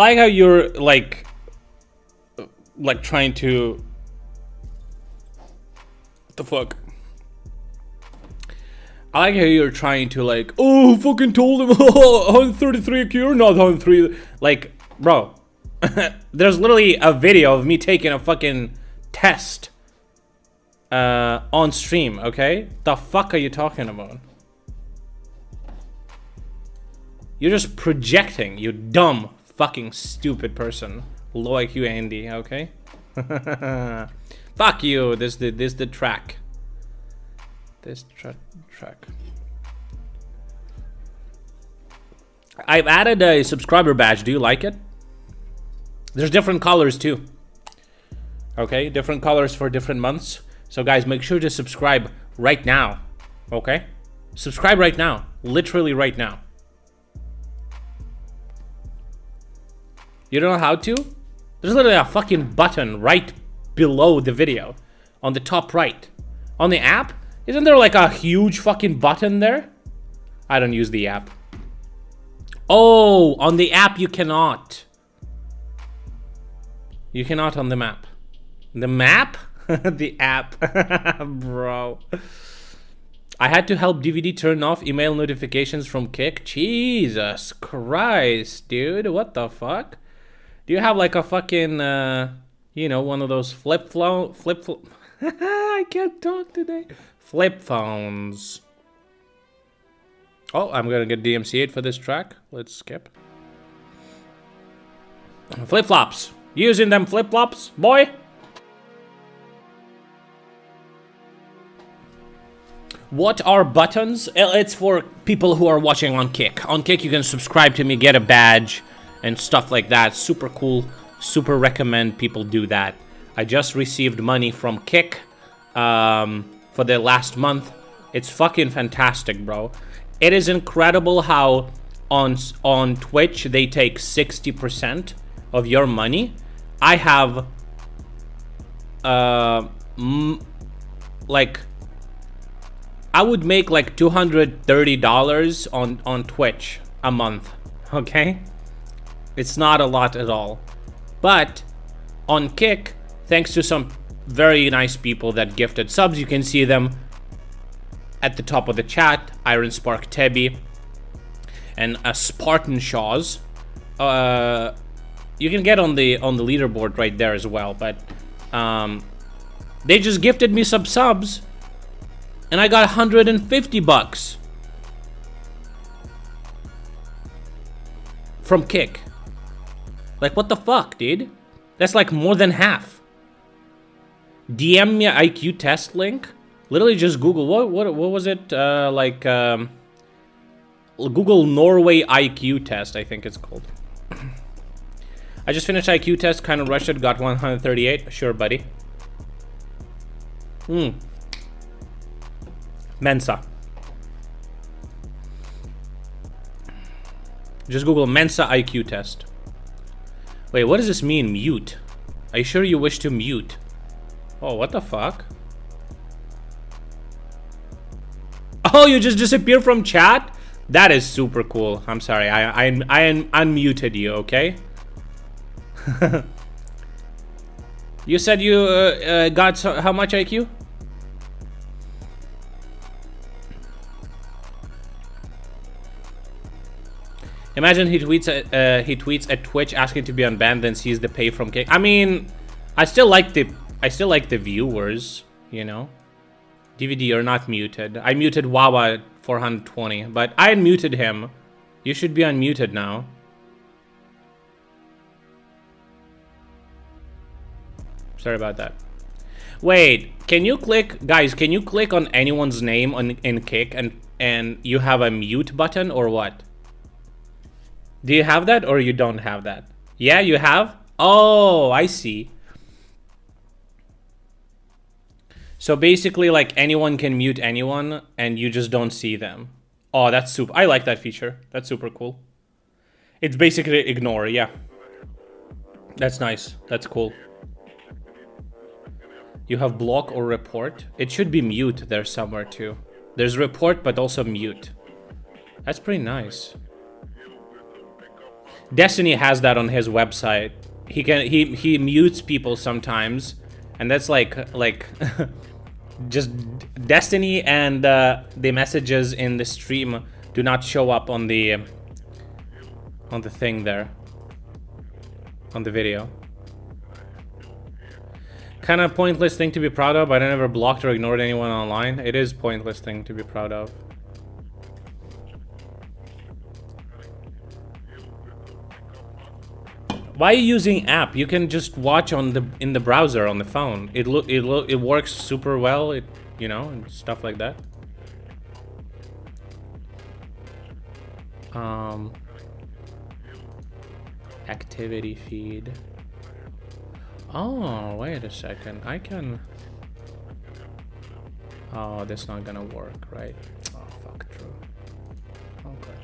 like how you're like trying to. What the fuck? I like how you're trying to like, oh, fucking told him 133 IQ, not 103. Like, bro, there's literally a video of me taking a fucking test on stream, okay? The fuck are you talking about? You're just projecting, you dumb, fucking stupid person. Low IQ Andy, okay? Fuck you, this the track. This track. I've added a subscriber badge. Do you like it? There's different colors too. Okay, different colors for different months. So guys, make sure to subscribe right now. Okay? Subscribe right now. Literally right now. You don't know how to? There's literally a fucking button right below the video. On the top right. On the app? Isn't there like a huge fucking button there? I don't use the app. Oh, on the app you cannot. You cannot on the map. The map? The app. Bro. I had to help DVD turn off email notifications from Kick. Jesus Christ, dude. What the fuck? Do you have like a fucking, you know, one of those flip I can't talk today. Flip phones. Oh, I'm gonna get DMCA'd for this track. Let's skip. Flip-flops. Using them flip-flops, boy. What are buttons? It's for people who are watching on Kick. On Kick, you can subscribe to me, get a badge, and stuff like that. Super cool. Super recommend people do that. I just received money from Kick for the last month. It's fucking fantastic, bro. It is incredible how on Twitch they take 60% of your money. I have like I would make like $230 on Twitch a month, okay? It's not a lot at all. But on Kick, thanks to some very nice people that gifted subs, you can see them at the top of the chat. Iron Spark Tebby and a Spartan Shaws. You can get on the leaderboard right there as well, but they just gifted me some subs and I got 150 bucks from Kick. Like, what the fuck, dude? That's like more than half. DM me IQ test link. Literally just Google, what was it, Google Norway IQ test, I think it's called. I just finished IQ test, kind of rushed it, got 138, sure buddy. Mensa. Just Google Mensa IQ test. Wait, what does this mean, mute? Are you sure you wish to mute? Oh, what the fuck? Oh, you just disappeared from chat? That is super cool. I'm sorry. I unmuted you, okay? You said you got how much IQ? Imagine he tweets at Twitch asking to be unbanned, then sees the pay from Kick. I mean, I still like the viewers, you know. DVD, you're not muted. I muted Wawa at 420, but I unmuted him. You should be unmuted now. Sorry about that. Wait, can you click, guys? Can you click on anyone's name in Kick and you have a mute button or what? Do you have that or you don't have that? Yeah, you have? Oh, I see. So basically, like, anyone can mute anyone and you just don't see them. Oh, that's super. I like that feature. That's super cool. It's basically ignore, yeah. That's nice. That's cool. You have block or report. It should be mute there somewhere too. There's report, but also mute. That's pretty nice. Destiny has that on his website. He mutes people sometimes, and that's like just Destiny, and the messages in the stream do not show up on the thing there, on the video. Kind of pointless thing to be proud of, but I never blocked or ignored anyone online. It is pointless thing to be proud of. Why are you using app? You can just watch in the browser on the phone. It works super well. You know, and stuff like that. Activity feed. Oh, wait a second. I can. Oh, that's not gonna work, right? Oh, fuck, true. Okay.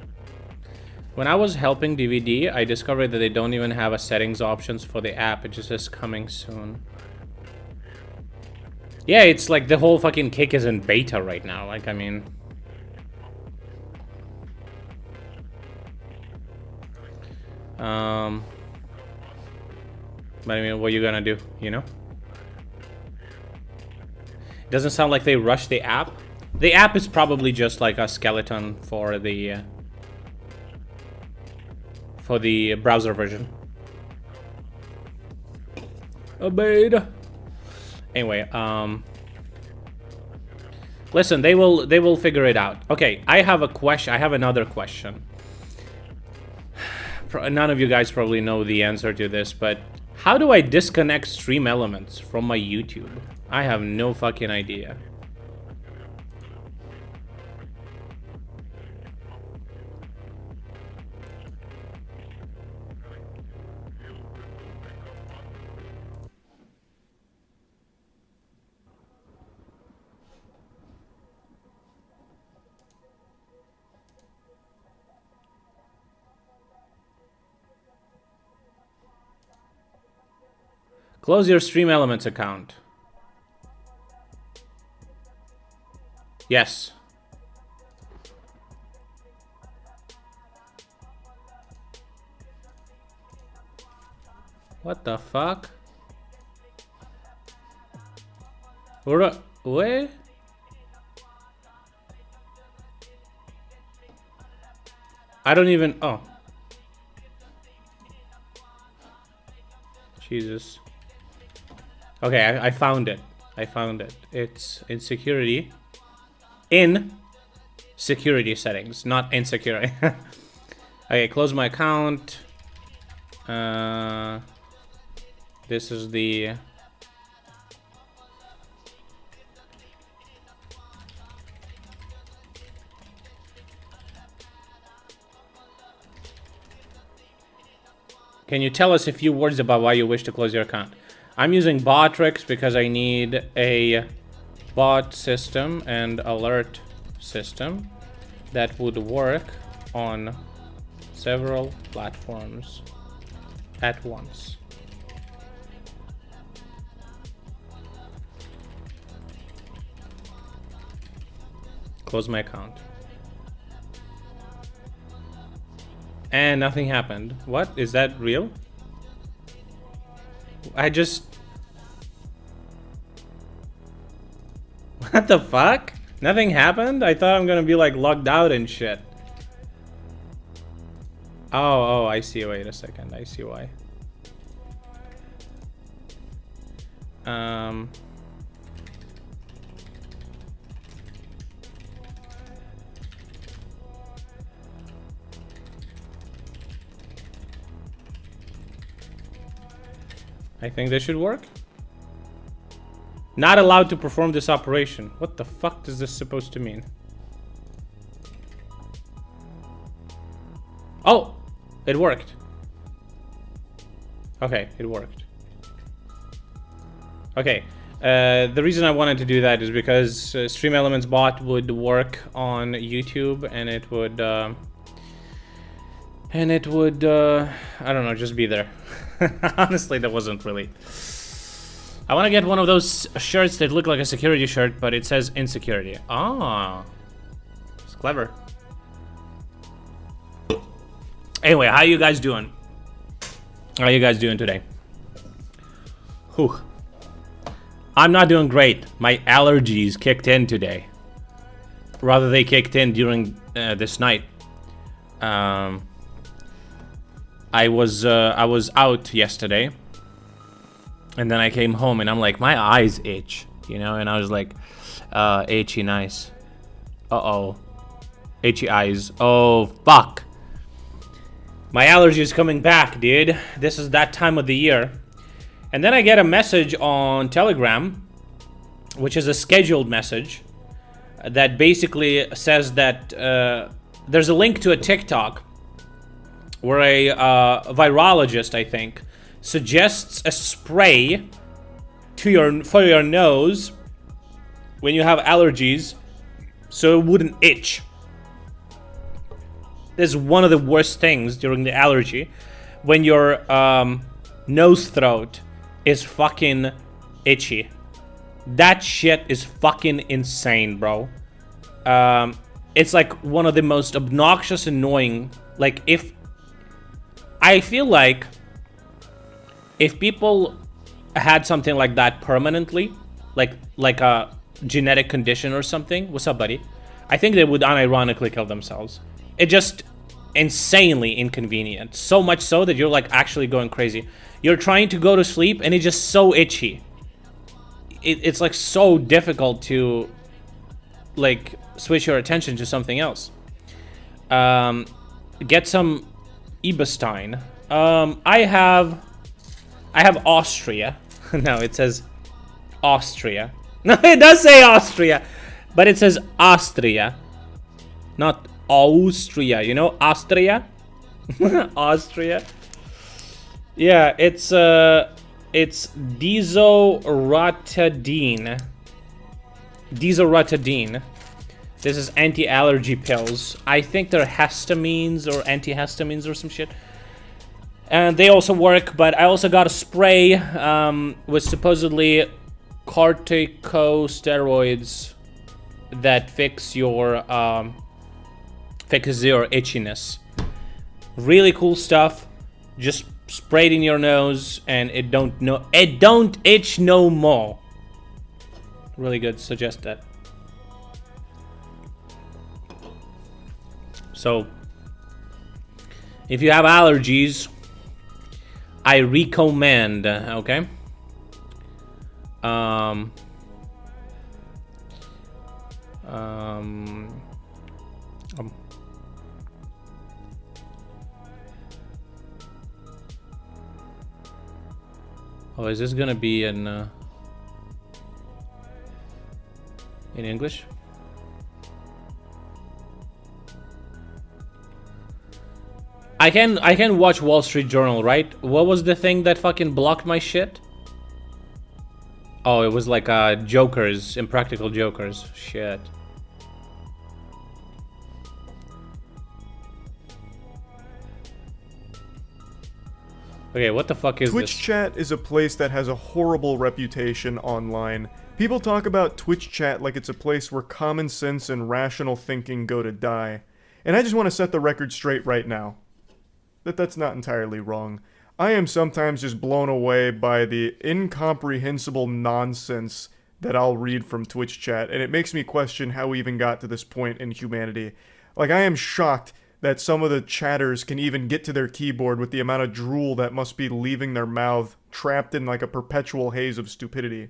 When I was helping DVD, I discovered that they don't even have a settings options for the app. It just says coming soon. Yeah, it's like the whole fucking kick is in beta right now. Like, I mean... But I mean, what are you gonna do, you know? It doesn't sound like they rushed the app. The app is probably just like a skeleton for the browser version. Obeyed. Anyway, listen, they will figure it out. Okay, I have a question. I have another question. None of you guys probably know the answer to this, but how do I disconnect stream elements from my YouTube? I have no fucking idea. Close your Stream Elements account. Yes. What the fuck? Wait? I don't even... Oh. Jesus. Okay, I found it. I found it. It's in security. In security settings, not in security. Okay, close my account. This is the... Can you tell us a few words about why you wish to close your account? I'm using Botrix because I need a bot system and alert system that would work on several platforms at once. Close my account. And nothing happened. What? Is that real? I just... What the fuck? Nothing happened? I thought I'm gonna be like logged out and shit. Oh, I see. Wait a second. I see why. I think this should work. Not allowed to perform this operation. What the fuck is this supposed to mean? Oh! It worked. Okay, it worked. Okay. The reason I wanted to do that is because Stream Elements bot would work on YouTube, and it would... I don't know, just be there. Honestly, that wasn't really... I want to get one of those shirts that look like a security shirt, but it says insecurity. Ah, it's clever. Anyway, how you guys doing? How are you guys doing today? Whew. I'm not doing great. My allergies kicked in today. Rather, they kicked in during this night. I was out yesterday, and then I came home, and I'm like, my eyes itch, you know, and I was like, itchy nice. Uh-oh. Itchy eyes. Oh, fuck. My allergy is coming back, dude. This is that time of the year. And then I get a message on Telegram, which is a scheduled message, that basically says that there's a link to a TikTok where a virologist, I think, suggests a spray for your nose when you have allergies so it wouldn't itch. This is one of the worst things during the allergy, when your nose throat is fucking itchy. That shit is fucking insane, bro. It's like one of the most obnoxious, annoying, like, if I feel like if people had something like that permanently, like a genetic condition or something, what's up, buddy? I think they would unironically kill themselves. It just insanely inconvenient. So much so that you're like actually going crazy. You're trying to go to sleep and it's just so itchy. It's like so difficult to like switch your attention to something else. Get some Eberstein. I have Austria. No, it says Austria. No, it does say Austria, but it says Austria, not Austria. You know, Austria. Austria. Yeah, it's Desoratadine. Desoratadine. This is anti-allergy pills. I think they're histamines or antihistamines or some shit. And they also work, but I also got a spray with supposedly corticosteroids that fix your itchiness. Really cool stuff. Just spray it in your nose and it don't itch no more. Really good. Suggest that. So if you have allergies, I recommend, okay? Oh, is this gonna be in English? I can watch Wall Street Journal, right? What was the thing that fucking blocked my shit? Oh, it was like Jokers, Impractical Jokers. Shit. Okay, what the fuck is Twitch this? chat is a place that has a horrible reputation online. People talk about Twitch chat like it's a place where common sense and rational thinking go to die. And I just want to set the record straight right now. That's not entirely wrong. I am sometimes just blown away by the incomprehensible nonsense that I'll read from Twitch chat, and it makes me question how we even got to this point in humanity. Like, I am shocked that some of the chatters can even get to their keyboard with the amount of drool that must be leaving their mouth, trapped in like a perpetual haze of stupidity.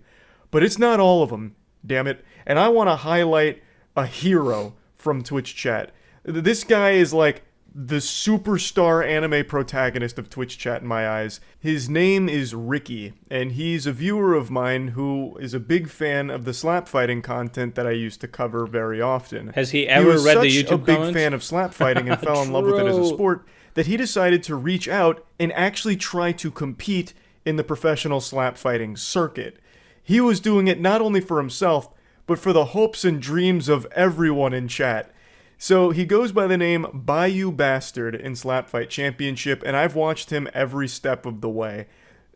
But it's not all of them, damn it. And I want to highlight a hero from Twitch chat. This guy is like the superstar anime protagonist of Twitch chat in my eyes. His name is Ricky, and he's a viewer of mine who is a big fan of the slap fighting content that I used to cover very often. Has he ever read the YouTube comments? He was such a big fan of slap fighting and fell in love with it as a sport that he decided to reach out and actually try to compete in the professional slap fighting circuit. He was doing it not only for himself, but for the hopes and dreams of everyone in chat. So he goes by the name Bayou Bastard in Slapfight Championship, and I've watched him every step of the way.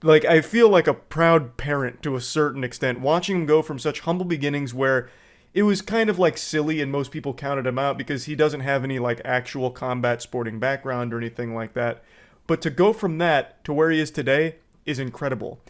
Like, I feel like a proud parent to a certain extent, watching him go from such humble beginnings where it was kind of like silly and most people counted him out because he doesn't have any like actual combat sporting background or anything like that. But to go from that to where he is today is incredible.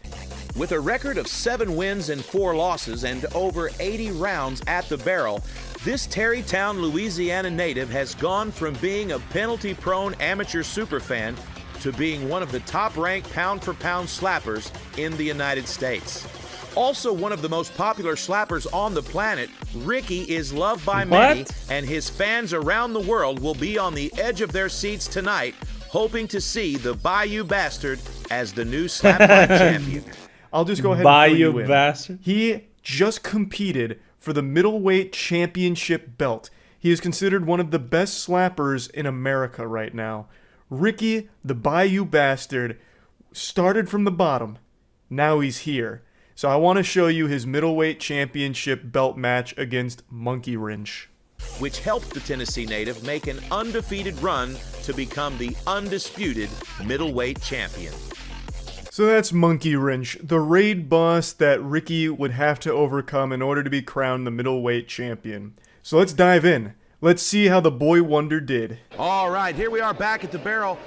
With a record of 7 wins and 4 losses and over 80 rounds at the barrel, this Terrytown, Louisiana native has gone from being a penalty-prone amateur superfan to being one of the top-ranked pound-for-pound slappers in the United States. Also one of the most popular slappers on the planet, Ricky is loved by many, and his fans around the world will be on the edge of their seats tonight, hoping to see the Bayou Bastard as the new slap fight champion. I'll just go ahead and fill you in. Bastard. He just competed for the middleweight championship belt. He is considered one of the best slappers in America right now. Ricky, the Bayou Bastard, started from the bottom. Now he's here. So I want to show you his middleweight championship belt match against Monkey Wrench, which helped the Tennessee native make an undefeated run to become the undisputed middleweight champion. So that's Monkey Wrench, the raid boss that Ricky would have to overcome in order to be crowned the middleweight champion. So let's dive in. Let's see how the boy wonder did. All right, here we are back at the barrel.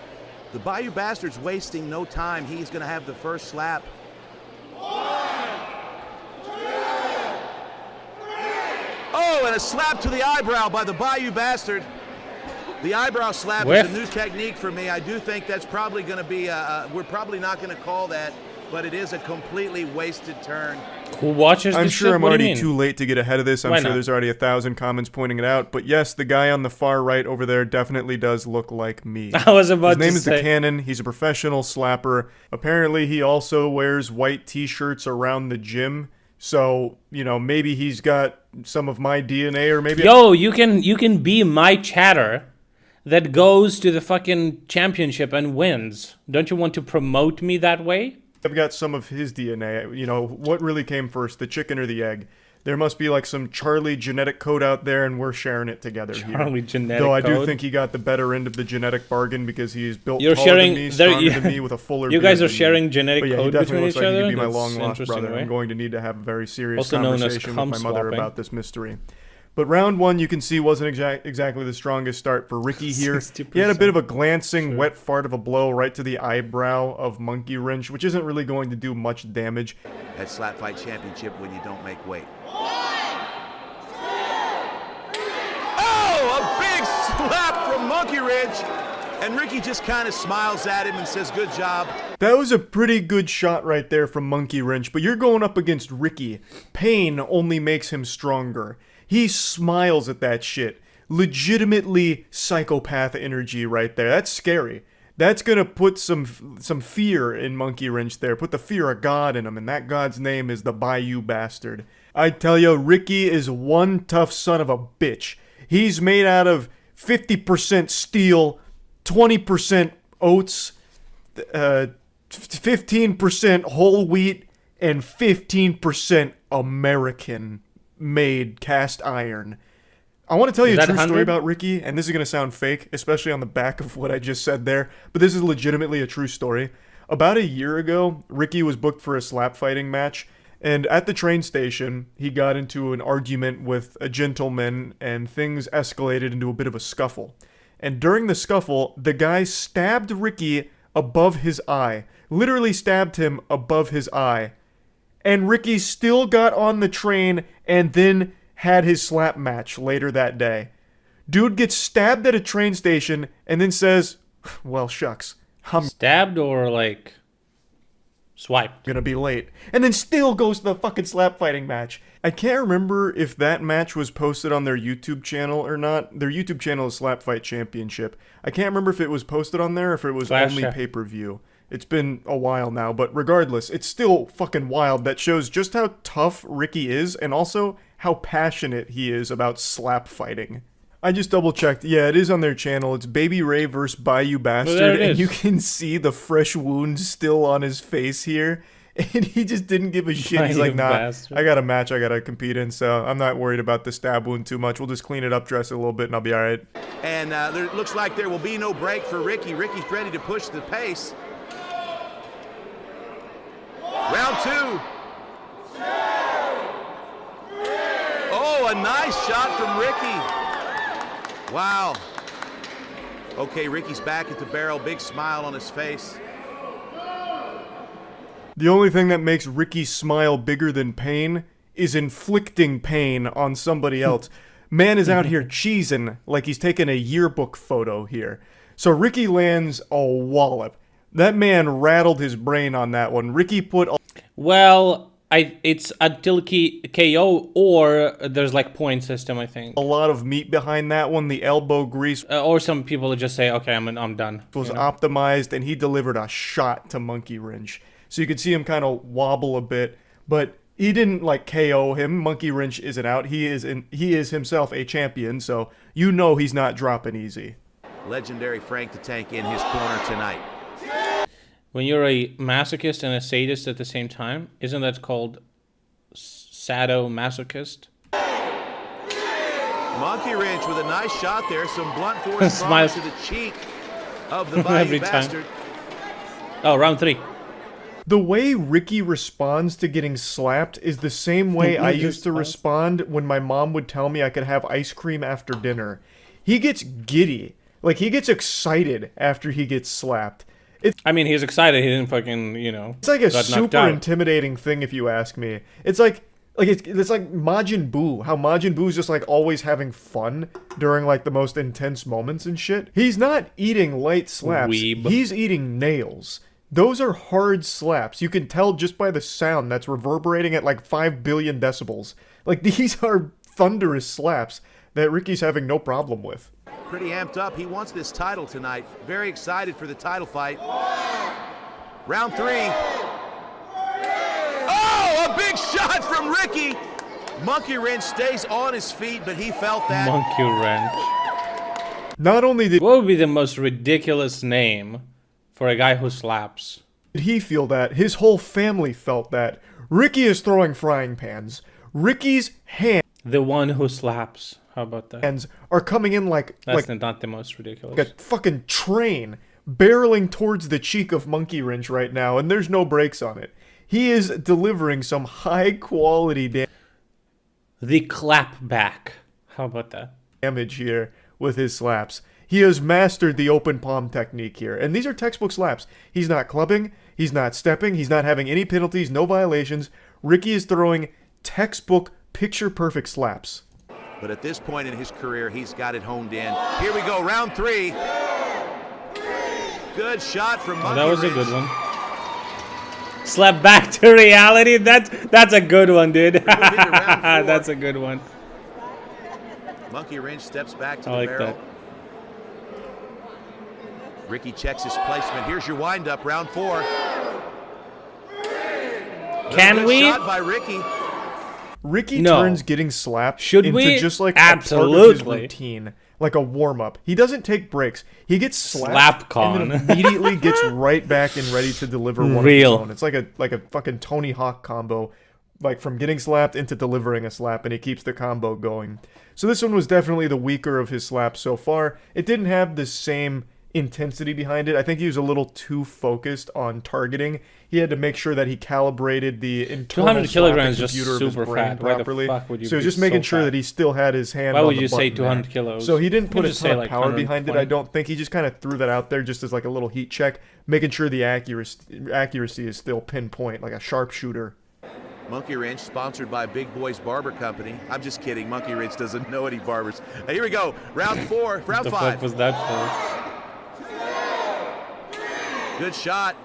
The Bayou Bastard's wasting no time. He's going to have the first slap. 1, 2, 3. Oh, and a slap to the eyebrow by the Bayou Bastard. The eyebrow slap is a new technique for me. I do think that's probably going to be, we're probably not going to call that, but it is a completely wasted turn. Who watches this I'm sure shit? I'm What do you already mean? too late to get ahead of this. I'm Why sure not? there's already 1,000 comments pointing it out. But yes, the guy on the far right over there definitely does look like me. I was about His name to is say. The Cannon. He's a professional slapper. Apparently, he also wears white t-shirts around the gym. So, you know, maybe he's got some of my DNA, or maybe... Yo, you can be my chatter that goes to the fucking championship and wins. Don't you want to promote me that way? I've got some of his DNA. You know, what really came first, the chicken or the egg? There must be like some Charlie genetic code out there, and we're sharing it together here. Charlie genetic Though I do code? think he got the better end of the genetic bargain because he's built You're taller sharing- than me, there- stronger yeah. than me, with a fuller You guys beard are than sharing me. genetic But yeah, code he definitely between looks each like he other? could be my That's long lost interesting, brother. right? I'm going to need to have a very serious Also known as conversation with my cum mother swapping. about this mystery. But round one, you can see, wasn't exactly the strongest start for Ricky here. 60%. He had a bit of a glancing, wet fart of a blow right to the eyebrow of Monkey Wrench, which isn't really going to do much damage. At Slap Fight Championship when you don't make weight. Oh, a big slap from Monkey Wrench. And Ricky just kind of smiles at him and says, good job. That was a pretty good shot right there from Monkey Wrench, but you're going up against Ricky. Pain only makes him stronger. He smiles at that shit. Legitimately psychopath energy right there. That's scary. That's gonna put some fear in Monkey Wrench there. Put the fear of God in him, and that God's name is the Bayou Bastard. I tell you, Ricky is one tough son of a bitch. He's made out of 50% steel, 20% oats, 15% whole wheat, and 15% American-made cast iron. I want to tell you a that true 100? story about Ricky, and this is going to sound fake, especially on the back of what I just said there, but this is legitimately a true story. About a year ago, Ricky was booked for a slap fighting match, and at the train station, he got into an argument with a gentleman, and things escalated into a bit of a scuffle. And during the scuffle, the guy stabbed Ricky above his eye. Literally stabbed him above his eye. And Ricky still got on the train and then had his slap match later that day. Dude gets stabbed at a train station and then says, well, shucks, I'm Stabbed or like swiped? gonna be late. And then still goes to the fucking slap fighting match. I can't remember if that match was posted on their YouTube channel or not. Their YouTube channel is Slap Fight Championship. I can't remember if it was posted on there or if it was Flash only Chef. pay-per-view. It's been a while now, but regardless, it's still fucking wild. That shows just how tough Ricky is and also how passionate he is about slap fighting. I just double checked. Yeah, it is on their channel. It's Baby Ray vs. Bayou Bastard, there it and is. you can see the fresh wounds still on his face here. And he just didn't give a shit. He's Bayou like, nah, Bastard. I got a match I gotta compete in, so I'm not worried about the stab wound too much. We'll just clean it up, dress it a little bit, and I'll be all right. And there looks like there will be no break for Ricky. Ricky's ready to push the pace. Round 2. Oh, a nice shot from Ricky. Wow. Okay, Ricky's back at the barrel, big smile on his face. The only thing that makes Ricky's smile bigger than pain is inflicting pain on somebody else. Man is out here cheesing like he's taking a yearbook photo here. So Ricky lands a wallop. That man rattled his brain on that one. Ricky put... Well, it's until KO or there's like point system, I think. a lot of meat behind that one. The elbow grease Or some people just say, okay, I'm done. was optimized, and he delivered a shot to Monkey Wrench. So you could see him kind of wobble a bit, but he didn't like KO him. Monkey Wrench isn't out. He is himself a champion, so you know he's not dropping easy. Legendary Frank the Tank in his corner tonight. When you're a masochist and a sadist at the same time, isn't that called sadomasochist? Monkey Wrench with a nice shot there. Some blunt force Smile. trauma to the cheek of the mighty Every time. bastard. Oh, round 3. The way Ricky responds to getting slapped is the same way I used to respond when my mom would tell me I could have ice cream after dinner. He gets giddy. Like, he gets excited after he gets slapped. I mean, he's excited. He didn't fucking, It's like a got knocked super out. intimidating thing, if you ask me. It's like it's like Majin Buu. How Majin Buu's just like always having fun during like the most intense moments and shit. He's not eating light slaps. Weeb. He's eating nails. Those are hard slaps. You can tell just by the sound that's reverberating at like 5 billion decibels. Like, these are thunderous slaps that Ricky's having no problem with. Pretty amped up. He wants this title tonight. Very excited for the title fight. Round 3. Oh, a big shot from Ricky. Monkey Wrench stays on his feet, but he felt that. Monkey Wrench. Not only did What would be the most ridiculous name for a guy who slaps? he feel that, his whole family felt that. Ricky is throwing frying pans. Ricky's The one who slaps. How about that? hands are coming in like That's not the most ridiculous. a fucking train barreling towards the cheek of Monkey Wrench right now, and there's no brakes on it. He is delivering some high quality The clap back. How about that? damage here with his slaps. He has mastered the open palm technique here, and these are textbook slaps. He's not clubbing, he's not stepping, he's not having any penalties, no violations. Ricky is throwing textbook picture perfect slaps. But at this point in his career, he's got it honed in. Here we go, round 3. Good shot from Monkey That was a Wrench. good one. Slap back to reality. That's a good one, dude. into round 4. That's a good one. Monkey Wrench steps back to I the like barrel. that. Ricky checks his placement. Here's your windup, round 4. Can Good we? shot by Ricky. Ricky No. turns getting slapped Should into we? just like a part of Absolutely. his routine, like a warm-up. He doesn't take breaks. He gets slapped Slapcon. and then immediately gets right back and ready to deliver one Real. of his own. It's like a fucking Tony Hawk combo, like from getting slapped into delivering a slap, and he keeps the combo going. So this one was definitely the weaker of his slaps so far. It didn't have the same intensity behind it. I think he was a little too focused on targeting. He had to make sure that he calibrated the internal 200 kilograms slapping is just computer of his super brain fat. Why the properly. fuck would you so be just making so sure fat? that he still had his hand Why on would the you say button 200 there. kilos? So he didn't You put a just ton say, of like, power behind it, 120. I don't think. He just kind of threw that out there just as like a little heat check, making sure the accuracy is still pinpoint, like a sharpshooter. Monkey Wrench, sponsored by Big Boys Barber Company. I'm just kidding. Monkey Wrench doesn't know any barbers. Here we go. Round 4, round What the 5. fuck was that for? Good shot.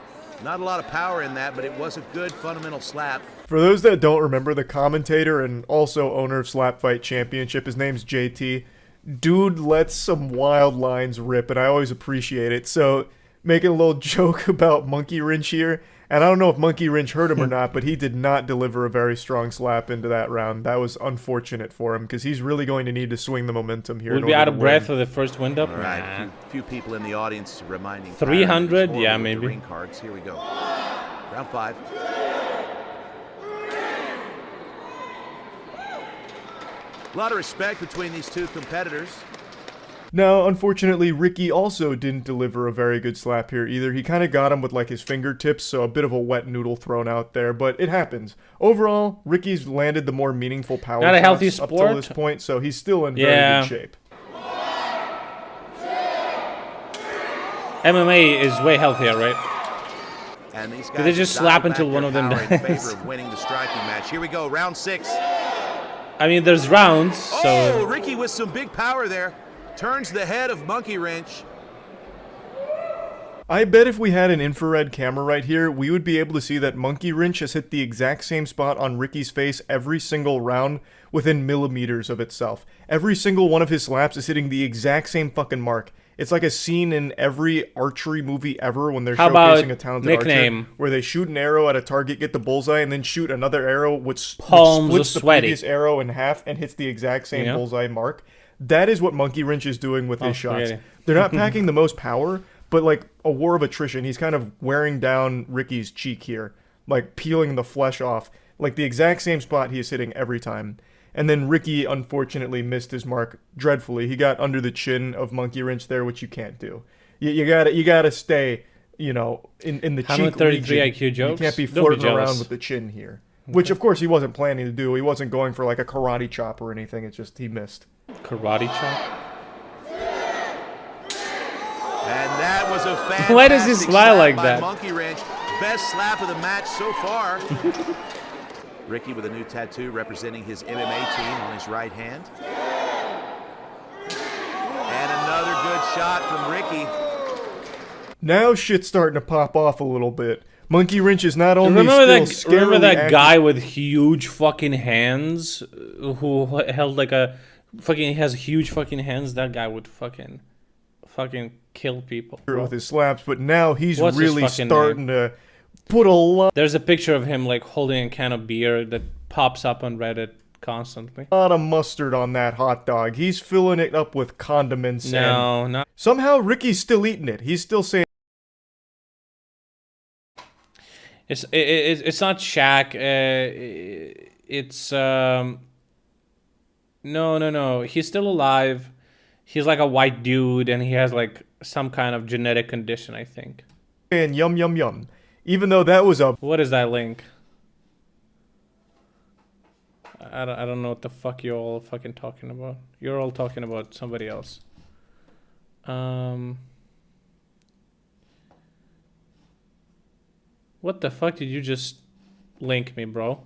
Not a lot of power in that, but it was a good fundamental slap. For those that don't remember, the commentator and also owner of Slap Fight Championship, his name's JT. Dude lets some wild lines rip, and I always appreciate it. So, making a little joke about Monkey Wrench here, and I don't know if Monkey Wrench hurt him or not, but he did not deliver a very strong slap into that round. That was unfortunate for him, because he's really going to need to swing the momentum here. We'll in be order out to of breath win. for the first wind up. All right, Nah. a few people in the audience reminding 300? Tyler of his Yeah, horror with maybe. the ring cards. Here we go. Round 5. A lot of respect between these two competitors. Now, unfortunately, Ricky also didn't deliver a very good slap here either. He kind of got him with like his fingertips, so a bit of a wet noodle thrown out there, but it happens. Overall, Ricky's landed the more meaningful power Not a healthy shots up sport. till this point, so he's still in Yeah. very good shape. MMA is way healthier, right? And these Did guys they just dial slap back until their one of them power in dies? favor of winning the striking match. Here we go, round 6. I mean, there's rounds, Oh, so... Ricky with some big power there. Turns the head of Monkey Wrench. I bet if we had an infrared camera right here, we would be able to see that Monkey Wrench has hit the exact same spot on Ricky's face every single round within millimeters of itself. Every single one of his slaps is hitting the exact same fucking mark. It's like a scene in every archery movie ever when they're How about showcasing a talented nickname? archer, where they shoot an arrow at a target, get the bullseye, and then shoot another arrow which Palms splits are the sweaty. previous arrow in half and hits the exact same Yeah. bullseye mark. That is what Monkey Wrench is doing with his shots. spaghetti. They're not packing the most power, but like a war of attrition, he's kind of wearing down Ricky's cheek here, like peeling the flesh off, like the exact same spot he is hitting every time. And then Ricky unfortunately missed his mark dreadfully. He got under the chin of Monkey Wrench there, which you can't do. You gotta stay, in the cheek 133 region. IQ jokes? You can't be Don't be flirting jealous. around with the chin here. Which of course he wasn't planning to do. He wasn't going for like a karate chop or anything. It's just he missed. Karate chop? And that was a fantastic Why does he smile slap like by that? Monkey Wrench. Best slap of the match so far. Ricky with a new tattoo representing his MMA team on his right hand. And another good shot from Ricky. Now shit's starting to pop off a little bit. Monkey Wrench is not only Remember still that? Remember scarily that active- guy with huge fucking hands, who held like a fucking has huge fucking hands? That guy would fucking kill people. with his slaps, but now he's What's his really fucking starting to put a lot There's a picture of him like holding a can of beer that pops up on Reddit constantly. of mustard on that hot dog. He's filling it up with condiments. And No, not. somehow Ricky's still eating it. He's still saying, It's not Shaq. It's no. He's still alive. He's like a white dude, and he has like some kind of genetic condition, I think. yum yum yum. Even though that was a What is that link? I don't know what the fuck you're all fucking talking about. You're all talking about somebody else. What the fuck did you just link me, bro?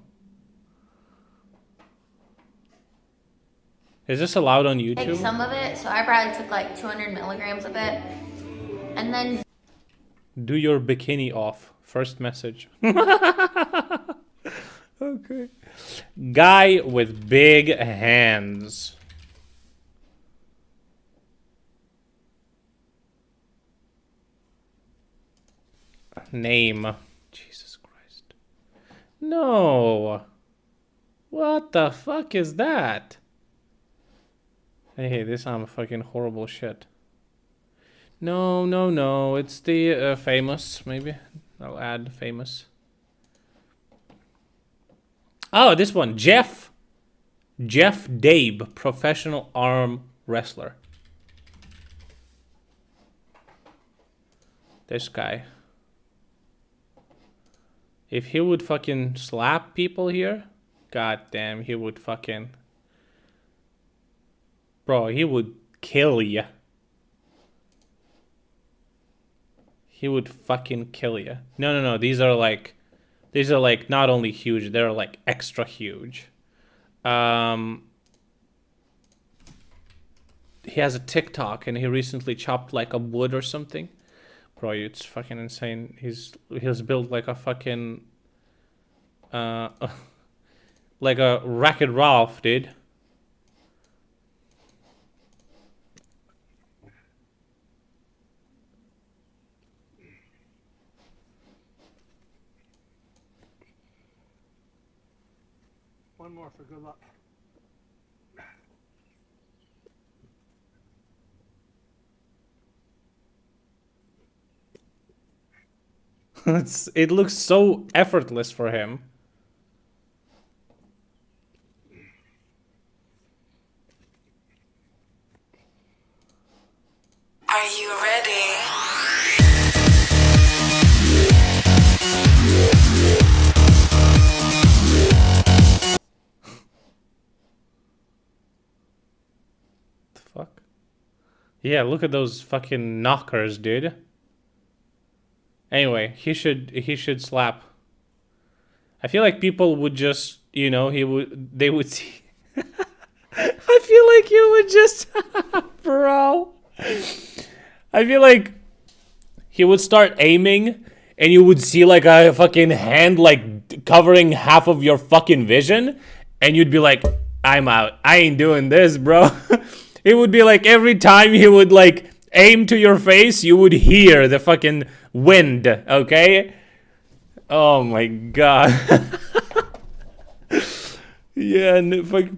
Is this allowed on Take YouTube? some of it, so I probably took like 200 milligrams of it, and then Do your bikini off. First message. Okay. Guy with big hands. Name. Jesus Christ. No. What the fuck is that? Hey, this I'm fucking horrible shit. No. It's the famous, maybe. I'll add famous. Oh, this one. Jeff Dabe, professional arm wrestler. This guy. If he would fucking slap people here, god damn, he would fucking... Bro, he would kill ya. He would fucking kill ya. No. These are like not only huge, they're like extra huge. He has a TikTok and he recently chopped like a wood or something. Bro, it's fucking insane. He's built like a fucking like a Wreck-It Ralph, dude. One more for good luck. It looks so effortless for him. Are you ready? The fuck? Yeah, look at those fucking knockers, dude. Anyway, he should slap. I feel like people would just, they would see. I feel like you would just, bro. I feel like he would start aiming and you would see like a fucking hand like covering half of your fucking vision and you'd be like, I'm out. I ain't doing this, bro. It would be like every time he would like aim to your face, you would hear the fucking wind, okay? Oh my god. Yeah, and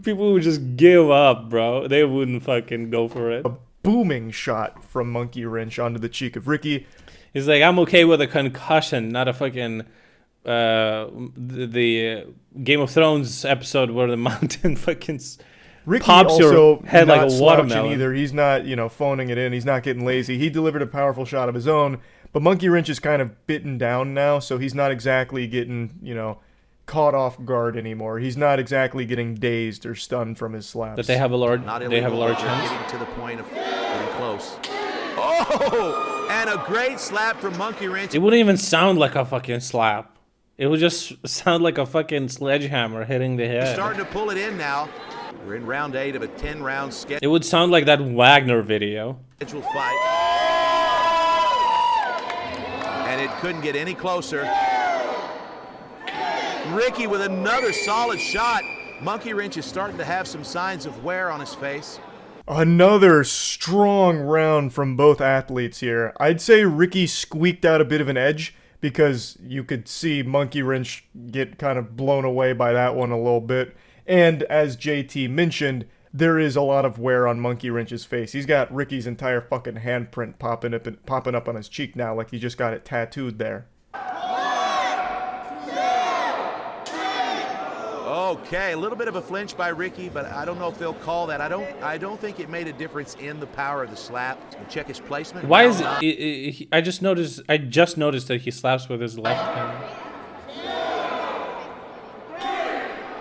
people would just give up, bro. They wouldn't fucking go for it. A booming shot from Monkey Wrench onto the cheek of Ricky. He's like, I'm okay with a concussion, not a fucking the Game of Thrones episode where the mountain fucking Ricky pops also your head like not a slouching watermelon. either. He's not, phoning it in. He's not getting lazy. He delivered a powerful shot of his own, but Monkey Wrench is kind of bitten down now, so he's not exactly getting, caught off guard anymore. He's not exactly getting dazed or stunned from his slaps. That they have a large Getting chance. to the point of getting close. Oh, and a great slap from Monkey Wrench. It wouldn't even sound like a fucking slap. It would just sound like a fucking sledgehammer hitting the head. Starting to pull it in now. We're in round 8 of a 10-round It would sound like that Wagner video. scheduled fight. And it couldn't get any closer. Ricky with another solid shot. Monkey Wrench is starting to have some signs of wear on his face. Another strong round from both athletes here. I'd say Ricky squeaked out a bit of an edge because you could see Monkey Wrench get kind of blown away by that one a little bit. And as JT mentioned, there is a lot of wear on Monkey Wrench's face. He's got Ricky's entire fucking handprint popping up on his cheek now like he just got it tattooed there. Okay, a little bit of a flinch by Ricky, but I don't know if they'll call that. I don't think it made a difference in the power of the slap. Check his placement. Why is it? I just noticed that he slaps with his left hand.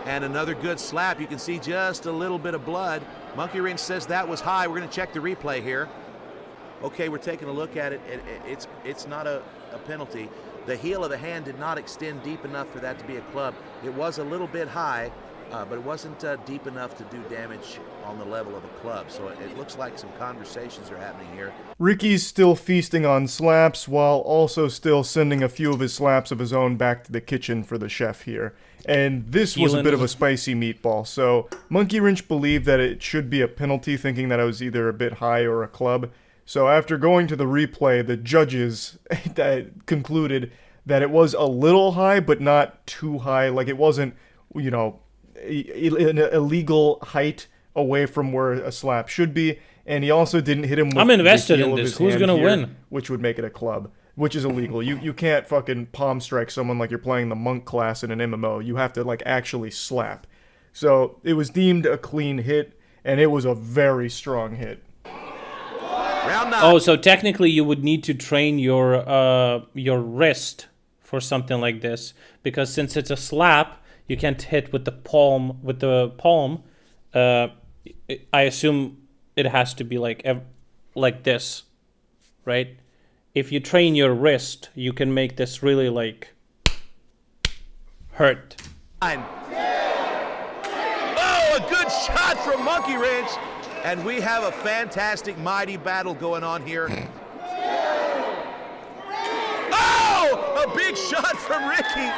And another good slap. You can see just a little bit of blood. Monkey Wrench says that was high. We're going to check the replay here. Okay, we're taking a look at it. It's not a penalty. The heel of the hand did not extend deep enough for that to be a club. It was a little bit high, but it wasn't deep enough to do damage on the level of a club. So it looks like some conversations are happening here. Ricky's still feasting on slaps while also still sending a few of his slaps of his own back to the kitchen for the chef here. And this was a bit of a spicy meatball, so Monkey Wrench believed that it should be a penalty, thinking that it was either a bit high or a club. So after going to the replay, the judges concluded that it was a little high, but not too high. Like it wasn't, an illegal height away from where a slap should be. And he also didn't hit him with I'm invested the heel in of this. his Who's hand gonna here, win? which would make it a club, which is illegal. You can't fucking palm strike someone like you're playing the monk class in an MMO. You have to like actually slap. So it was deemed a clean hit, and it was a very strong hit. Round 9. Oh, so technically you would need to train your wrist for something like this, because since it's a slap, you can't hit with the palm. I assume it has to be like this, right? If you train your wrist, you can make this really like hurt. Oh, a good shot from Monkey Wrench. And we have a fantastic, mighty battle going on here. Oh, a big shot from Ricky.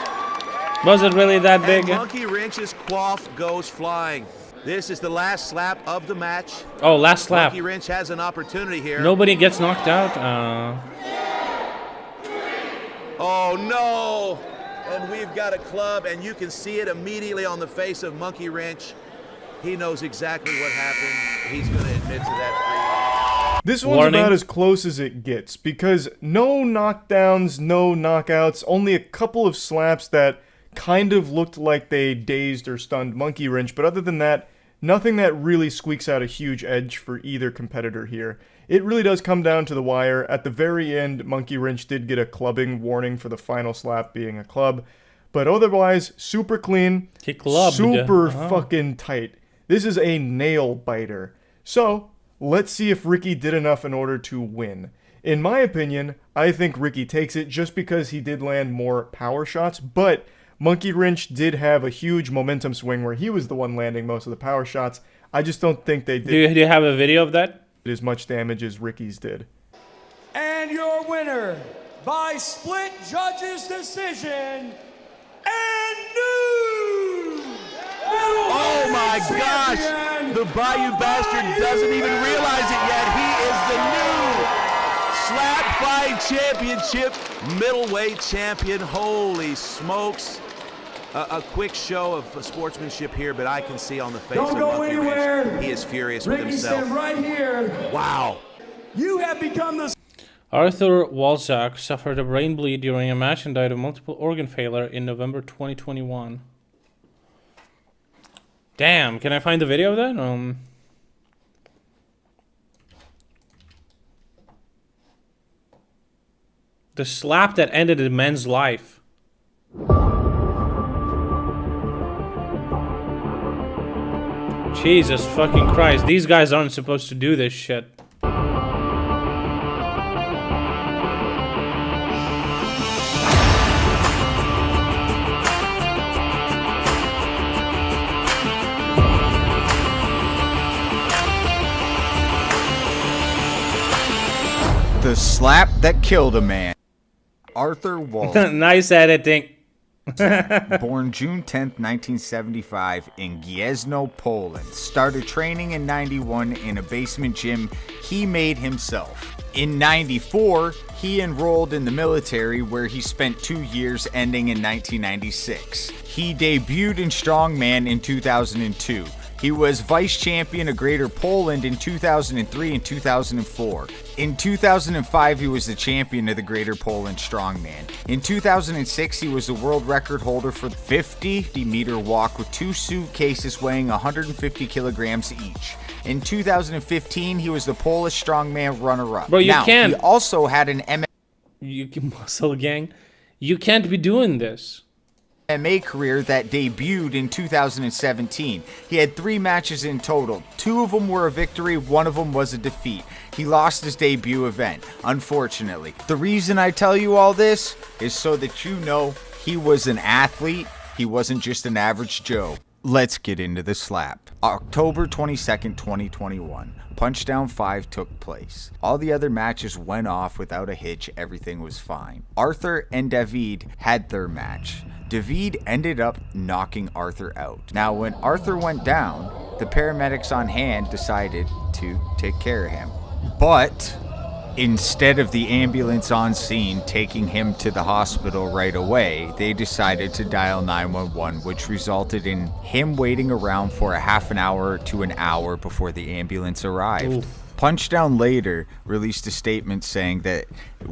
Was it really that big? And Monkey Wrench's quaff goes flying. This is the last slap of the match. Oh, last slap. Monkey Wrench has an opportunity here. Nobody gets knocked out. Oh, no. And we've got a club, and you can see it immediately on the face of Monkey Wrench. He knows exactly what happened. He's going to admit to that. This one's Warning. about as close as it gets, because no knockdowns, no knockouts, only a couple of slaps that kind of looked like they dazed or stunned Monkey Wrench, but other than that, nothing that really squeaks out a huge edge for either competitor here. It really does come down to the wire. At the very end, Monkey Wrench did get a clubbing warning for the final slap being a club, but otherwise, super clean, He clubbed. super Oh. fucking tight. This is a nail biter. So, let's see if Ricky did enough in order to win. In my opinion, I think Ricky takes it just because he did land more power shots, but Monkey Wrench did have a huge momentum swing where he was the one landing most of the power shots. I just don't think they did Do you have a video of that? as much damage as Ricky's did. And your winner, by split judges' decision, and new Oh my gosh! The Bayou Bastard doesn't even realize it yet. He is the new Slap Fight Championship middleweight champion. Holy smokes. A quick show of sportsmanship here, but I can see on the face Don't of go Monkey anywhere. Wrench, he is furious with Ricky, himself. stand right here. Wow. You have become the Arthur Walczak suffered a brain bleed during a match and died of multiple organ failure in November 2021. Damn, can I find the video of that? The slap that ended a man's life. Jesus fucking Christ, these guys aren't supposed to do this shit. The slap that killed a man. Arthur Walczak, Nice editing. born June 10th, 1975 in Gniezno, Poland, started training in 91 in a basement gym he made himself. In 94, he enrolled in the military where he spent 2 years ending in 1996. He debuted in Strongman in 2002. He was vice champion of Greater Poland in 2003 and 2004. In 2005, he was the champion of the Greater Poland Strongman. In 2006, he was the world record holder for the 50-meter walk with 2 suitcases weighing 150 kilograms each. In 2015, he was the Polish Strongman runner-up. Bro, you can't. He also had an Muscle gang. You can't be doing this. MMA career that debuted in 2017. He had 3 matches in total. 2 of them were a victory, 1 of them was a defeat. He lost his debut event, unfortunately. The reason I tell you all this is so that you know he was an athlete. He wasn't just an average Joe. Let's get into the slap. October 22nd, 2021. Punchdown 5 took place. All the other matches went off without a hitch. Everything was fine. Arthur and David had their match. David ended up knocking Arthur out. Now, when Arthur went down, the paramedics on hand decided to take care of him. But instead of the ambulance on scene taking him to the hospital right away, they decided to dial 911, which resulted in him waiting around for a half an hour to an hour before the ambulance arrived. Oof. Punchdown later released a statement saying that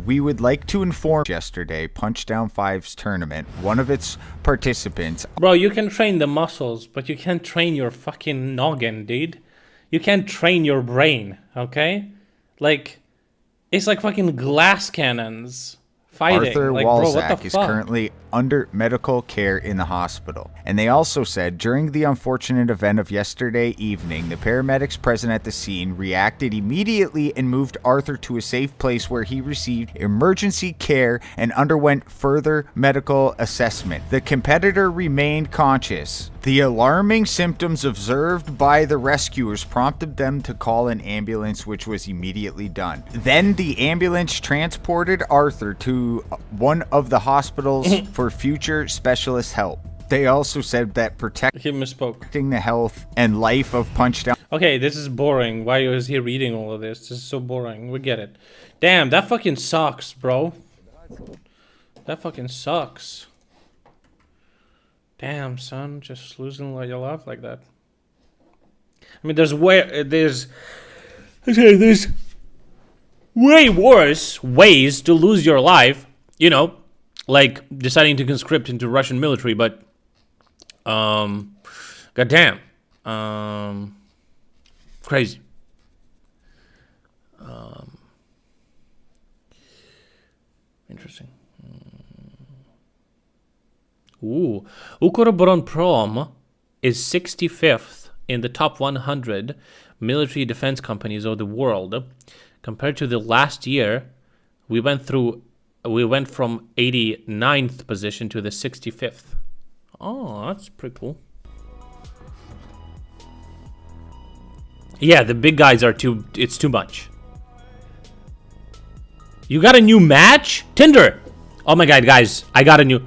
we would like to inform yesterday Punchdown 5's tournament, one of its participants. Bro, you can train the muscles, but you can't train your fucking noggin, dude. You can't train your brain, okay? Like, it's like fucking glass cannons fighting. Arthur like, bro, what Walczak the is fuck? currently under medical care in the hospital. And they also said during the unfortunate event of yesterday evening, the paramedics present at the scene reacted immediately and moved Arthur to a safe place where he received emergency care and underwent further medical assessment. The competitor remained conscious. The alarming symptoms observed by the rescuers prompted them to call an ambulance, which was immediately done. Then the ambulance transported Arthur to one of the hospitals for future specialist help. They also said that He protecting misspoke. the health and life of Punchdown Okay, this is boring. Why is he reading all of this? This is so boring. We get it. Damn, that fucking sucks, bro. That fucking sucks. Damn, son, just losing your life like that. I mean, there's way worse ways to lose your life, you know, like deciding to conscript into Russian military, but goddamn, crazy. Interesting. Ooh, Ukroboronprom is 65th in the top 100 military defense companies of the world. Compared to the last year, We went from 89th position to the 65th. Oh, that's pretty cool. Yeah, the big guys are it's too much. You got a new match? Tinder! Oh my god, guys, I got a new...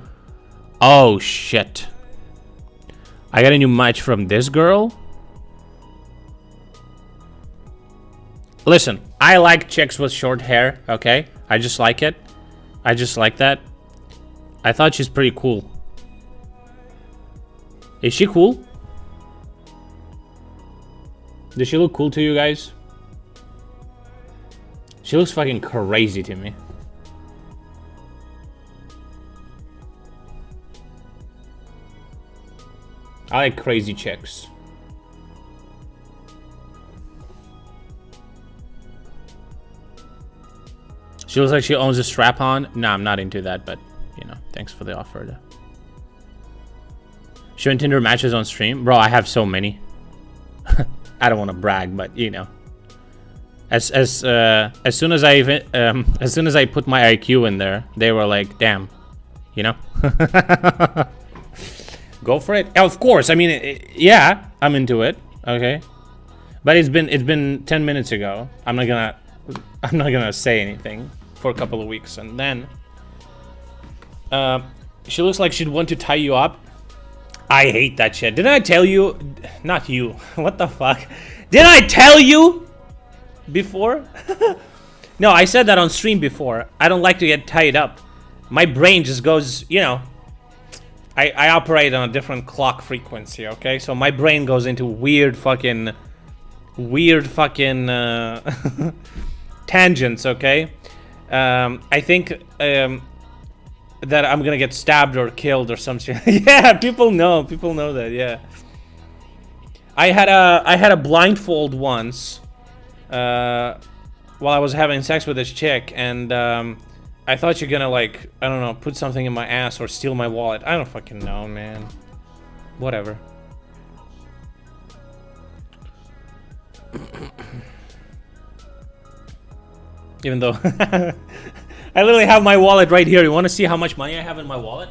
Oh, shit. I got a new match from this girl. Listen, I like chicks with short hair, okay? I just like it. I just like that. I thought she's pretty cool. Is she cool? Does she look cool to you guys? She looks fucking crazy to me. I like crazy chicks. She looks like she owns a strap-on. No, I'm not into that, but, you know, thanks for the offer. Showing Tinder matches on stream? Bro, I have so many. I don't want to brag, but, you know. As soon as I put my IQ in there, they were like, damn, you know? Go for it. Of course, I mean, yeah, I'm into it, okay? But it's been 10 minutes ago. I'm not gonna say anything for a couple of weeks, and then she looks like she'd want to tie you up. I hate that shit. Didn't I tell you? Not you. What the fuck? Didn't I tell you before? No, I said that on stream before. I don't like to get tied up. My brain just goes, you know, I operate on a different clock frequency, okay? So my brain goes into weird fucking tangents, okay? I think that I'm gonna get stabbed or killed or some shit. Yeah, people know that. Yeah, I had a blindfold once while I was having sex with this chick, and I thought you're gonna, like, I don't know, put something in my ass or steal my wallet. I don't fucking know, man. Whatever. Even though I literally have my wallet right here. You want to see how much money I have in my wallet?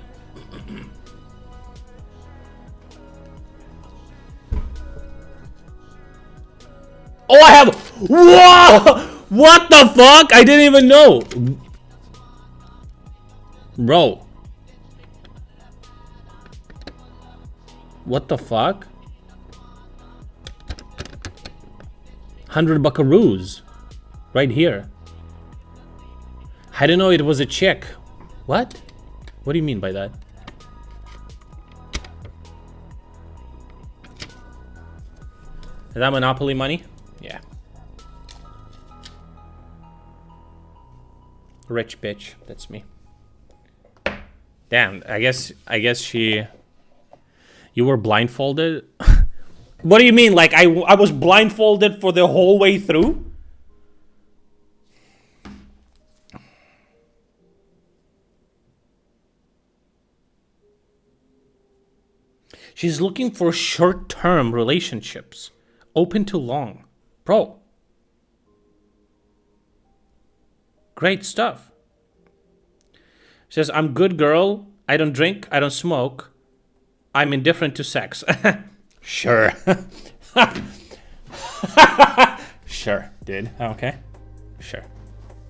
Oh, I have... Whoa! What the fuck? I didn't even know. Bro. What the fuck? 100 buckaroos. Right here. I didn't know it was a chick. What? What do you mean by that? Is that Monopoly money? Yeah. Rich bitch. That's me. Damn, I guess she... You were blindfolded? What do you mean? Like, I was blindfolded for the whole way through? She's looking for short-term relationships. Open to long. Bro. Great stuff. She says, I'm good girl. I don't drink. I don't smoke. I'm indifferent to sex. Sure. Sure, dude. Okay. Sure.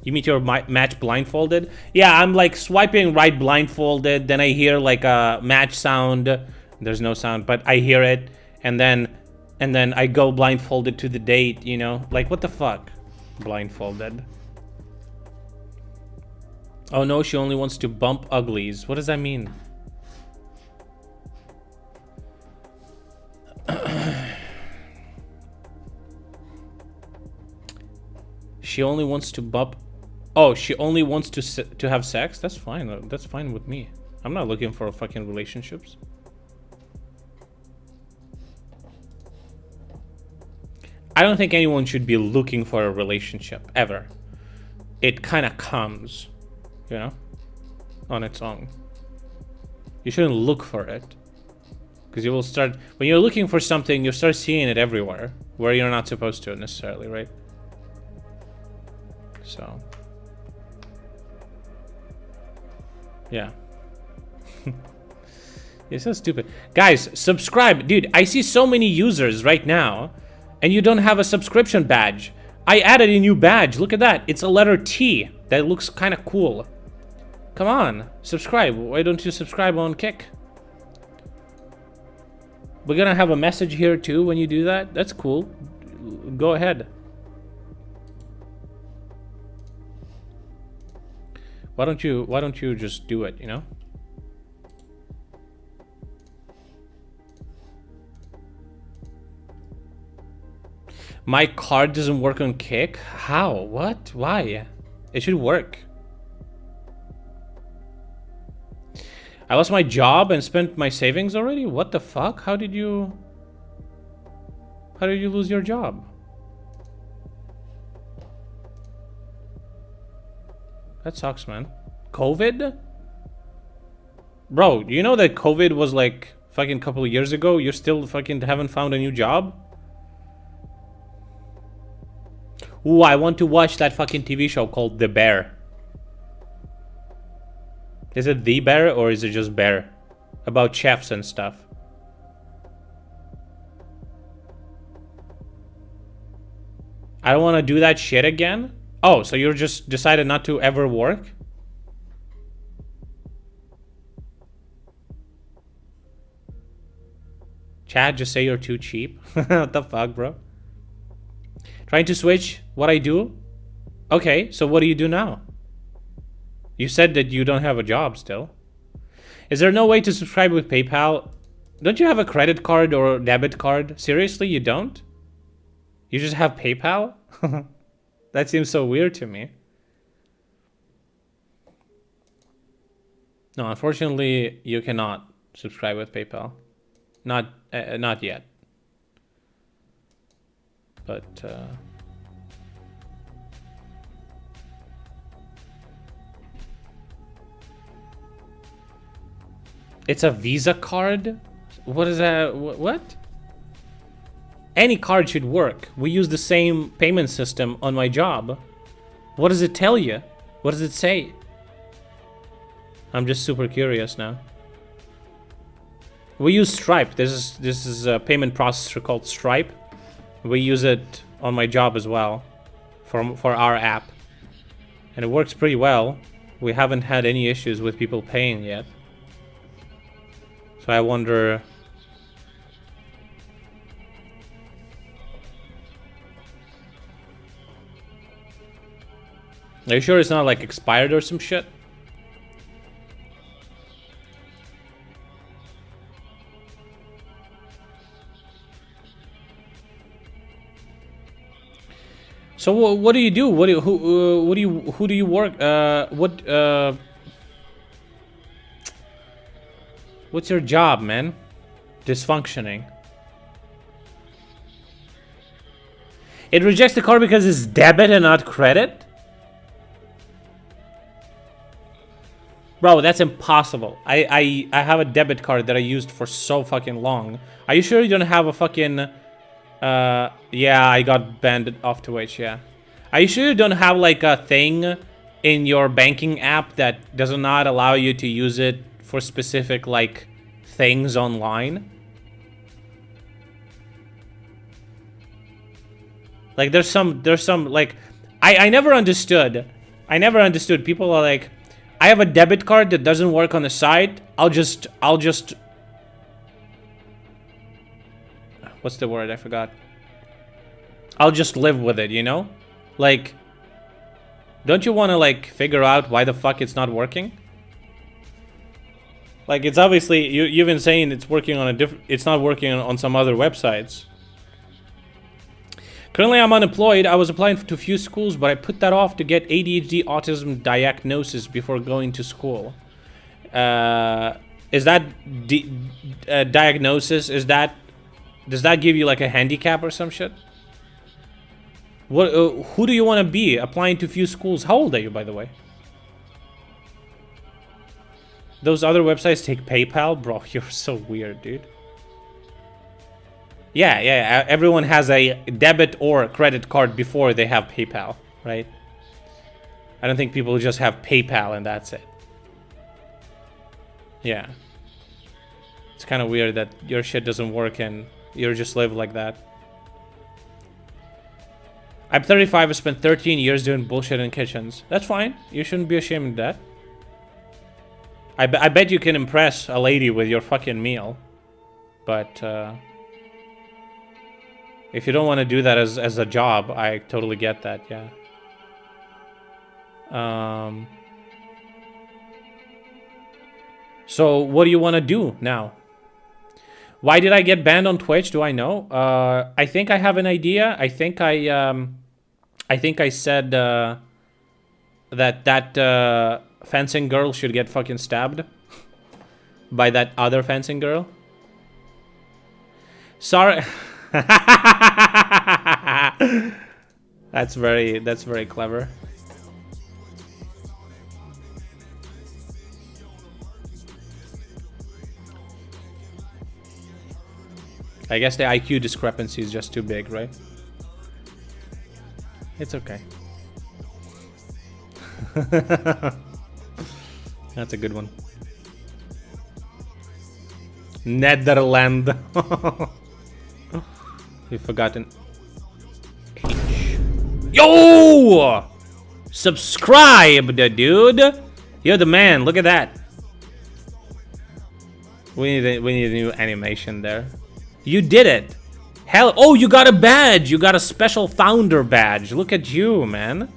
You meet your match blindfolded? Yeah, I'm like swiping right blindfolded. Then I hear like a match sound. There's no sound, but I hear it. And then I go blindfolded to the date, you know? Like, what the fuck? Blindfolded. Oh no, she only wants to bump uglies. What does that mean? She only wants to bump... Oh, she only wants to have sex? That's fine. That's fine with me. I'm not looking for fucking relationships. I don't think anyone should be looking for a relationship, ever. It kind of comes, you know, on its own. You shouldn't look for it. Because you will start... When you're looking for something, you start seeing it everywhere. Where you're not supposed to, necessarily, right? So... Yeah. You're so stupid. Guys, subscribe. Dude, I see so many users right now, and you don't have a subscription badge. I added a new badge. Look at that. It's a letter T. That looks kind of cool. Come on, subscribe. Why don't you subscribe on Kick? We're gonna have a message here too when you do that. That's cool. Go ahead. Why don't you just do it, you know? My card doesn't work on Kick? How? What? Why? It should work. I lost my job and spent my savings already? What the fuck? How did you lose your job? That sucks, man. COVID? Bro, you know that COVID was like fucking couple of years ago? You still fucking haven't found a new job? Ooh, I want to watch that fucking TV show called The Bear. Is it The Bear or is it just Bear? About chefs and stuff. I don't want to do that shit again? Oh, so you're just decided not to ever work? Chad, just say you're too cheap. What the fuck, bro? Trying to switch what I do? Okay, so what do you do now? You said that you don't have a job still. Is there no way to subscribe with PayPal? Don't you have a credit card or debit card? Seriously, you don't? You just have PayPal? That seems so weird to me. No, unfortunately, you cannot subscribe with PayPal. Not yet. But it's a Visa card? What is that? What? Any card should work. We use the same payment system on my job. What does it tell you? What does it say? I'm just super curious now. We use Stripe. This is a payment processor called Stripe. We use it on my job as well for our app. And it works pretty well. We haven't had any issues with people paying yet. So I wonder... Are you sure it's not like expired or some shit? So what do you do? Who do you work? What's your job, man? Dysfunctioning. It rejects the card because it's debit and not credit? Bro, that's impossible. I have a debit card that I used for so fucking long. Are you sure you don't have a fucking... yeah, I got banned off Twitch, yeah. Are you sure you don't have like a thing in your banking app that does not allow you to use it for specific like things online? Like there's some like I never understood. People are like, I have a debit card that doesn't work on the site. I'll just what's the word? I forgot. I'll just live with it, you know? Like, don't you want to like figure out why the fuck it's not working? Like, it's obviously you've been saying it's working on it's not working on some other websites. Currently, I'm unemployed. I was applying to a few schools, but I put that off to get ADHD autism diagnosis before going to school. Is that diagnosis? Does that give you like a handicap or some shit? What? Who do you want to be? Applying to a few schools. How old are you, by the way? Those other websites take PayPal? Bro, you're so weird, dude. Yeah, everyone has a debit or credit card before they have PayPal, right? I don't think people just have PayPal and that's it. Yeah. It's kind of weird that your shit doesn't work and you just live like that. I'm 35. I spent 13 years doing bullshit in kitchens. That's fine. You shouldn't be ashamed of that. I bet you can impress a lady with your fucking meal. But, if you don't want to do that as a job, I totally get that, yeah. So, what do you want to do now? Why did I get banned on Twitch? Do I know? I think I have an idea. I think I said that fencing girl should get fucking stabbed by that other fencing girl. Sorry. That's very clever. I guess the IQ discrepancy is just too big, right? It's okay. That's a good one. Netherlands. We've forgotten. H. Yo! Subscribe, dude. You're the man. Look at that. We need a new animation there. You did it. Hell, oh, you got a badge. You got a special founder badge. Look at you, man.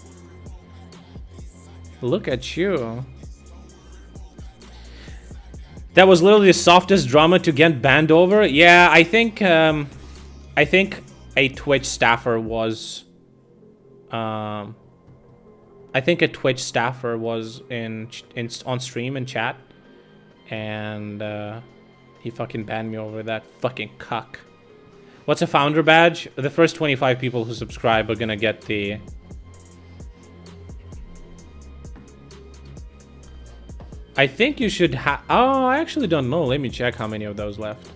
Look at you. That was literally the softest drama to get banned over. Yeah, I think a Twitch staffer was on stream and chat, and he fucking banned me over that fucking cuck. What's a founder badge? The first 25 people who subscribe are gonna get the... I think you should have... Oh, I actually don't know. Let me check how many of those left.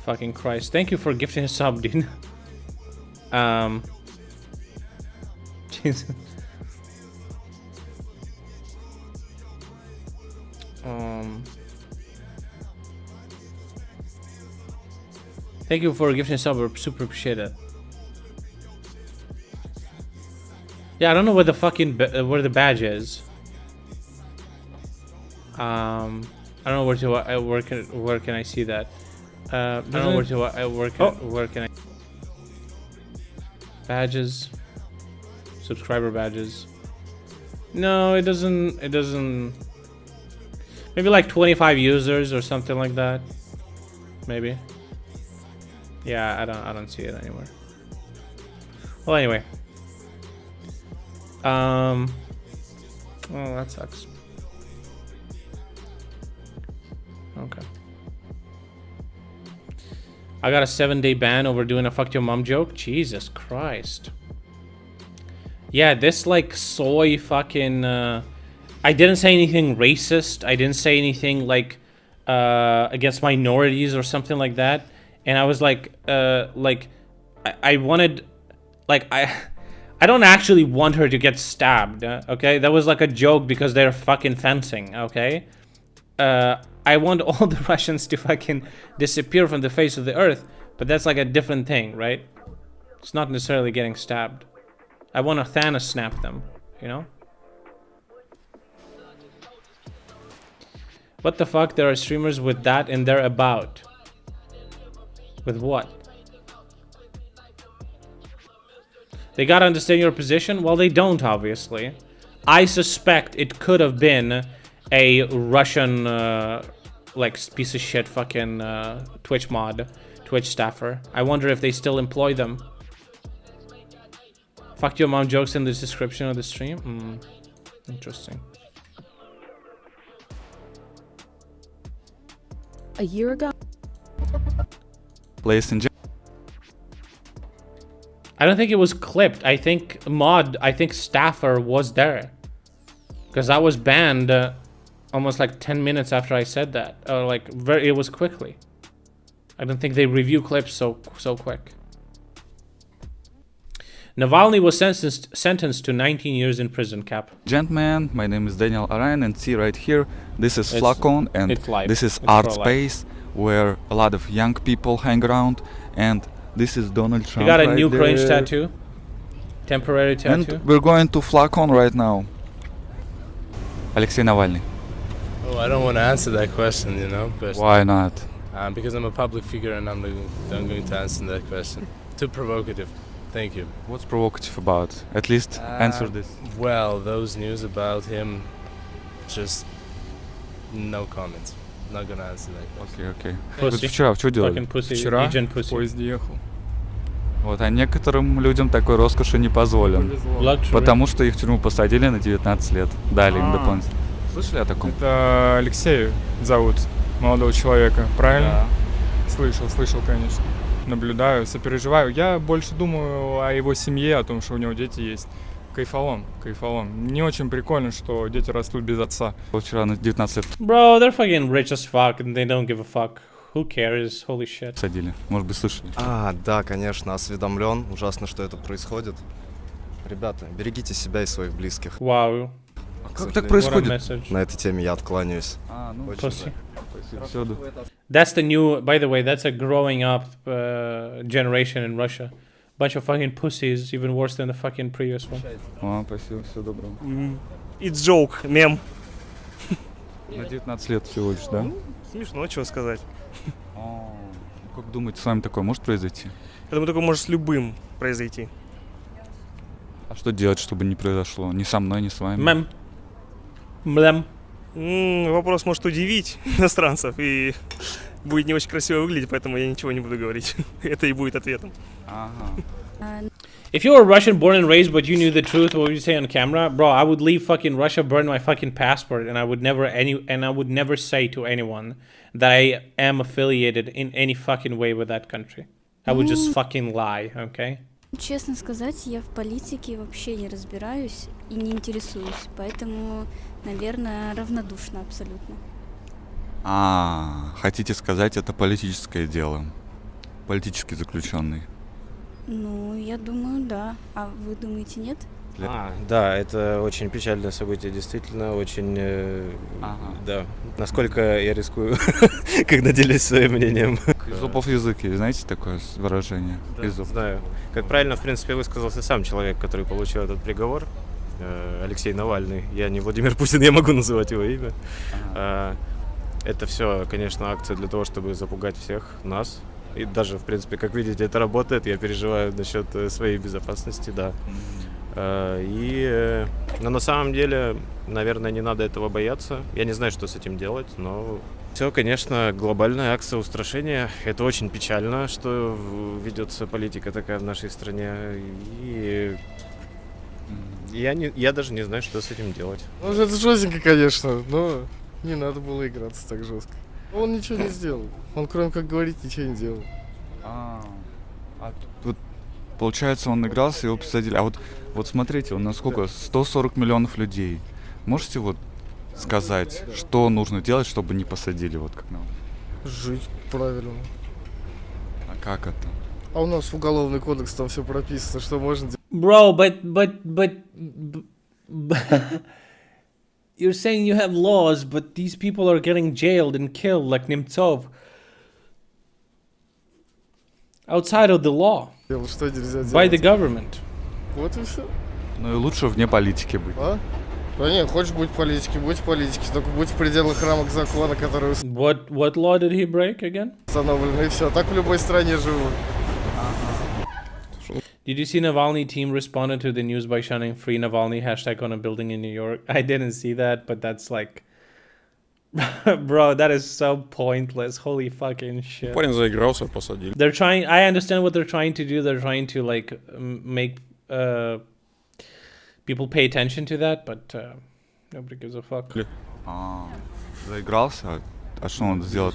Fucking Christ. Thank you for gifting a sub, dude. Jesus. Thank you for gifting a sub. I super appreciate it. Yeah, I don't know where the fucking where the badge is. I don't know where to where can I see that? I don't know where to where can I badges, subscriber badges. No, it doesn't. Maybe like 25 users or something like that. Maybe. Yeah, I don't see it anywhere. Well, anyway. Well, that sucks. Okay. I got a 7-day ban over doing a fuck your mom joke. Jesus Christ. Yeah, this like soy fucking I didn't say anything racist. I didn't say anything like against minorities or something like that. And I was like I wanted, like, I don't actually want her to get stabbed, okay? That was like a joke because they're fucking fencing, okay? I want all the Russians to fucking disappear from the face of the earth, but that's like a different thing, right? It's not necessarily getting stabbed. I want to Thanos snap them, you know? What the fuck? There are streamers with that and they're about. With what? They gotta understand your position? Well, they don't, obviously. I suspect it could have been a Russian, like, piece of shit fucking Twitch mod, Twitch staffer. I wonder if they still employ them. Fuck your mom jokes in the description of the stream? Interesting. A year ago. Ladies and gentlemen. I don't think it was clipped. I think Staffer was there. Because I was banned almost like 10 minutes after I said that. Or like, it was quickly. I don't think they review clips so quick. Navalny was sentenced to 19 years in prison, Cap. Gentlemen, my name is Daniel Arayan, and see right here, this is Flacon, and this is It's art for life. space where a lot of young people hang around, and this is Donald Trump. You got a right new cringe there. tattoo? Temporary tattoo? And we're going to Flacon right now. Alexei Navalny. Oh, I don't want to answer that question, you know, but Why not? because I'm a public figure and I'm going to answer that question. Too provocative. Thank you. What's provocative about? At least answer this. Well, those news about him, just no comments. Not gonna answer that question. Окей. Pussy. Вот вчера что делали? Fucking pussy. Вчера Agent pussy. в поезде ехал. Вот, а некоторым людям такой роскоши не позволен. Luxury. Потому что их в тюрьму посадили на 19 лет. Дали им дополнительно. Слышали о таком? Это Алексею зовут молодого человека, правильно? Да. Слышал, конечно. Наблюдаю, сопереживаю. Я больше думаю о его семье, о том, что у него дети есть. Кайфолом. Не очень прикольно, что дети растут без отца. Вчера на 19 лет Bro, they're fucking rich as fuck and they don't give a fuck. Who cares? Holy shit. посадили. Может быть, слышали? Да, конечно, осведомлен. Ужасно, что это происходит. Ребята, берегите себя и своих близких. Wow. Как так What a происходит? message. На этой теме я откланяюсь. Ну, Очень Pussy. всё, да. That's the new, by the way, that's a growing up generation in Russia. Bunch of fucking pussies, even worse than the fucking previous one. Спасибо, всего доброго. It's joke, мем. На 19 лет всего лишь, да? Смешно, чего сказать. Как думаете, с вами такое может произойти? Я думаю, такое может с любым произойти. А что делать, чтобы не произошло? Ни со мной, ни с вами? Мем. Млем. Вопрос может удивить иностранцев и будет не очень красиво выглядеть, поэтому я ничего не буду говорить. Это и будет ответом. If you were Russian born and raised, but you knew the truth, what would you say on camera? Bro, I would leave fucking Russia, burn my fucking passport, and I would never say to anyone that I am affiliated in any fucking way with that country. I would just fucking lie, okay? Честно сказать, я в политике вообще не разбираюсь и не интересуюсь, поэтому, наверное, равнодушна абсолютно. Хотите сказать, это политическое дело? Политически заключенный? Ну, я думаю, да. А вы думаете, нет? Да, это очень печальное событие, действительно, очень, да. Насколько я рискую, когда делюсь своим мнением. Из зубов языки, знаете такое выражение? Да, знаю. Как правильно, в принципе, высказался сам человек, который получил этот приговор, Алексей Навальный. Я не Владимир Путин, я могу называть его имя. Это все, конечно, акция для того, чтобы запугать всех нас. И даже, в принципе, как видите, это работает. Я переживаю насчет своей безопасности, да. Но на самом деле, наверное, не надо этого бояться. Я не знаю, что с этим делать, но все, конечно, глобальная акция устрашения. Это очень печально, что ведется политика такая в нашей стране. И я даже не знаю, что с этим делать. Ну, это жестенько, конечно, но не надо было играться так жестко. Он ничего не сделал. Он, кроме как говорить, ничего не делал. Тут, получается, он игрался, его посадили. А вот смотрите, у нас сколько? 140 миллионов людей. Можете вот сказать, что нужно делать, чтобы не посадили вот как нам? Жить правильно. А как это? А у нас уголовный кодекс, там все прописано, что можно делать. Bro, but you're saying you have laws, but these people are getting jailed and killed like Nemtsov. Outside of the law. Что нельзя делать? By the government. Вот и все. Ну и лучше вне политики быть. Да нет, хочешь быть в политике, будь в политике, только будь в пределах рамок закона, которые What law did he break again? установлены, и все. Так в любой стране живут. Did you see Navalny team responded to the news by shouting "Free Navalny" hashtag on a building in New York? I didn't see that, but that's like, bro, that is so pointless. Holy fucking shit. Парень заигрался, посадили. They're trying. I understand what they're trying to do. They're trying to like make people pay attention to that, but nobody gives a fuck. Заигрался? А что он сделал?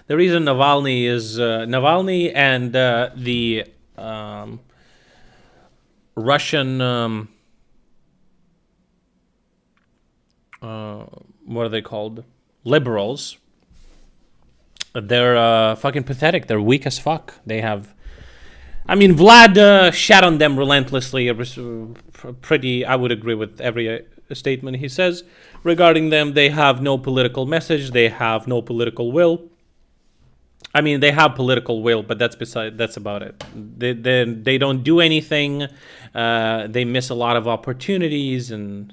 The reason Navalny is Navalny and Russian what are they called? Liberals. They're fucking pathetic. They're weak as fuck. They have. I mean, Vlad shat on them relentlessly. It was pretty. I would agree with every statement he says regarding them. They have no political message. They have no political will. I mean, they have political will, but that's about it. They don't do anything. They miss a lot of opportunities, and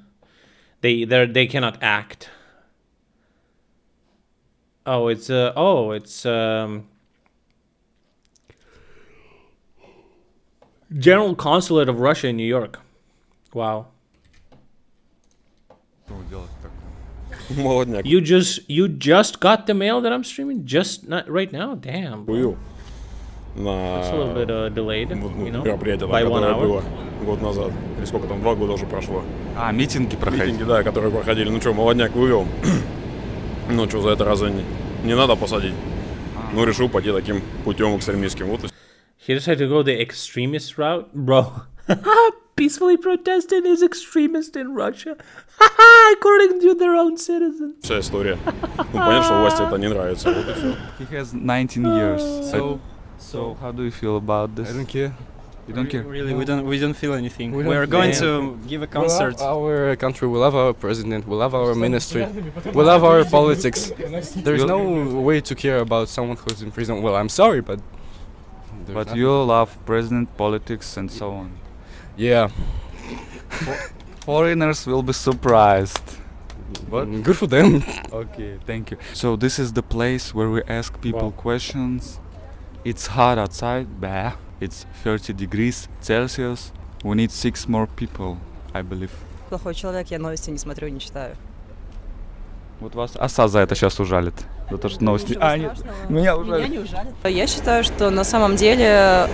they cannot act. It's General Consulate of Russia in New York. Wow. You just got the mail that I'm streaming? Just not right now? Damn. Bro. It's a little bit delayed, you know, by 1 hour. Год назад, или сколько там, 2 года уже прошло. Митинги проходили. Митинги, да, которые проходили. Ну что, молодняк вывел. Ну что, за это разве не надо посадить? Ну, решил пойти таким путем экстремистским. Вот. He decided to go the extremist route? Bro. Peacefully protesting is extremist in Russia. According to their own citizens. Вся история. Ну, понятно, что власти это не нравится. Вот и все. He has 19 years. So how do you feel about this? I don't care. You don't care? Really, we don't feel anything. We're going to give a concert. We love our country, we love our president, we love our ministry, we love our politics. There's no way to care about someone who's in prison. Well, I'm sorry, but... But you love president, politics and so on. Yeah. Foreigners will be surprised. What? Good for them. Okay, thank you. So this is the place where we ask people questions. It's hot outside. Bah. It's 30 degrees Celsius. We need 6 more people, I believe. Плохой человек, я новости не смотрю, не читаю. Вот вас оса за это сейчас ужалит. За то, что новости... Нет, меня ужалит. Меня не ужалит. Я считаю, что на самом деле...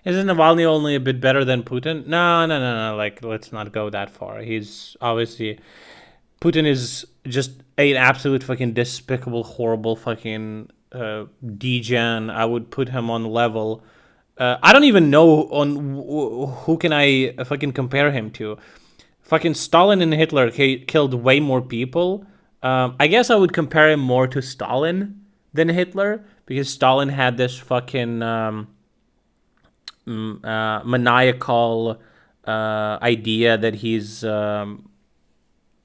Isn't Navalny only a bit better than Putin? No. Like, let's not go that far. He's obviously... Putin is just an absolute fucking despicable, horrible fucking... degen. I would put him on level. I don't even know on who can I fucking compare him to. Fucking Stalin and Hitler killed way more people. I guess I would compare him more to Stalin than Hitler, because Stalin had this fucking maniacal idea that he's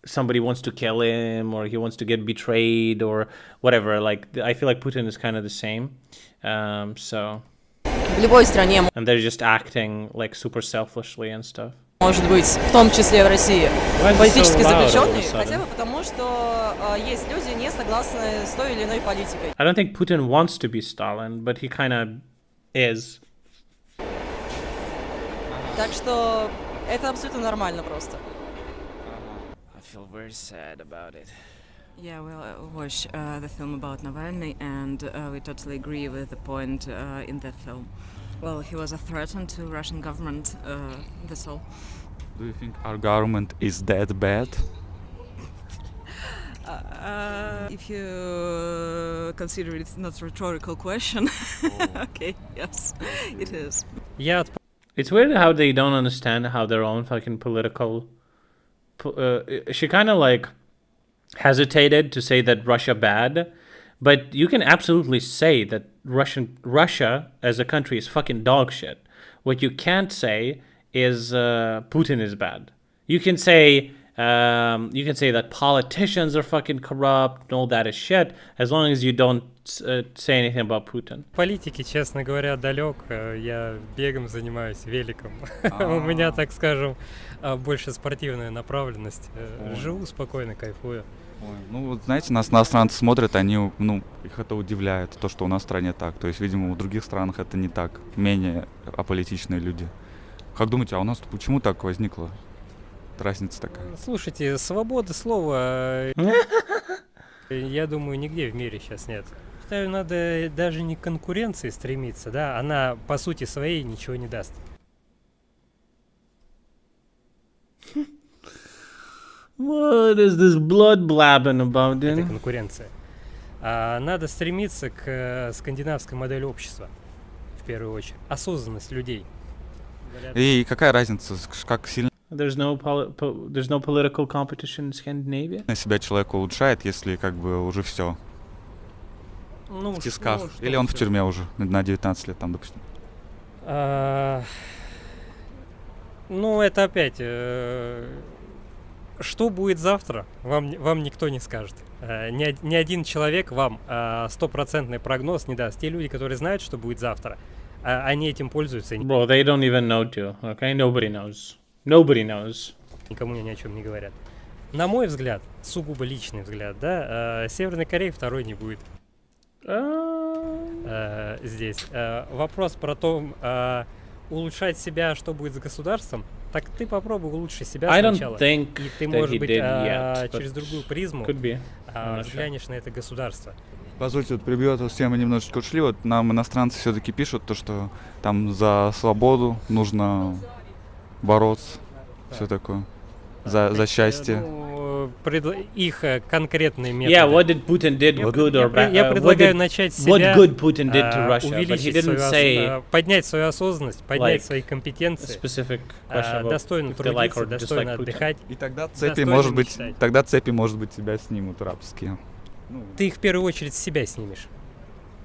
somebody wants to kill him, or he wants to get betrayed, or whatever. Like, I feel like Putin is kind of the same. So. В любой стране. And they're just acting like super selfishly and stuff. Может быть, в том числе в России, политически заключенные, хотя бы потому, что есть люди, не согласны с той или иной политикой. I don't think Putin wants to be Stalin, but he kind of is. Так что это абсолютно нормально просто. I feel very sad about it. Yeah, well, I watched the film about Navalny, and we totally agree with the point in that film. Well, he was a threat to Russian government, that's all. Do you think our government is that bad? If you consider it's not a rhetorical question, okay, yes, it is. Yeah, it's weird how they don't understand how their own fucking political... she kind of like hesitated to say that Russia bad, but you can absolutely say that Russia as a country is fucking dog shit. What you can't say is Putin is bad. You can say that politicians are fucking corrupt and all that is shit, as long as you don't say anything about Putin. Политики, честно говоря, далек. Я бегом занимаюсь, великом. У меня, так скажем, больше спортивная направленность. Живу спокойно, кайфую. Ну, вот знаете, нас иностранцы смотрят, они, ну, их это удивляет, то, что у нас в стране так. То есть, видимо, в других странах это не так, менее аполитичные люди. Как думаете, а у нас почему так возникла разница такая? Слушайте, свободы слова, я думаю, нигде в мире сейчас нет. Считаю, надо даже не к конкуренции стремиться, да, она по сути своей ничего не даст. What is this blood blabbing about, Это конкуренция. Надо стремиться к скандинавской модели общества, в первую очередь. Осознанность людей. И какая разница, как сильно There's no political competition in Scandinavia. себя человек улучшает, если как бы уже все Ну, в тисках. что Или он в всё? тюрьме уже на 19 лет, там, допустим. Ну, это опять... Что будет завтра, вам никто не скажет. Ни один человек вам стопроцентный прогноз не даст. Те люди, которые знают, что будет завтра, они этим пользуются. Bro, they don't even know to. Okay, nobody knows. Nobody knows. Никому ни о чем не говорят. На мой взгляд, сугубо личный взгляд, да, Северной Кореи второй не будет. Здесь. Вопрос про то, улучшать себя, что будет с государством. Так ты попробуй улучшить себя I don't сначала. think И ты, that может he быть, did yet, через but другую призму could be. I'm not sure. взглянешь на это государство. Позвольте, вот прибью эту тему немножечко ушли. Вот нам иностранцы все-таки пишут то, что там за свободу нужно бороться, все такое, за счастье. Их конкретные методы. Yeah, what did Putin did good or bad? Я предлагаю начать себя, What good Putin did to Russia, but he увеличить didn't say поднять свою осознанность, поднять like свои компетенции, specific question about достойно if they like трудиться, or достойно dislike Putin. отдыхать. И тогда цепи, достойно может быть, мечтать. тогда цепи, может быть, тебя снимут рабские. Ты их в первую очередь с себя снимешь.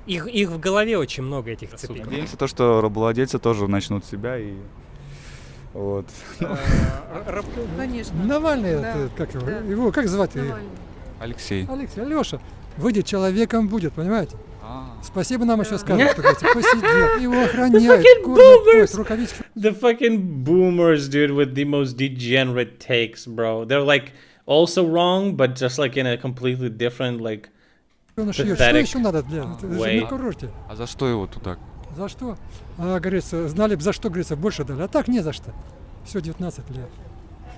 Их в голове очень много, этих цепей. Надеемся, то, что рабовладельцы тоже начнут себя и вот. Конечно. Навальный, это, как его, его как звать? Алексей. Алексей, Алеша, выйдет человеком будет, понимаете? Спасибо нам еще скажут, что говорите, посидел, его охраняют, кормят, рукавички. The fucking boomers, dude, with the most degenerate takes, bro. They're like also wrong, but just like in a completely different, like, Что pathetic еще надо для way. на курорте? А за что его туда? За что? Говорится, знали бы за что, говорится, больше дали, а так не за что. Все 19 лет.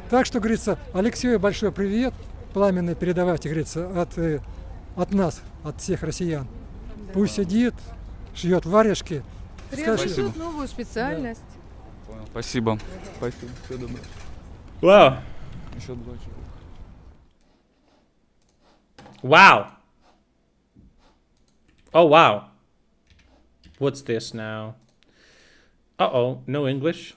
Так что, говорится, Алексею большой привет, пламенный передавайте, говорится, от нас, от всех россиян. Пусть сидит, шьет варежки. Приобретет новую специальность. Понял. Спасибо. Спасибо. Все добро. Wow. Еще два человека. Wow. Oh, wow. What's this now? Uh-oh, no English.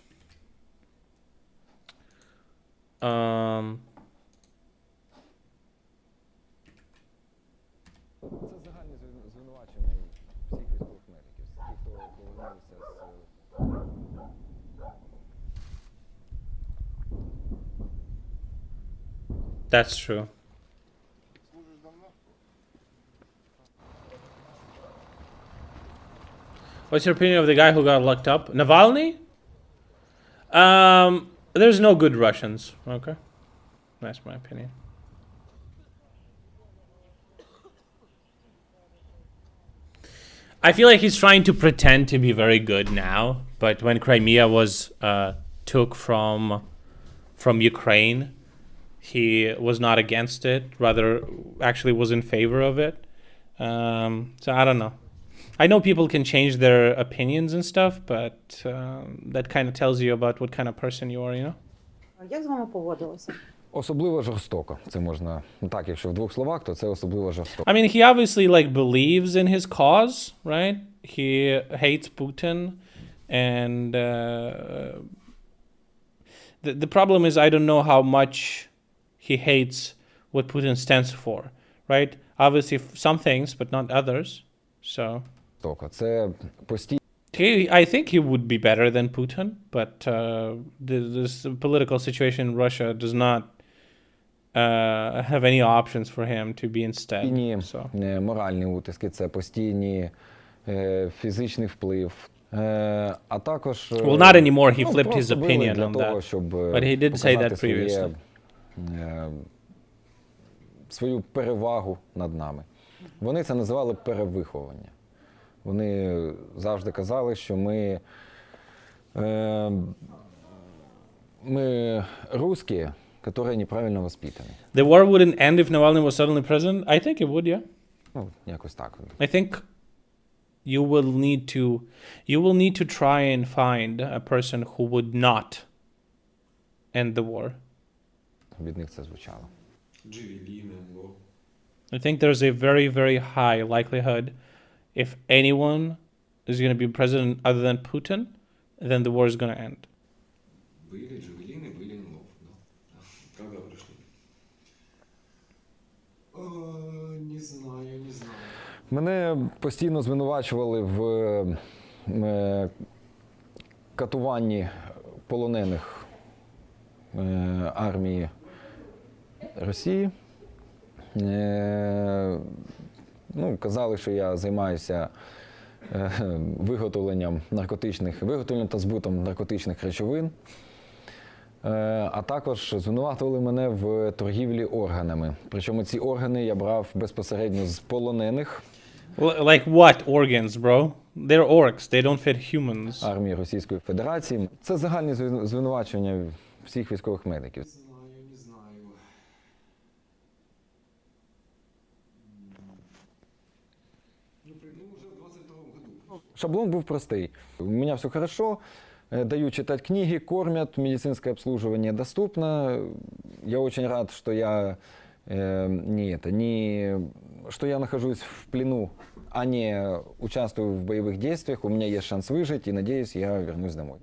That's true. What's your opinion of the guy who got locked up? Navalny? There's no good Russians. Okay. That's my opinion. I feel like he's trying to pretend to be very good now, but when Crimea was took from Ukraine, he was not against it, rather actually was in favor of it. So I don't know. I know people can change their opinions and stuff, but that kind of tells you about what kind of person you are, you know? Як з вами поводилися? Особливо жорстоко. Це можна, так, якщо в двох словах, то це особливо жорстоко. I mean, he obviously like believes in his cause, right? He hates Putin, and the problem is I don't know how much he hates what Putin stands for, right? Obviously some things, but not others. So Це постійно. I think he would be better than Putin, but this political situation in Russia does not have any options for him to be instead. So. Моральні утиски, це постійні фізичний вплив. А також Well, not anymore. He flipped his opinion для on того, that. щоб But he did say that previously. Свою перевагу над нами. Вони це називали перевиховування. Вони завжди казали, що ми русские, которые неправильно воспитаны. The war wouldn't end if Navalny was suddenly president? I think it would, yeah. Ну, якось так. I think you will need to try and find a person who would not end the war. Від них це звучало. I think there's a very, very high likelihood if anyone is going to be president other than Putin, then the war is going to end. Были джавелины, были НЛО. Да. Когда пришли? Не знаю, не знаю. Мене постійно звинувачували в катуванні полонених армії Росії. Ну, казали, що я займаюся виготовленням та збутом наркотичних речовин. А також звинуватували мене в торгівлі органами. Причому ці органи я брав безпосередньо з полонених. Like what organs, bro? They're orcs, they don't fit humans. Армії Російської Федерації. Це загальні звинувачення всіх військових медиків. Не знаю. Шаблон був простий. У меня все хорошо, даю читать книги, кормят, медицинское обслуживание доступно. Я очень рад, что я что я нахожусь в плену, а не участвую в боевых действиях. У меня есть шанс выжить, и надеюсь, я вернусь домой.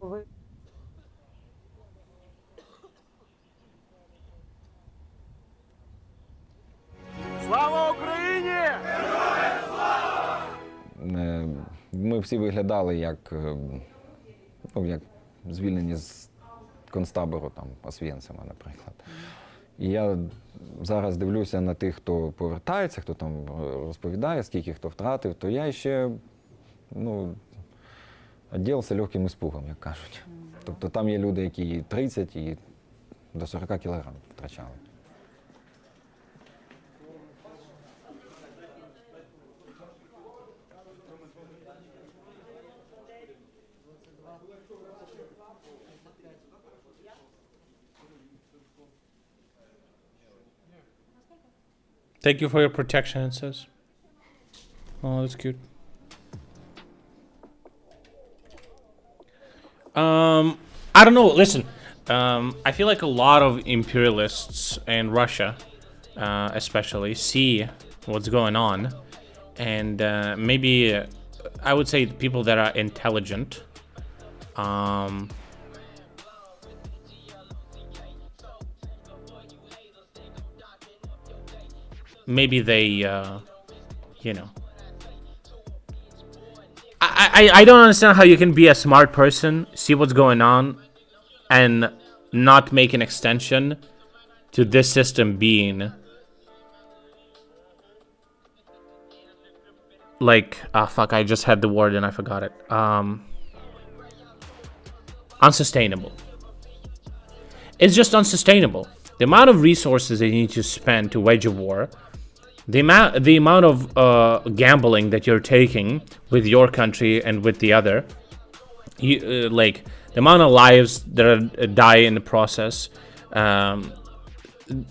Слава Україні! Героям слава! Ми всі виглядали як звільнені з концтабору, там, Освєнцима, наприклад. І я зараз дивлюся на тих, хто повертається, хто там розповідає, скільки хто втратив, то я ще, відділився легким іспугом, як кажуть. Тобто там є люди, які 30 і до 40 кілограм втрачали. Thank you for your protection, it says. Oh, that's cute. I don't know, listen. I feel like a lot of imperialists in Russia, especially, see what's going on. And maybe, I would say people that are intelligent, maybe they, you know. I don't understand how you can be a smart person, see what's going on, and not make an extension to this system being like, fuck, I just had the word and I forgot it. Unsustainable. It's just unsustainable. The amount of resources they need to spend to wage a war, the amount of gambling that you're taking with your country and with the other, like the amount of lives that die in the process,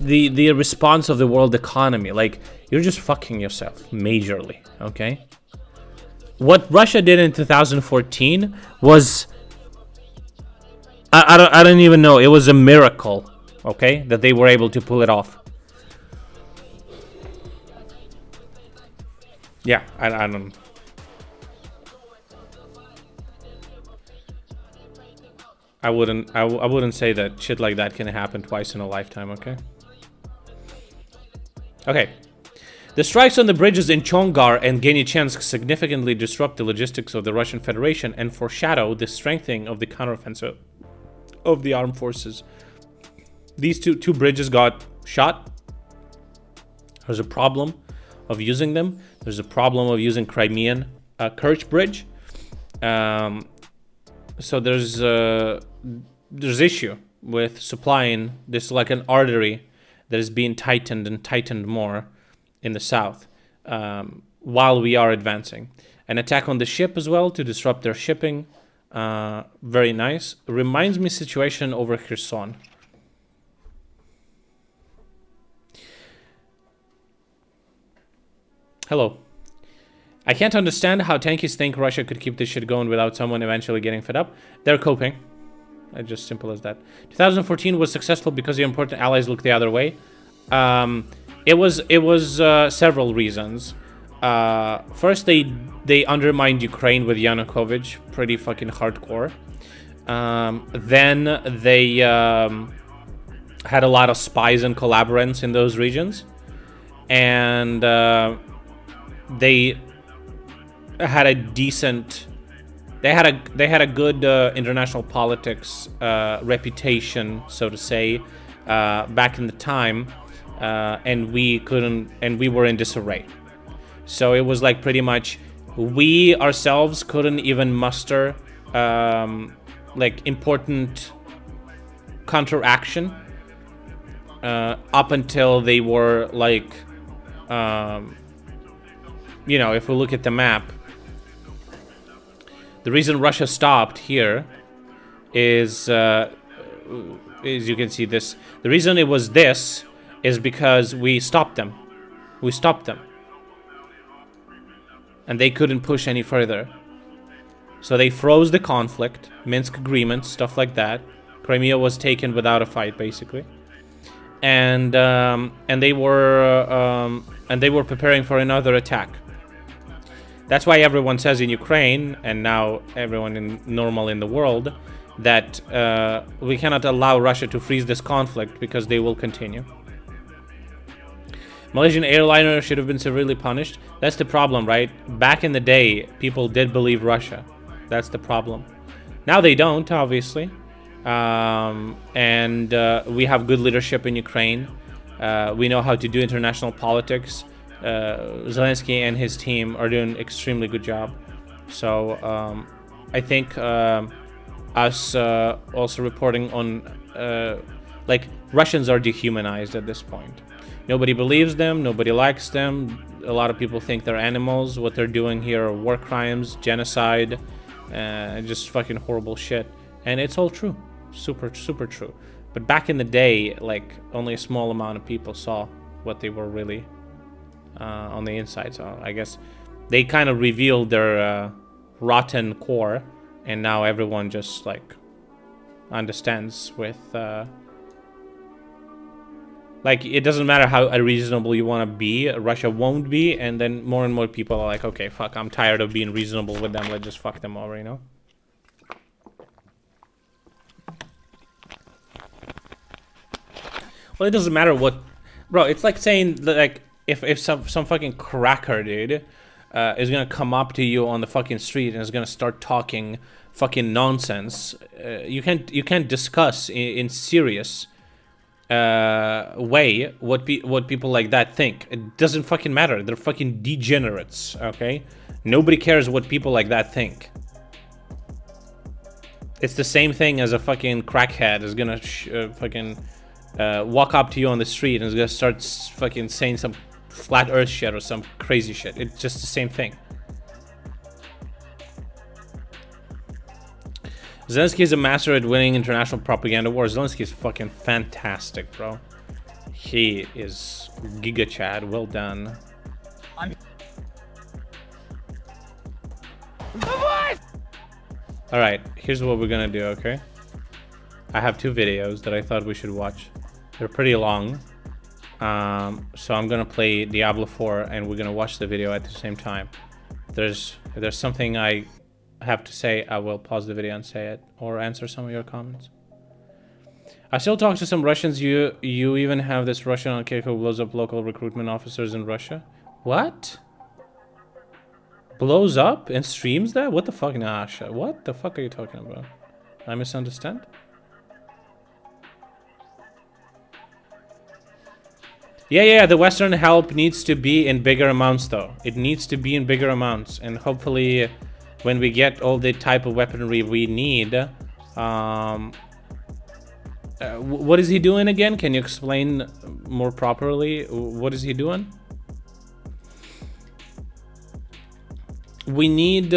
the response of the world economy, like you're just fucking yourself majorly, okay? What Russia did in 2014 was, I don't even know, it was a miracle, okay, that they were able to pull it off. Yeah, I don't. I wouldn't say that shit like that can happen twice in a lifetime, okay? Okay. The strikes on the bridges in Chongar and Genichensk significantly disrupt the logistics of the Russian Federation and foreshadow the strengthening of the counteroffensive of the armed forces. These two bridges got shot. There's a problem of using them. There's a problem of using Crimean Kerch Bridge. So there's issue with supplying this, like an artery that is being tightened and tightened more in the south while we are advancing. An attack on the ship as well to disrupt their shipping. Very nice. Reminds me situation over Kherson. Hello. I can't understand how tankies think Russia could keep this shit going without someone eventually getting fed up. They're coping. It's just simple as that. 2014 was successful because your important allies looked the other way. It was several reasons. First, they undermined Ukraine with Yanukovych pretty fucking hardcore. Then they had a lot of spies and collaborators in those regions, and they had a decent. They had a good international politics reputation, so to say, back in the time, and we were in disarray. So it was like pretty much we ourselves couldn't even muster like important counteraction up until they were like, you know, if we look at the map. The reason Russia stopped here is you can see this. The reason it was this is because we stopped them. We stopped them. And they couldn't push any further. So they froze the conflict, Minsk agreements, stuff like that. Crimea was taken without a fight, basically. And they were preparing for another attack. That's why everyone says in Ukraine, and now everyone normal in the world, that we cannot allow Russia to freeze this conflict because they will continue. Malaysian airliner should have been severely punished. That's the problem, right? Back in the day, people did believe Russia. That's the problem. Now they don't, obviously. And we have good leadership in Ukraine. We know how to do international politics. Zelensky and his team are doing an extremely good job. So I think us also reporting on like Russians are dehumanized at this point. Nobody believes them, nobody likes them. A lot of people think they're animals. What they're doing here are war crimes, genocide, just fucking horrible shit. And it's all true. Super true. But back in the day, like, only a small amount of people saw what they were really on the inside. So I guess they kind of revealed their rotten core, and now everyone just like understands with like, it doesn't matter how unreasonable you want to be, Russia won't be. And then more and more people are like, okay, fuck, I'm tired of being reasonable with them, let's just fuck them over, you know. Well, it doesn't matter what, bro. It's like saying that, like, if some fucking cracker dude is gonna come up to you on the fucking street and is gonna start talking fucking nonsense, you can't discuss in serious way what people like that think. It doesn't fucking matter. They're fucking degenerates. Okay, nobody cares what people like that think. It's the same thing as a fucking crackhead is gonna fucking walk up to you on the street and is gonna start fucking saying some flat earth shit or some crazy shit. It's just the same thing. Zelensky is a master at winning international propaganda wars. Zelensky is fucking fantastic, bro. He is Giga Chad. Well done. Alright, here's what we're gonna do, okay? I have two videos that I thought we should watch. They're pretty long. So I'm gonna play Diablo 4 and we're gonna watch the video at the same time. If there's something I have to say, I will pause the video and say it, or answer some of your comments. I still talk to some Russians. You even have this Russian on Kick who blows up local recruitment officers in Russia. What? Blows up and streams that? What the fuck? Nah, shit. What the fuck are you talking about? I misunderstand? Yeah, the Western help needs to be in bigger amounts, though. It needs to be in bigger amounts, and hopefully when we get all the type of weaponry we need, what is he doing again? Can you explain more properly? What is he doing? We need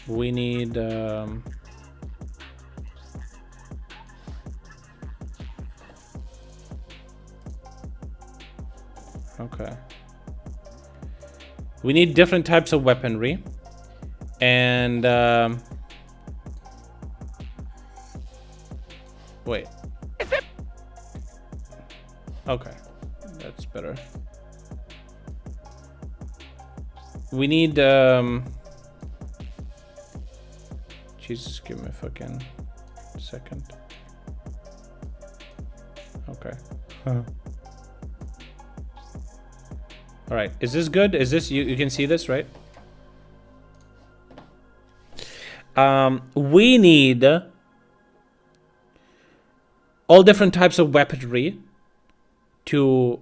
we need okay. We need different types of weaponry, and wait. Okay. That's better. We need Jesus, give me a fucking second. Okay. All right. Is this good? Is this you can see this, right? We need all different types of weaponry to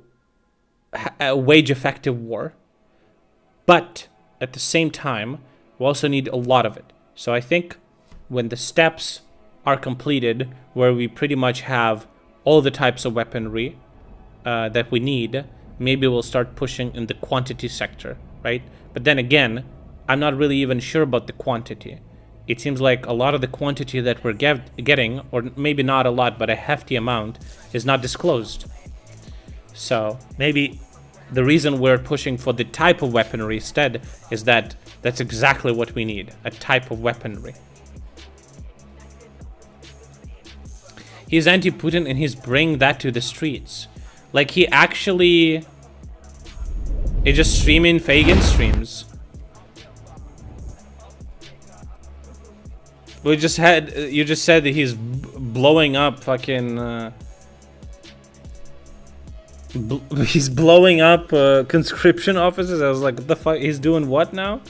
wage effective war. But at the same time, we also need a lot of it. So I think when the steps are completed, where we pretty much have all the types of weaponry that we need, maybe we'll start pushing in the quantity sector, right? But then again, I'm not really even sure about the quantity. It seems like a lot of the quantity that we're getting, or maybe not a lot, but a hefty amount, is not disclosed. So maybe the reason we're pushing for the type of weaponry instead is that that's exactly what we need, a type of weaponry. He's anti-Putin and he's bringing that to the streets. Like he actually is just streaming Fagin streams. You just said that he's blowing up fucking he's blowing up conscription offices. I was like, what the fuck? He's doing what now?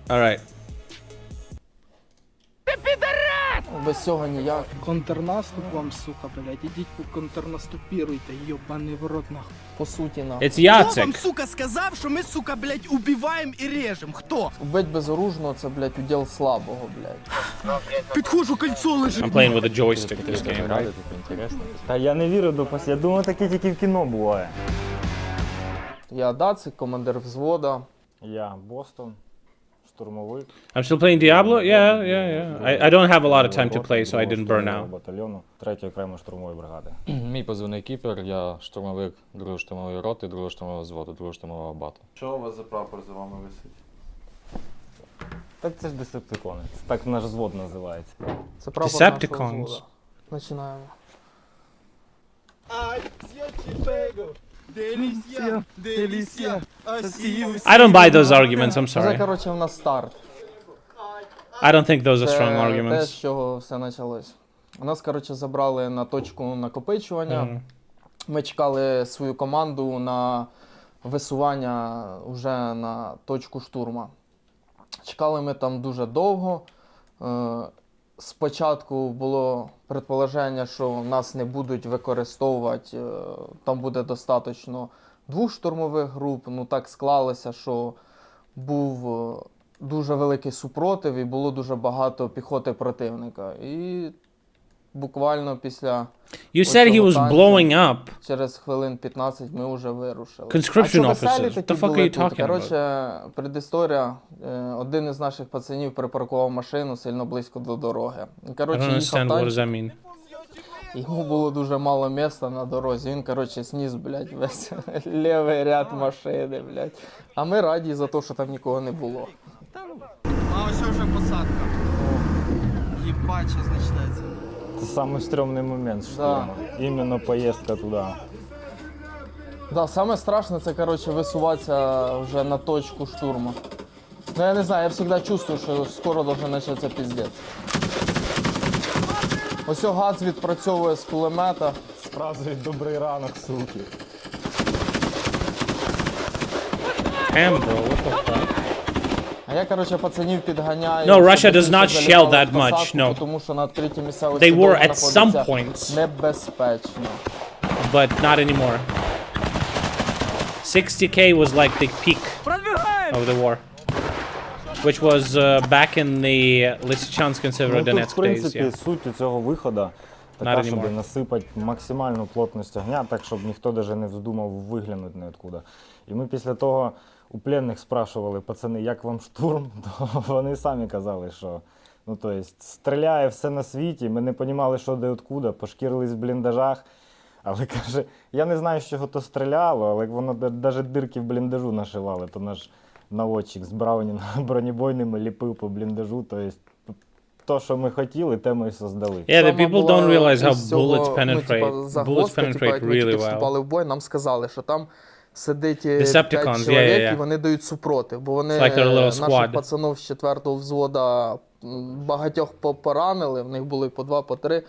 All right. Без цього ніяк. Контрнаступ вам, сука, блядь. Ідіть контрнаступіруйте, йобаний в рот нахуй. По суті, нахуй. It's Jacek. Хто вам, сука, сказав, що ми, сука, блядь, убиваємо і режемо? Хто? Убить безоружного, це, блядь, уділ слабого, блядь. Підходжу, кольцо лежить. I'm playing with a joystick this game, right? Та я не вірю до я думаю, таке тільки в кіно буває. Я Дацик, командир взвода. Я Бостон. I'm still playing Diablo? Yeah. I don't have a lot of time to play, so I didn't burn out. Батальйону 3-ї окремої штурмової бригади. Мій позивний Кіпер, я штурмовик 2-ї штурмової роти, 2-го штурмового взводу, 2-го штурмового бату. Що у вас за прапор за вами висить? Так це ж десептикони. Так наш взвод називається. Це прапор нашого взводу. Починаємо. I don't buy those arguments, I'm sorry. Це, коротше, у нас старт. I don't think those are strong Це те, arguments. з чого все почалось. У нас, коротше, забрали на точку накопичування. Ми чекали свою команду на висування вже на точку штурма. Чекали ми там дуже довго. Спочатку було предположення, що нас не будуть використовувати, там буде достатньо 2 штурмових груп. Ну так склалося, що був дуже великий супротив і було дуже багато піхоти противника. І буквально після You said he was blowing up. Через хвилин 15 ми вже вирушили. Conscription officers. What the fuck are you talking about? Коротше, предісторія. Один із наших пацанів припаркував машину сильно близько до дороги. Коротше, I don't understand what does that mean. Йому було дуже мало місця на дорозі. Він, коротше, сніс, блядь, весь лівий ряд машини, блядь. А ми раді за те, що там нікого не було. А ось вже посадка. Єбать, що значиться. Це самий стрьомний момент штурму. Іменно поїздка туди. Да, саме страшне це, коротше, висуватися вже на точку штурму. Ну, я не знаю, я завжди чувствую, що скоро должен початися піздець. Ось газ відпрацьовує з кулемета. З фразою «Добрий ранок, суки». Damn, bro, what the fuck? А я, коротше, пацанів підганяю. No, Russia does not shell that much, no. Тому що на третій місцевості They were at some points. Небезпечно. But not anymore. 60k was like the peak of the war. Which was back in the Lysychansk and Severodonetsk в принципі, days, yeah. суть цього виходу така, щоб насипати максимальну плотність огня, так, щоб ніхто навіть не вздумав виглянути ніоткуда. І ми після того у пленних спрашували, пацани, як вам штурм? То вони самі казали, що ну, то есть, стріляє все на світі, ми не розуміли, що де откуда, пошкірились в бліндажах. Але каже, я не знаю, з чого то стріляло, але воно навіть дирки в бліндажу нашивали, то наш наводчик з бронебойними ліпив по бліндажу. Тобто, то, що ми хотіли, те ми і создали. Yeah, the people don't realize how Всього, bullets penetrate. Bullets penetrate як ми really тільки well. вступали в бой, нам сказали, що там сидить Decepticons, 5 чоловік, yeah. і вони дають супротив, бо вони It's like their little squad. наших пацанів з 4-го взвода багатьох поранили, в них були по 2, по 3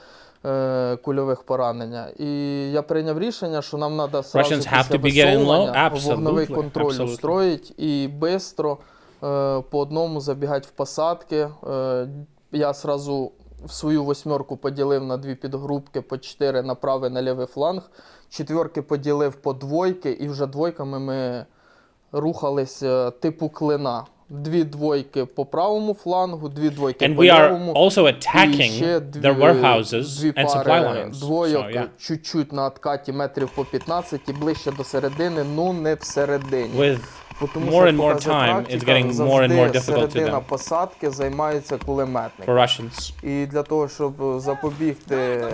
кульових поранення. І я прийняв рішення, що нам треба сразу після висовування вогневий контроль устроїть і швидко по одному забігати в посадки. Я сразу в свою 8-ку поділив на 2 підгрупки по 4 на правий, на лівий фланг. 4 поділив по 2, і вже 2 ми рухались типу клина. 2 двойки по правому флангу, 2 двойки And по we are лівому. also attacking their warehouses and supply lines. Двойок So, yeah. чуть-чуть на откаті метрів по 15 і ближче до середини, ну не всередині. With more and more time, it's getting more and more difficult to середина them. посадки займається кулеметник. For Russians. І для того, щоб запобігти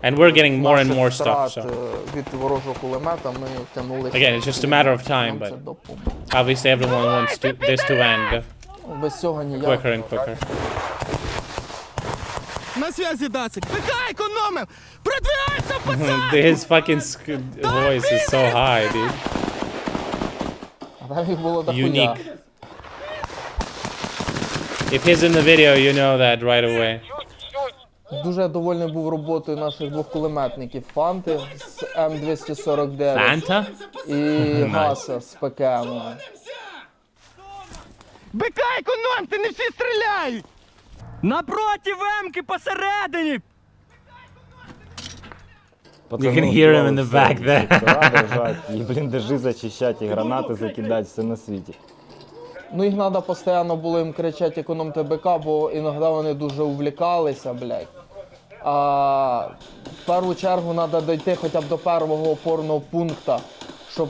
And we're getting more and наших more stuff, втрат, so. від ворожого кулемета, ми тягнулися. Again, it's just a matter of time, but obviously everyone wants this to end Без цього ніяк. quicker and quicker. На связи, Дацик. ПК економив! Продвигайся, пацан! His fucking voice is so high, dude. Там їх було дохуя. Unique. If he's in the video, you know that right away. Дуже довольний був роботою наших 2 кулеметників. Фанти з М249 Фанта? і Гаса з ПКМ. БК економте, не всі стріляють! Напроти Емки посередині! You can hear him in the back there. І бліндажі зачищати, і гранати закидати, все на світі. Ну їх треба постійно було їм кричати економте БК, бо іноді вони дуже увлікалися, блядь. А в першу чергу треба дійти хоча б до першого опорного пункту, щоб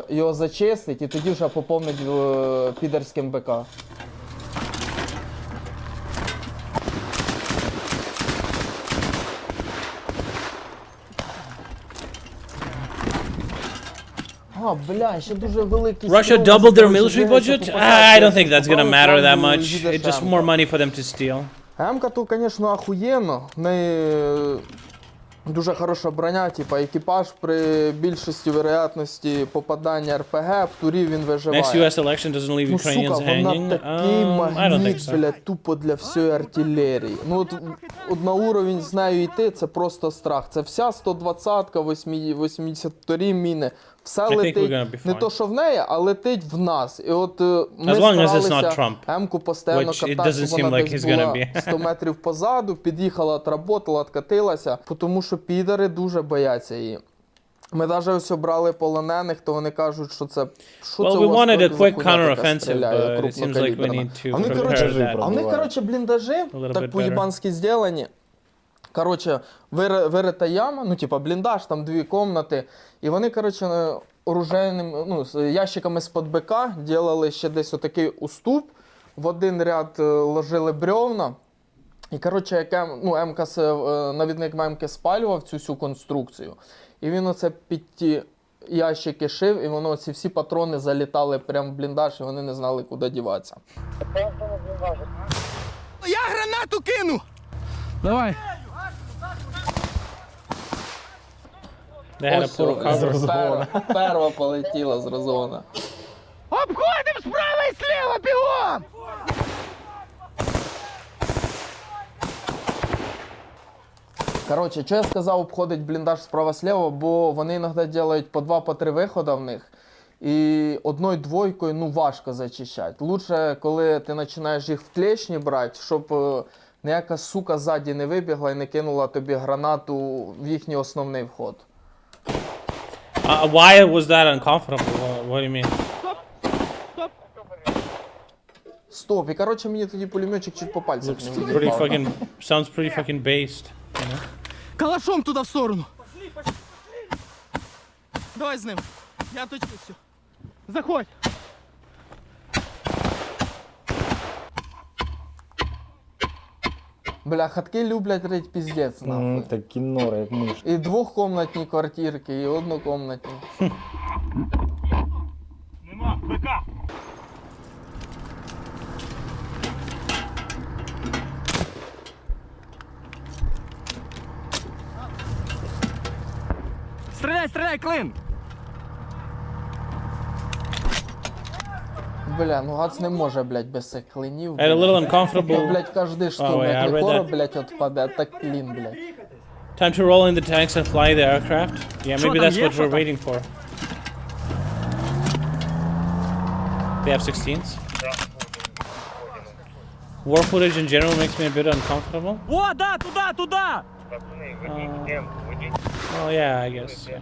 його зачистити, і тоді вже поповнити підерським БК. А, бля, ще дуже великий Russia doubled their military budget? I don't think that's gonna matter that much. It's just more money for them to steal. М-ка то, звісно, охуєнно. В неї дуже хороша броня, типа екіпаж при більшості вероятності попадання РПГ, в турі він виживає. Next US election doesn't leave Ну, Ukrainians сука, hanging. вона такий I don't think магніт, so. блядь, тупо для всієї артилерії. Ну, от на уровень з нею йти, це просто страх. Це вся 120-ка, 82 міни. Все I think we're летить, gonna be не fine. то, що в неї, а летить в нас. І от ми As long as it's not старалися Trump, М-ку постійно which it катати, doesn't щоб seem вона like десь he's gonna була be. 100 метрів позаду, під'їхала, отработала, откатилася, тому що підари дуже бояться її. Ми навіть ось обрали полонених, то вони кажуть, що це... Що Well, це we у вас wanted a за quick хуйня така counter-offensive, стріляє, but it seems like we крупнокаліберна? need to А вони, prepare коротше, that. а в них, коротше, бліндажі little так bit по-єбанськи зроблені. Коротше, вирита яма, ну, типа, бліндаж, там 2 кімнати, і вони, коротше, оружейним, ну, з ящиками з-под БК робили ще десь отакий уступ, в один ряд ложили бревна, і, коротше, як навідник МК спалював цю всю конструкцію, і він оце під ті ящики шив, і воно ці всі патрони залітали прямо в бліндаж, і вони не знали, куди діватися. Я гранату кину! Давай! They had a Ось portal cover. перва полетіла з розгона. Обходимо справа і слева, бігом! Коротше, що я сказав, обходить бліндаж справа-слева, бо вони іноді роблять по 2-3 виходи в них. І одною-двойкою, ну, важко зачищати. Лучше, коли ти починаєш їх в клешні брати, щоб ніяка сука ззаді не вибігла і не кинула тобі гранату в їхній основний вход. Why was that uncomfortable? What do you mean? Стоп, і коротше мені тоді пулеметчик чуть по пальцях не Pretty в'їбав. fucking, sounds pretty fucking based, you know? Калашом туди в сторону. Давай з ним. Я точку все. Заходь. Бля, хатки люблять рить піздець, нахуй. Такі нори, як миш. І двохкомнатні квартирки, і однокомнатні. Нема, БК. Стреляй, стреляй, клин! Бля, ну Гац не може, блядь, без цих клинів. And a little uncomfortable. Ну, блядь, кожний штурм, wait, I як read не короб, that. блядь, отпаде, так клин, блядь. Time to roll in the tanks and fly the aircraft. Yeah, maybe that's what we're waiting for. They have 16s. War footage in general makes me a bit uncomfortable. О, да, туда, туда! Well, yeah, I guess. Yeah.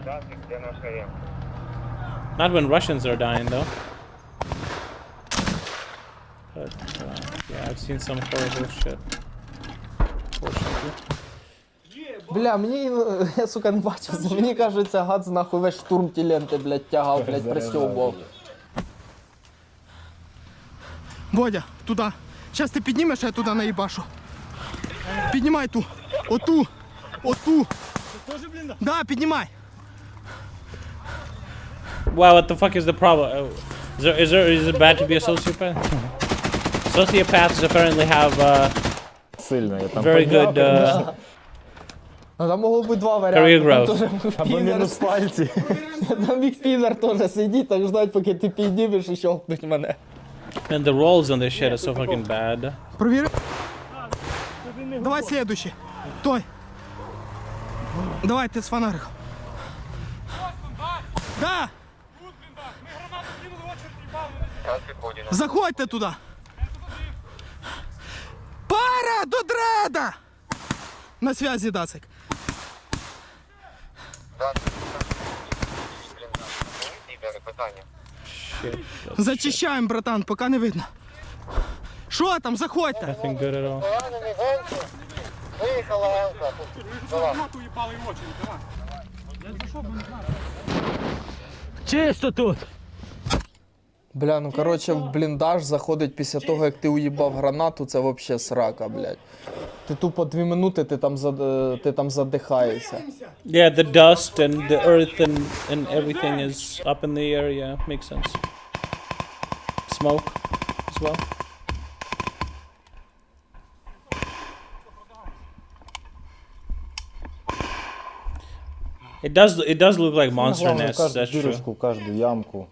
Not when Russians are dying, though. But, yeah, I've seen some horrible shit. Fortunately. Бля, мені, я, сука, не бачив, мені кажеться, Гац нахуй весь штурм ті ленти, блядь, тягав, блядь, пристьобував. Бодя, туда. Сейчас ты поднимешь, а я туда наебашу. Поднимай ту. Оту. Оту. Да, поднимай. Wow, what the fuck is the problem? Is it bad to be a sociopath? Sociopaths apparently have Сильно я там very good Ну там могло бути два career варіанти. Там growth. теж був Або підер. мінус пальці. Там міг підер теж сидіти, так ждать, поки ти піднімеш і щелкнуть мене. And the rolls on this shit are so fucking bad. Проверь. Давай следующий. Той. Давай ты с фонариком. Да! Заходьте туда. Пара до дреда! На связи, Дацик. Shit. Зачищаем, братан, пока не видно. Що там, заходьте. Nothing good at all. Чисто тут. Бля, ну короче, в бліндаж заходить після того, як ти уїбав гранату, це вообще срака, блядь. Ти тупо 2 минути, ти там задихаєшся. Yeah, the dust and the earth and everything is up in the air. Yeah, makes sense. Smoke as well. It does look like monster nests. Каждую That's true. дырочку, каждую ямку.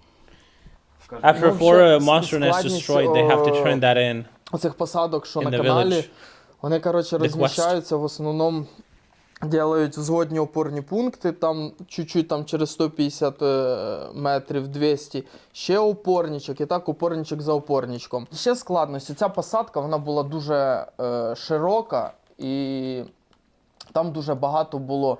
After Ну, 4 взагалі, monster nests складність, destroyed, they have to turn that in. Оцих посадок, що In на the каналі, village. вони, коротше, The розміщаються в основному, делають згодні опорні пункти, там чуть-чуть там через 150 метрів, 200, ще опорничок, і так опорничок за опорничком. Ще складності, ця посадка, вона була дуже широка, і там дуже багато було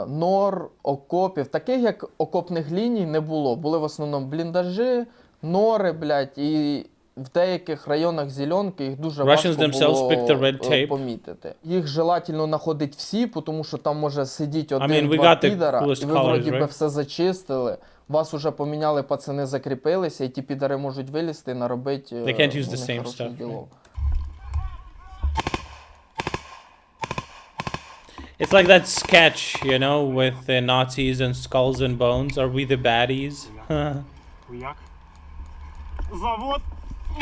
нор, окопів. Таких, як окопних ліній, не було. Були в основному бліндажі, нори, блядь, і в деяких районах зеленки їх дуже важко було помітити. Їх желательно знаходить всі, тому що там може сидіти один-два підара, і ви вроді би все зачистили. Вас уже поміняли, пацани закріпилися, і ті підари можуть вилізти і наробити нехороших ділов. It's like that sketch, you know, with the Nazis and skulls and bones. Are we the baddies? Маяк. Завод.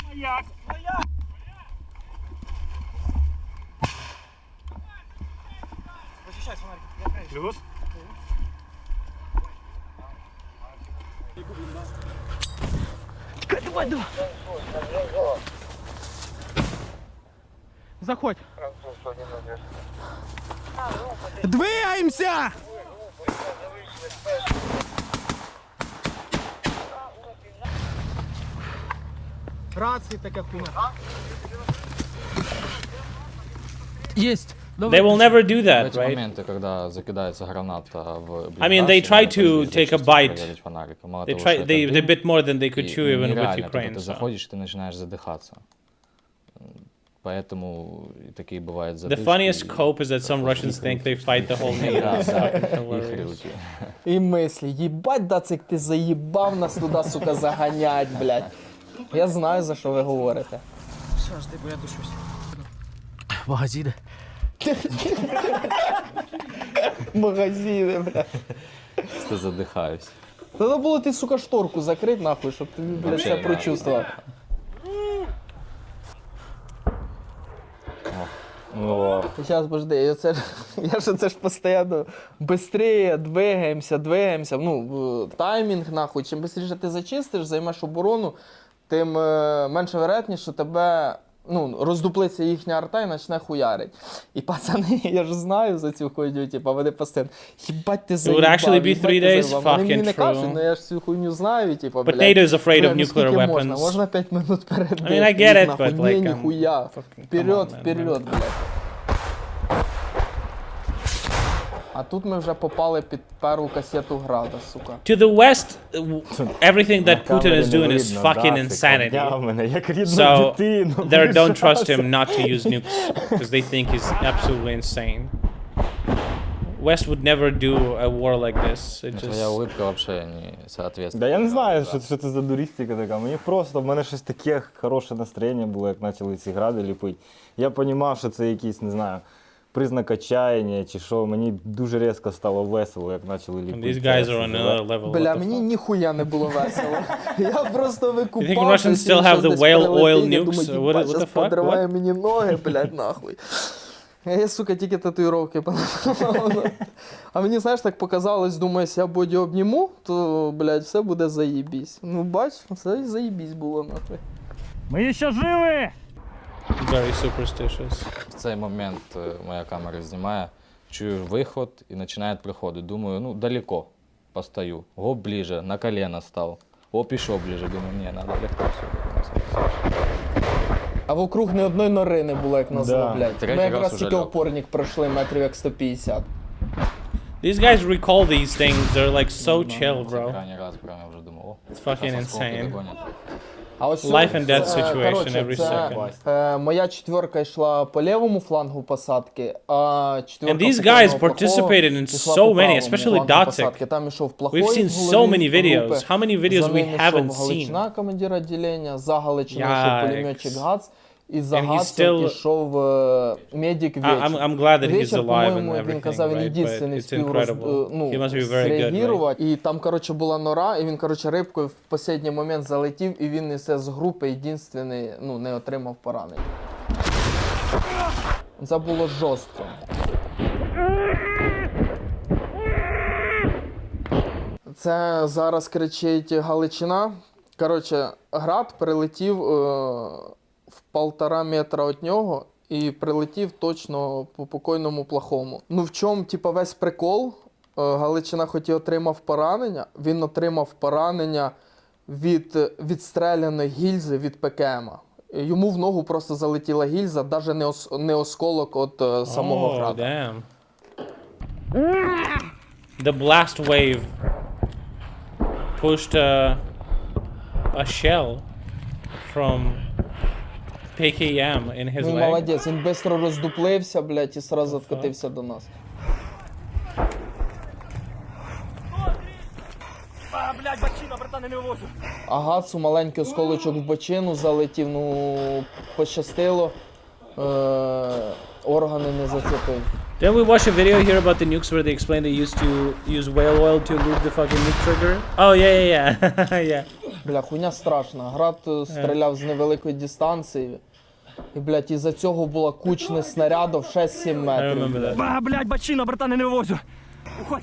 Маяк. Маяк. Защищай фонарик. Плюс. Давай, давай. Заходь. Двигаемся! Рации такая хуйня. Есть. They will never do that, В эти right? моменты, когда закидается граната в I mean, they try to take a bite. They they bit more than they could chew even with Ukraine. Ты заходишь, ты начинаешь задыхаться. Поэтому такие бывают задышки. The funniest cope is that some Russians think they fight the whole nation. І мислі, їбать, Дацик, ти заїбав нас туди, сука, заганять, блядь. Я знаю, за що ви говорите. Все, жди, бо я душусь. Магазини. Магазини, блядь. Просто задыхаюсь. Треба було ти, сука, шторку закрити, нахуй, щоб ти, блядь, це прочувствував. Ну, Зараз, подожди, я ж це ж постійно быстрее двигаємося. Ну, таймінг, нахуй. Чим швидше ти зачистиш, займеш оборону, тим менше вероятність, що тебе роздуплиться їхня арта і почне хуярить. І пацани, я ж знаю за цю хуйню, типа, вони постійно, їбать ти заїбав, actually be 3 days, Вони мені не fucking кажуть, true. але я ж цю хуйню знаю, типа, But NATO is afraid of nuclear Можна? weapons. Можна 5 минут перед I mean, I get it, нахуй. but like, Ні, ніхуя. Come Вперед, блядь. А тут ми вже попали під першу касету града, сука. To the West, everything that Putin is doing is fucking insanity. So they don't trust him not to use nukes because they think he's absolutely insane. West would never do a war like this. It Твоя just... улыбка вообще не соответствует. Да я не знаю, що це за дурістика така. В мене щось таке хороше настроєння було, як почали ці гради ліпити. Я розумів, що це якийсь, не знаю, признак отчаяння чи що. Мені дуже різко стало весело, як почали ліпити. These guys are on another level. Бля, мені ніхуя не було весело. Я просто викупав. You think Russians still have the whale oil nukes? What the fuck? Подриває What? мені ноги, блядь, нахуй. Я, сука, тільки татуїровки понабивав. А мені, знаєш, так показалось, думаю, я боді обніму, то, блядь, все буде заєбісь. Ну, бач, все заєбісь було, нахуй. Ми ще живі! Very superstitious. В цей момент моя камера знімає, чую виход і починає приходити. Думаю, ну далеко постою. Гоп ближе, на колено став. Оп, ішов ближе. Думаю, ні, треба легко все. А вокруг ні одної нори не було, як назло, Да. блядь. Третій Ми раз якраз уже тільки льох. опорник пройшли метрів як 150. These guys recall these things. They're like so chill, bro. Крайній раз прямо я вже думав, о, It's fucking зараз осколки insane. догонять. А ось Life and death це, situation коротше, every це, second. моя четверка йшла по лівому флангу посадки, а четверка And these покойного guys плохого participated in пішла so по many, правому especially флангу Dotsik. посадки. Там ішов плохой We've seen в so голові many videos. групи. How many videos За we ним haven't ішов seen? Галичина, командир відділення, за Галичина Yikes. ішов пулеметчик Гац, і за And he's Гацем still- ішов медик Вечір. I'm glad that he's Вечір, alive and по-моєму, він everything, казав, він right? But єдиний it's спів incredible. He must be very good, right? зреагувати. І там, коротше, була нора, і він, коротше, рибкою в останній момент залетів, і він несе з групи єдиний, не отримав поранення. Це було жорстко. Це зараз кричить Галичина. Коротше, град прилетів в 1,5 метра від нього і прилетів точно по покойному плохому. Ну в чому, типа, весь прикол? Галичина хоч і отримав поранення, він отримав поранення від відстріляної гільзи від ПКМа. Йому в ногу просто залетіла гільза, навіть не осколок від самого града. Damn. The blast wave pushed a shell from PKM in his Ну, leg. молодець, він швидко роздуплився, блядь, і одразу відкотився до нас. Блядь, бачина, братан, не вивозю. А Гацу маленький осколочок в бочину залетів, ну, пощастило, органи не зацепив. Didn't we watch a video here about the nukes where they explained they used to use whale oil to lube the fucking nuke trigger? Oh, yeah. Yeah. Бля, хуйня страшна. Град стріляв з невеликої дистанції. І, блядь, із-за цього було кучне снарядів 6-7 I метрів. remember that. Блядь, бачина, братан, не вивозю. Уходь.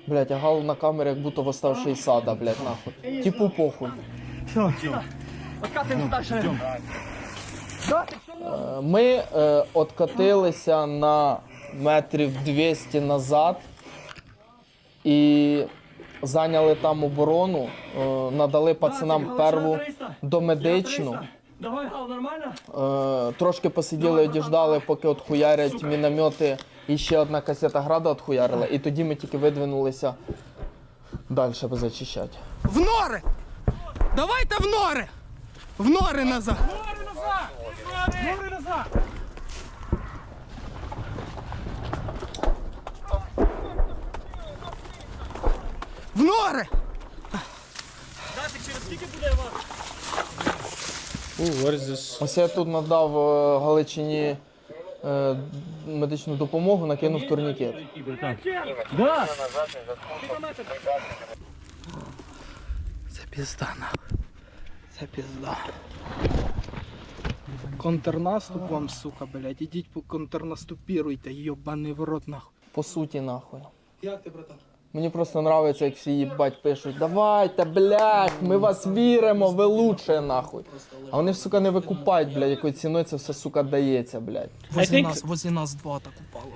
Блядь, а Гал на камері як будто восставший із сада, блядь, нахуй. Типу похуй. Все. Откатуємо далі. Ми откатилися на метрів 200 назад і зайняли там оборону, надали пацанам перву домедичну. Давай, Гал, нормально? Трошки посиділи, одіждали, поки отхуярять міномети, і ще одна касета града отхуярила, і тоді ми тільки видвинулися далі зачищати. В нори! Давайте в нори! В нори назад! Нори назад! В нори! Датик, через скільки буде вас? Ooh, what is this? Ось я тут надав Галичині медичну допомогу, накинув турнікет. Да! Це пізда, нахуй. Це пізда. Контрнаступ вам, сука, блядь. Ідіть контрнаступіруйте, йобаний в рот нахуй. По суті, нахуй. Як ти, братан? Мені просто нравиться, як всі їбать пишуть: давайте, блядь, ми вас віримо, ви лучше, нахуй. А вони, сука, не викупають, блядь, якою ціною це все, сука, дається, блядь. Возле нас два так упало.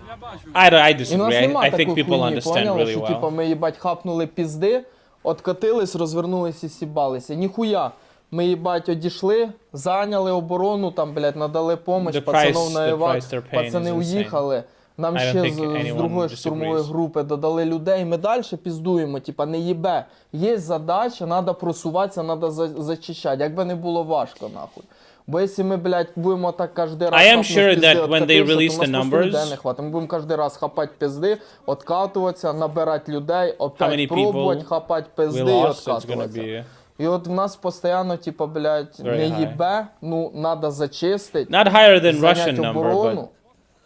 I І у нас disagree. нема I think такої people хуйні, understand поняли, really що, well. типу, ми, їбать, хапнули пізди, откатились, розвернулись і сібалися. Ніхуя. Ми, їбать, одійшли, зайняли оборону, там, блядь, надали помощь, пацанов на евак, пацани уїхали. Нам I don't ще think з anyone другої штурмової disagrees. групи додали людей, ми далі піздуємо, типа не їбе. Є задача, треба просуватися, треба зачищати, якби не було важко, нахуй. Бо якщо ми, блядь, будемо так кожен раз I am хапнути sure пізди, that when they откатився, release то the у нас просто людей numbers- не хватить. Ми будемо кожен раз хапати пізди, откатуватися, набирати людей, How many опять пробувати, people хапати we пізди і lost, it's gonna откатуватися. be І от в нас постійно, типа, блядь, Very не high. їбе, ну, треба зачистити, Not higher than зайняти Russian number, оборону, but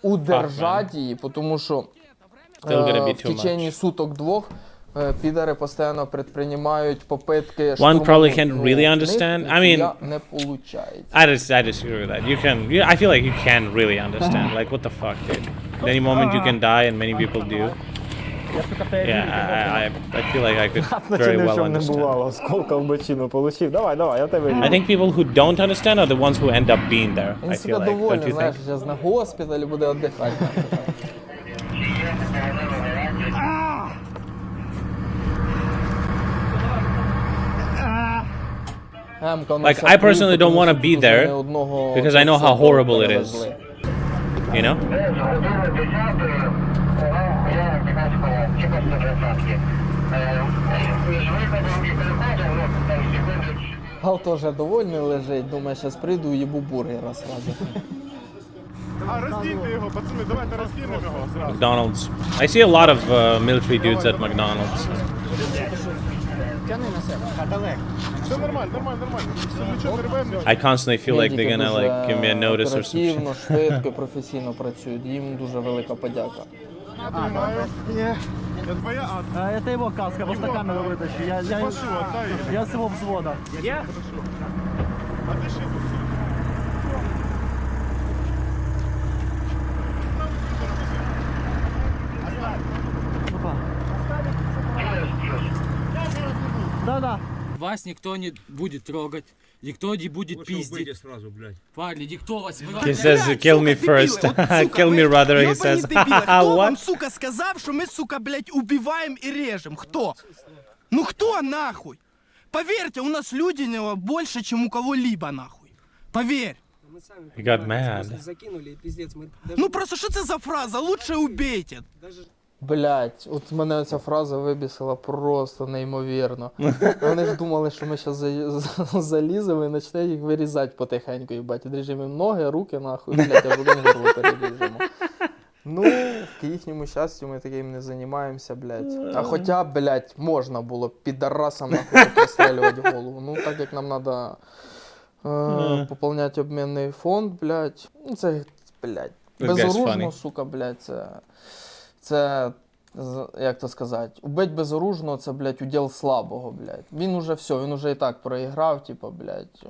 удержати її, тому що Still gonna be в too течение суток-двох підари постійно предпринимають попитки One штурму. probably can't Ну, really в них understand. I mean- ніхуя не получається. I disagree with that. You can. I feel like you can really understand. Like, what the fuck, dude? At any moment you can die, and many people do. Yeah, I feel like I could very well Нічого не understand. бувало, осколка в бочину получив. Давай, я тебе I think people who don't understand are the ones who end up being there. Він I себе feel like. Don't довольний, you знаєш, think? зараз на госпіталі буде віддихати. Like, I personally don't want to be there because I know how horrible it is. You know? Гал теж довольний лежить, думає, зараз прийду і їбу бургера сразу. А роздіньте його, пацани, давайте роздінемо його зразу. McDonald's. I see a lot of military dudes at McDonald's. Тяни на себе, далеко. Все нормально. Нічого не рвемо. I constantly feel like they're gonna like give me a notice or something. Оперативно, швидко, професійно працюють. Їм дуже велика подяка. Це твоя, Это его каска, просто камеру вытащи. Я с его взвода. Я? А ти ще тут. Да-да. Вас никто не будет трогать, никто не будет пиздить. Сразу, блядь. Парни, никто вас... He says, kill me first. Kill me rather, he says. Хто вам, What? сука, сказав, що ми, сука, блядь, убиваем и режем? Кто? Ну кто нахуй? Поверьте, у нас люди больше, чем у кого-либо нахуй. Поверь. He got mad. Ну просто що це за фраза? Лучше убейте. Блять, от мене ця фраза вибісила просто неймовірно. Вони ж думали, що ми зараз заліземо і почнемо їх вирізати потихеньку, їбать. Відріжемо їм ноги, руки, нахуй, блять, а потім горло переріжемо. Ну, к їхньому щастю, ми таким не займаємося, блять. А хоча, блять, можна було підарасам нахуй прострелювати в голову. Ну, так як нам треба поповняти обмінний фонд, блять. Ну, це, блять, безоружно, сука, блять, це, як то сказати, убить безоружного, це, блядь, уділ слабого, блядь. Він уже все, він уже і так проіграв, типа, блядь,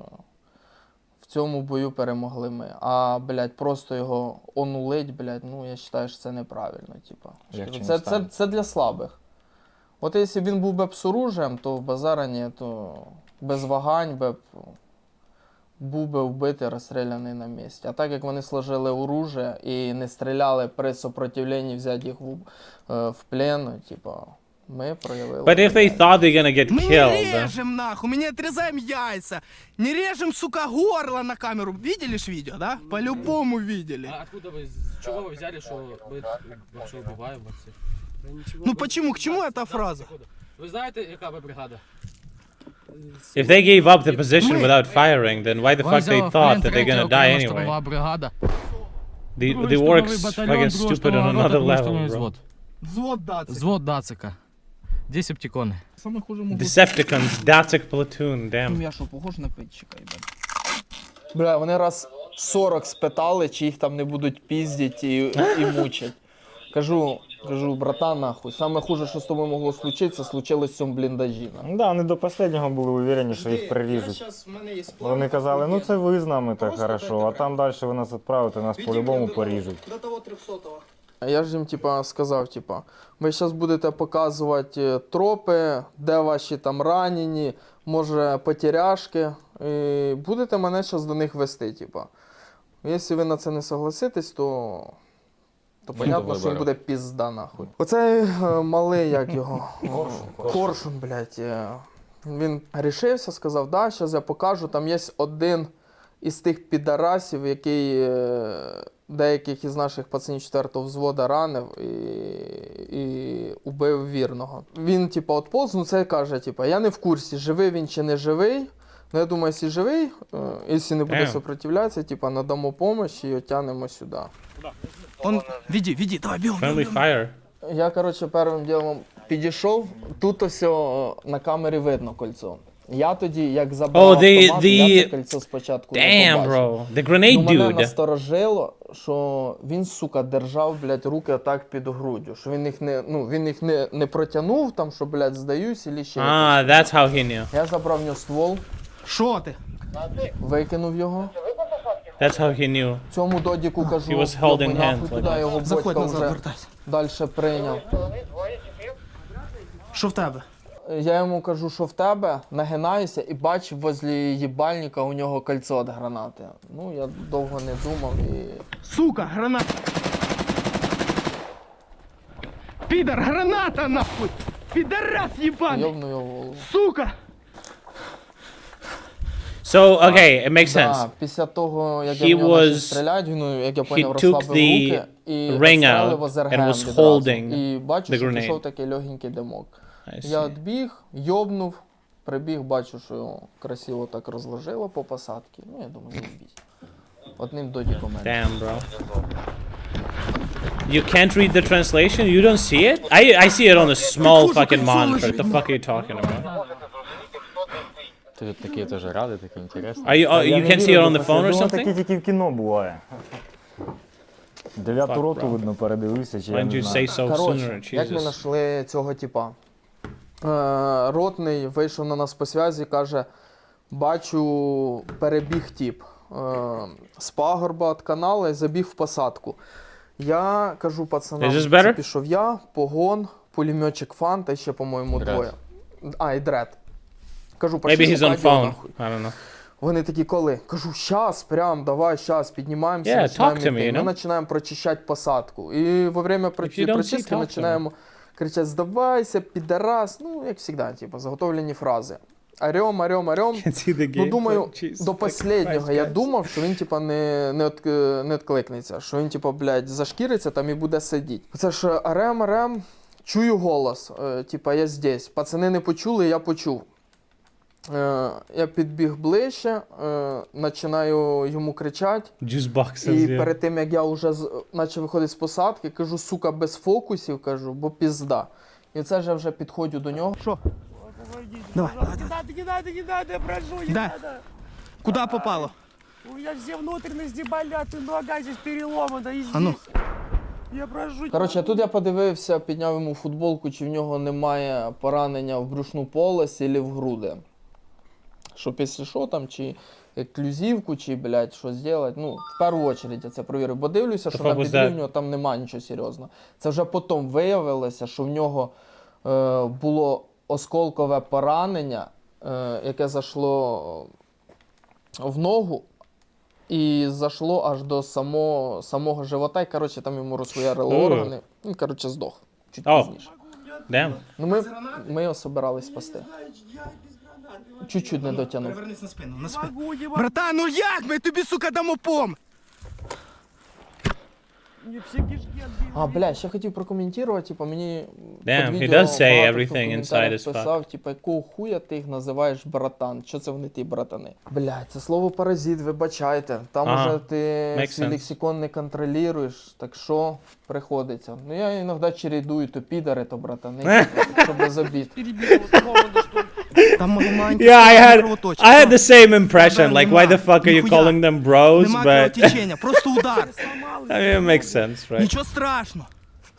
в цьому бою перемогли ми. А, блядь, просто його онулить, блядь, ну, я вважаю, що це неправильно, типа. Це для слабих. От якщо він був би б з оружием, то в базарані, то без вагань би був би вбитий, розстріляний на місці. А так як вони сложили оружие і не стріляли при сопротивленні взяти їх в плен, типа, ми проявили. But if they thought they're gonna get Мы killed, не режем нахуй, мы не отрезаем яйца, не режем, сука, горло на камеру. Видели ж видео, да? По-любому видели. А откуда вы, с чего вы взяли, что мы вообще убиваем вас всех? Ну почему, к чему эта фраза? Вы знаете, яка ви бригада? if they gave up the position without firing, then why the fuck they thought that they're gonna die anyway? Бригада. The orcs fucking stupid on another level, bro. Взвод Дацик. Взвод Дацика. Де септикони? Саме хуже можу. Decepticons, Datsik platoon, damn. Я що, похож на питчика, їбать? Бля, вони раз 40 спитали, чи їх там не будуть піздять і мучать. Кажу, Кажу, братан, нахуй, саме хуже, що з тобою могло случитися, случилось в цьому бліндажі. Да, вони до останнього були уверені, що їх приріжуть. Вони казали, ну це ви з нами так хорошо, а там далі ви нас відправите, нас по-любому поріжуть. Я ж їм сказав, ви зараз будете показувати тропи, де ваші там ранені, може потеряшки, і будете мене зараз до них вести. Якщо ви на це не согласитесь, то понятно, що їм буде пізда нахуй. Оцей малий, як його? Коршун, блядь. Він рішився, сказав, да, зараз я покажу, там є один із тих підарасів, який деяких із наших пацанів 4-го взвода ранив і убив вірного. Він, отполз, ну це каже, я не в курсі, живий він чи не живий. Ну, я думаю, якщо живий, якщо не буде сопротивлятися, надамо допомогу і отягнемо сюди. Веди, давай, бігом. Friendly fire. Я, першим ділом підійшов, тут ось на камері видно кольцо. Я тоді, як забрав автомат, я це кольцо спочатку не побачив. Bro. The grenade Мене dude. насторожило, що він, сука, держав, блядь, руки отак під груддю. Що він їх не протягнув, там, що, блядь, здаюсь, і ще. That's how he knew. Я забрав в нього ствол. Що ти? Викинув його. That's how he knew. Цьому додіку кажу, He was holding нахуй hands туди, like його Заходь батько назад, вже вертайся. далі прийняв. Що в тебе? Я йому кажу, що в тебе, нагинаюся і бачив возле їбальника у нього кольцо від гранати. Ну, я довго не думав і... Сука, граната! Підар, граната нахуй! Підарас їбаний! Йобну його в голову. Сука! So, okay, it makes sense. Да, після того, як He я в нього почав was- стріляти, він, як я he поняв, took розслабив the руки і ring відстрелив out озергем and was відразу. holding І бачу, the що grenade. пішов такий легенький димок. I Я see. відбіг, йобнув, прибіг, бачу, що його красиво так розложило по посадці. Ну, я думаю, не бійся. Одним додіком мене. Damn, bro. You can't read the translation? You don't see it? I see it on a small fucking monitor. What the fuck are you talking about? Ти тут такі теж ради, такі інтересні. Are you can't see it on the phone or Таке something? тільки в кіно буває. 9-ту Fuck, роту, bro. видно, передивився, чи я Why didn't не you знаю. say so Коротше, sooner? як ми Jesus. знайшли цього типа? Ротний вийшов на нас по зв'язі, каже, бачу, перебіг тип з пагорба від каналу і забіг в посадку. Я кажу пацанам, Is this better? це пішов я, погон, пулеметчик Фан та ще, по-моєму, Дред. двоє. І Дред. Кажу, Maybe пошли he's on шукати його phone. нахуй. I don't know. Вони такі, коли? Кажу, щас, прям, давай, щас, піднімаємося, Yeah, починаємо talk to me, йти. you know? Ми починаємо прочищати посадку. І во время If you don't see, прочистки talk to me. починаємо кричати, здавайся, підарас, ну, як завжди, заготовлені фрази. Орем. Can't see the Ну, game. думаю, Jesus до fucking останнього Christ, я guys. думав, що він, не відкликнеться, що він, блядь, зашкіриться там і буде сидіти. Це ж орем, чую голос, я здесь. Пацани не почули, я почув. Я підбіг ближче, починаю йому кричати. Juice boxes, І yeah. перед тим, як я вже почав виходити з посадки, кажу, сука, без фокусів, кажу, бо пізда. І це ж я вже підходжу до нього. Що? Давай. Не надо, я прошу, не Да. надо. Куда попало? У меня все внутренности болят, и нога здесь переломана, и здесь. А ну. Я прошу. Коротше, тут я подивився, підняв йому футболку, чи в нього немає поранення в брюшну полость або в груди. Щоб якщо що там, чи еклюзивку, чи, блядь, що зробити. Ну, в першу чергу я це провірив, бо дивлюся, The що fuck на was підрив that? в нього там немає нічого серйозного. Це вже потім виявилося, що в нього було осколкове поранення, яке зайшло в ногу і зайшло аж до самого живота. І, коротше, там йому розхуярили органи. Він, коротше, здох. Чуть пізніше. Damn. Ну, ми його собирались спасти. Чуть-чуть не дотягнув. Перевернись на спину, на спину. Братан, ну як? Ми тобі, сука, дамо пом! Мне все кишки отбили. А, бля, ще хотів прокоментувати, мені Damn, під he відео does say багато everything хто в inside коментарях is fuck. писав, якого хуя ти їх називаєш братан? Що це вони ті братани? Бля, це слово паразит, вибачайте. Там Ага, уже ти makes свій sense. лексикон не контролюєш, так що приходиться. Ну я іноді чередую то підари, то братани, щоб без обід. Там маленький Yeah, кровоточок. I had the same impression. Нема, Like, why the fuck are you ніхуя. calling them bros? Нема But кровотечення, просто удар. I mean, it makes sense, right? Нічого страшного.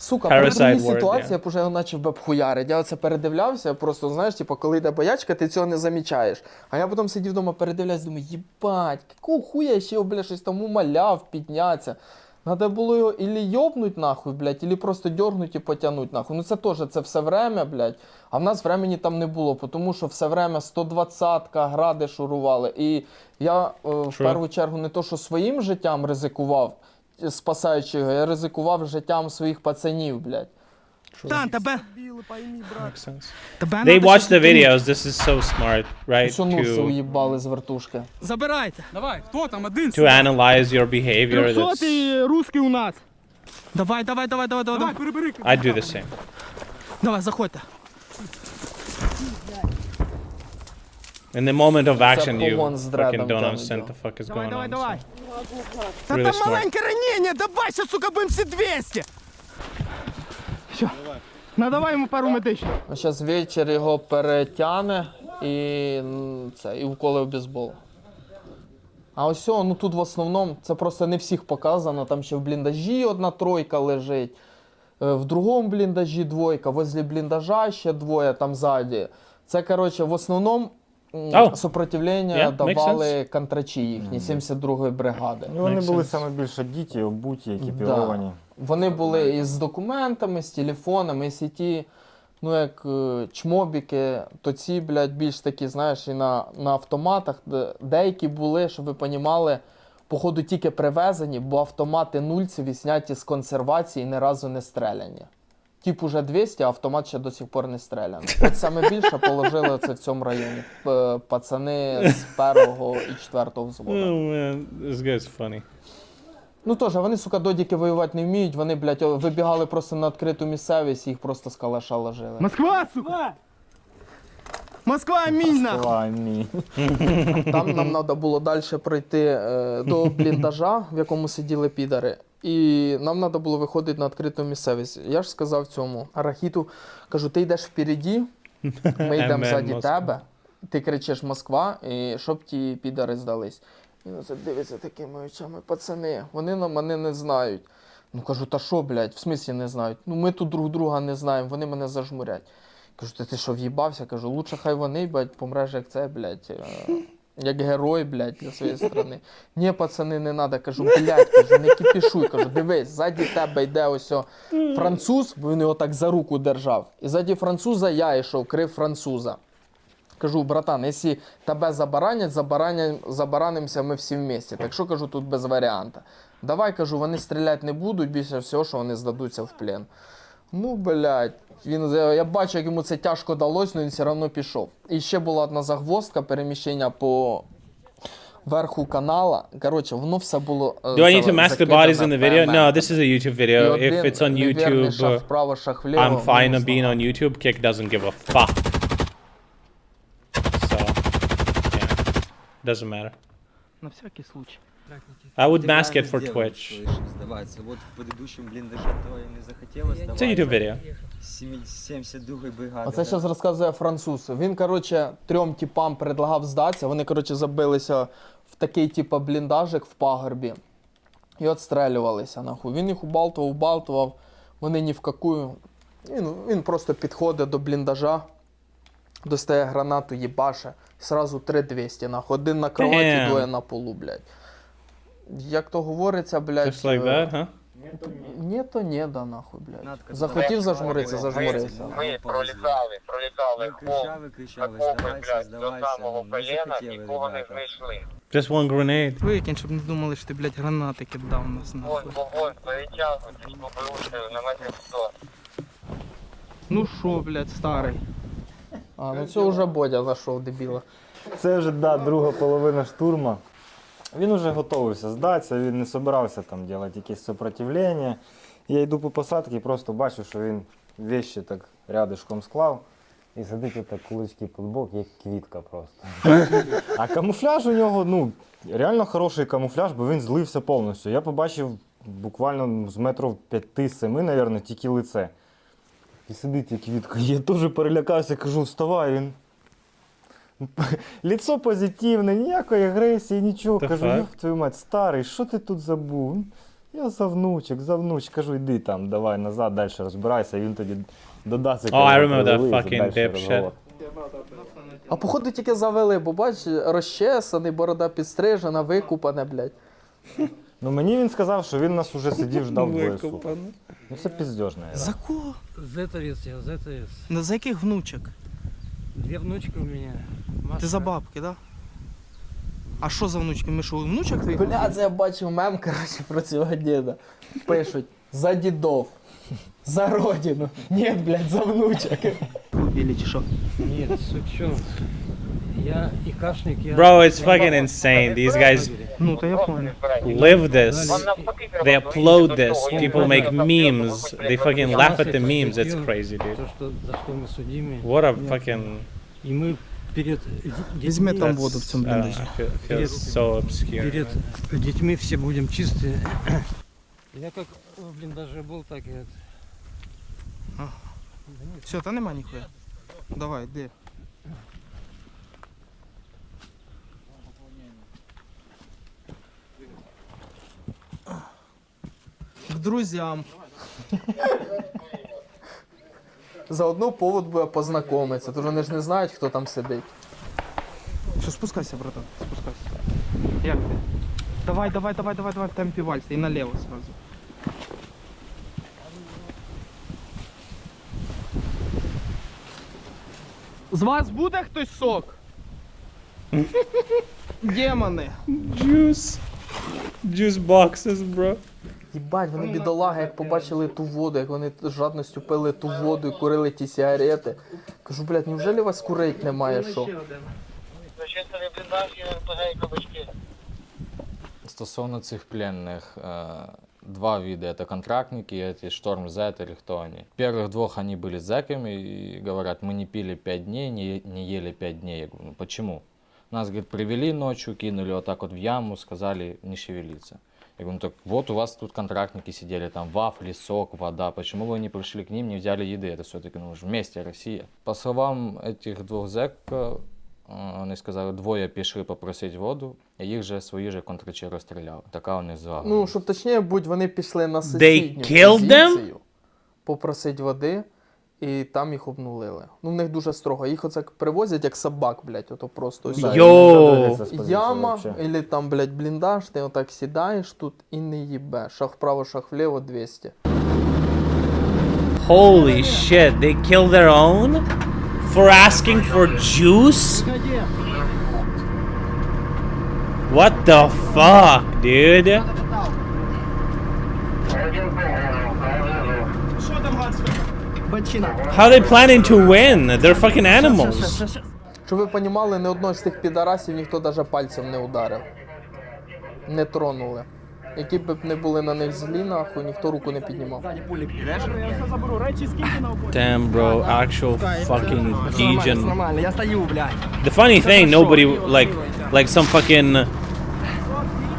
Сука, при другій Parasite word, ситуації я б уже його начав би обхуярить. Я оце передивлявся, просто, знаєш, типу, коли йде боячка, ти цього не замічаєш. А я потім сидів вдома, передивлявся, думаю, їбать, якого хуя я ще його, бля, щось там умоляв, підняться. Надо було його ілі йобнуть нахуй, блядь, ілі просто дьорнуть і потягнуть нахуй. Ну це теж, це все время, блядь. А в нас времени там не було, тому що все время 120-ка, гради шурували. І я в першу чергу не то, що своїм життям ризикував, спасаючи його, я ризикував життям своїх пацанів, блядь. Тан, тебе... Makes sense. Тебе They надо watch щас the утонуть. videos. This is so smart, right? Що нуси уїбали з вертушки. Забирайте. Давай, хто там один? To analyze your behavior. That's... 300-й русський у нас. Давай. Давай, перебери. I do the same. Давай, заходьте. In the moment of action, you Погон з fucking дредом don't там understand іде. the fuck is going on. Давай. so Та really там smart. маленьке ранення, давай, ще, сука, будемо всі 200. Все. Надавай йому пару медичних. Зараз вечір його перетягне і вколи в бейсбол. А ось о, ну тут в основному, це просто не всіх показано, там ще в бліндажі одна тройка лежить, в другому бліндажі двойка, возле бліндажа ще двоє там ззаді. Це, коротше, в основному сопротивлення давали контрачі їхні, 72-ї бригади. Ну, вони були саме більше діти, обуті, екіпіровані. Да. Вони були і з документами, з телефонами, і ті, ну як чмобіки, то ці, блядь, більш такі, знаєш, і на автоматах. Деякі були, щоб ви понімали, походу тільки привезені, бо автомати нульцеві зняті з консервації і ні разу не стріляні. Тип уже 200, а автомат ще до сих пор не стріляний. От саме більше положили це в цьому районі. Пацани з 1-го і 4-го взводу. Oh man, this guy's funny. Ну теж, вони, сука, додіки воювати не вміють, вони, блядь, вибігали просто на відкриту місцевість і їх просто з калаша ложили. Москва, сука! Москва, амінь, нахуй! Там нам треба було далі пройти до бліндажа, в якому сиділи підари. І нам треба було виходити на відкриту місцевість. Я ж сказав цьому Арахіту, кажу, ти йдеш впереді, ми йдемо ззаді тебе, ти кричиш Москва, і щоб ті підари здались. Він оце дивиться такими очами, пацани, вони на мене не знають. Ну кажу, та що, блядь, в смислі не знають? Ну ми тут друг друга не знаємо, вони мене зажмурять. Кажу, ти що, в'їбався? Кажу, лучше хай вони, блядь, помреш як це, блядь, як герой, блядь, для своєї сторони. Ні, пацани, не треба. Кажу, блядь, кажу, не кипішуй. Кажу, дивись, ззаді тебе йде ось француз, бо він його так за руку держав. І ззаді француза я йшов, крив француза. Кажу, братан, якщо тебе забаранять, забаранимося ми всі вместе. Так що, кажу, тут без варіанта. Давай, кажу, вони стріляти не будуть, більше всього, що вони здадуться в плен. Ну, блядь, я бачу, як йому це тяжко далось, але він все одно пішов. І ще була одна загвоздка, переміщення по верху канала. Коротше, воно все було Do I need to mask the bodies in the video? No, this is a YouTube video. If it's on YouTube, I'm fine on being on YouTube. Kick doesn't give a fuck. So, yeah, doesn't matter. На всякий случай. I would mask it for Twitch. Вот в предыдущем блиндаже твоем не захотелось. It's a YouTube video. 72-й бригади. Оце зараз розказує француз. Він, коротше, 3 типам предлагав здатися. Вони, коротше, забилися в такий, типу, бліндажик в пагорбі. І отстрелювалися, нахуй. Він їх убалтував. Вони ні в какую. Він просто підходить до бліндажа, достає гранату, їбаше. І сразу 3200, нахуй. Один на кроваті, двоє на полу, блядь. Як то говориться, блядь... Just like that, huh? Ні, то ні, да, нахуй, блядь. Захотів зажмуритися, зажмурився. Ми пролітали окопи, блядь, до самого коліна, нікого не знайшли. Just one grenade. Викинь, щоб не думали, що ти, блядь, гранати кидав нас, нахуй. Вогонь, перетягуйтесь, побивши на метрів 100. Ну шо, блядь, старий. А, ну це вже Бодя знайшов, дебіла. Це вже, да, друга половина штурму. Він вже готувався здатися, він не збирався там робити якесь сопротивлення. Я йду по посадці і просто бачу, що він вещи так рядишком склав і сидить отак кулички під бок, як квітка просто. А камуфляж у нього, ну, реально хороший камуфляж, бо він злився повністю. Я побачив буквально з метрів 5-7, мабуть, тільки лице. І сидить як квітка. Я теж перелякався, кажу, вставай, він... Лицо позитивне, ніякої агресії, нічого. Кажу, ёб твою мать, старий, що ти тут забув? Я за внучок, кажу, йди там, давай назад, далі розбирайся, і він тоді додасть. Oh, I remember that fucking dipshit. А походу тільки завели, бо бач, розчесаний, борода підстрижена, викупане, блядь. Ну мені він сказав, що він нас уже сидів, ждав двоє суток. Ну це піздьожне. За кого? ЗТС я, ЗТС. Ну, за яких внучок? 2 внучки у меня. Маша. Ти за бабки, да? А що за внучки? Ми що, внучок твоїх? Бля, це я бачив мем, коротше, про цього діда. Пишуть, за дідов, за родину. Ні, блядь, за внучок. Убили чи що? Нет, суть в чем? Я икашник, я... Bro, it's fucking insane. These guys Ну, то я понял. live this. They upload this. People make memes. They fucking laugh at the memes. It's crazy, dude. То, что, за что мы судимы. What a fucking... И мы перед Візьми там That's, воду в цьому бліндажі. feels so obscure. Перед детьми все будем чистые. Я как в блиндаже был, так и это. Все, та нема ніхуя. Давай, йди. К друзям. Заодно повод буде познайомитися, тож вони ж не знають, хто там сидить. Все, спускайся, братан, спускайся. Як ти? Давай, в темпі вальса і наліво сразу. З вас буде хтось сок? Демони. Juice boxes, bro. Їбать, вони бідолаги, як побачили ту воду, як вони з жадністю пили ту воду і курили ті сигарети. Кажу, блядь, невже у вас курить немає що? Стосовно цих пленных, два вида. Это контрактники, эти Шторм Z или кто они. Первых двух они были зэками и говорят, мы не пили 5 дней, не ели 5 дней. Я говорю, ну почему? Нас, говорит, привели ночью, кинули вот так вот в яму, сказали не шевелиться. Я говорю, ну так вот у вас тут контрактники сидели, там вафли, сок, вода. Почему вы не пришли к ним, не взяли еды? Это все-таки ну, вместе Россия. По словам этих двух зэков, вони сказали, двоє пішли попросити воду, і їх же свої же контрачі розстріляли. Така у них звага. Ну, щоб точніше будь, вони пішли на They сусідню killed them? позицію, попросить води, і там їх обнулили. Ну, в них дуже строго. Їх оце привозять як собак, блядь, ото просто. Ось Йоу! Яма, або там, блядь, бліндаж, ти отак сідаєш тут і не їбе. Шаг вправо, шаг вліво, 200. Holy shit, they kill their own? For asking for juice? What the fuck, dude? How are they planning to win? They're fucking animals. Щоб ви понімали, ні одного з тих підарасів ніхто навіть пальцем не ударив. Не тронули. Які б не були на них злі, нахуй, ніхто руку не піднімав. Damn, bro, actual fucking Degen. Нормально, я стою, блядь. The funny thing, nobody, like some fucking,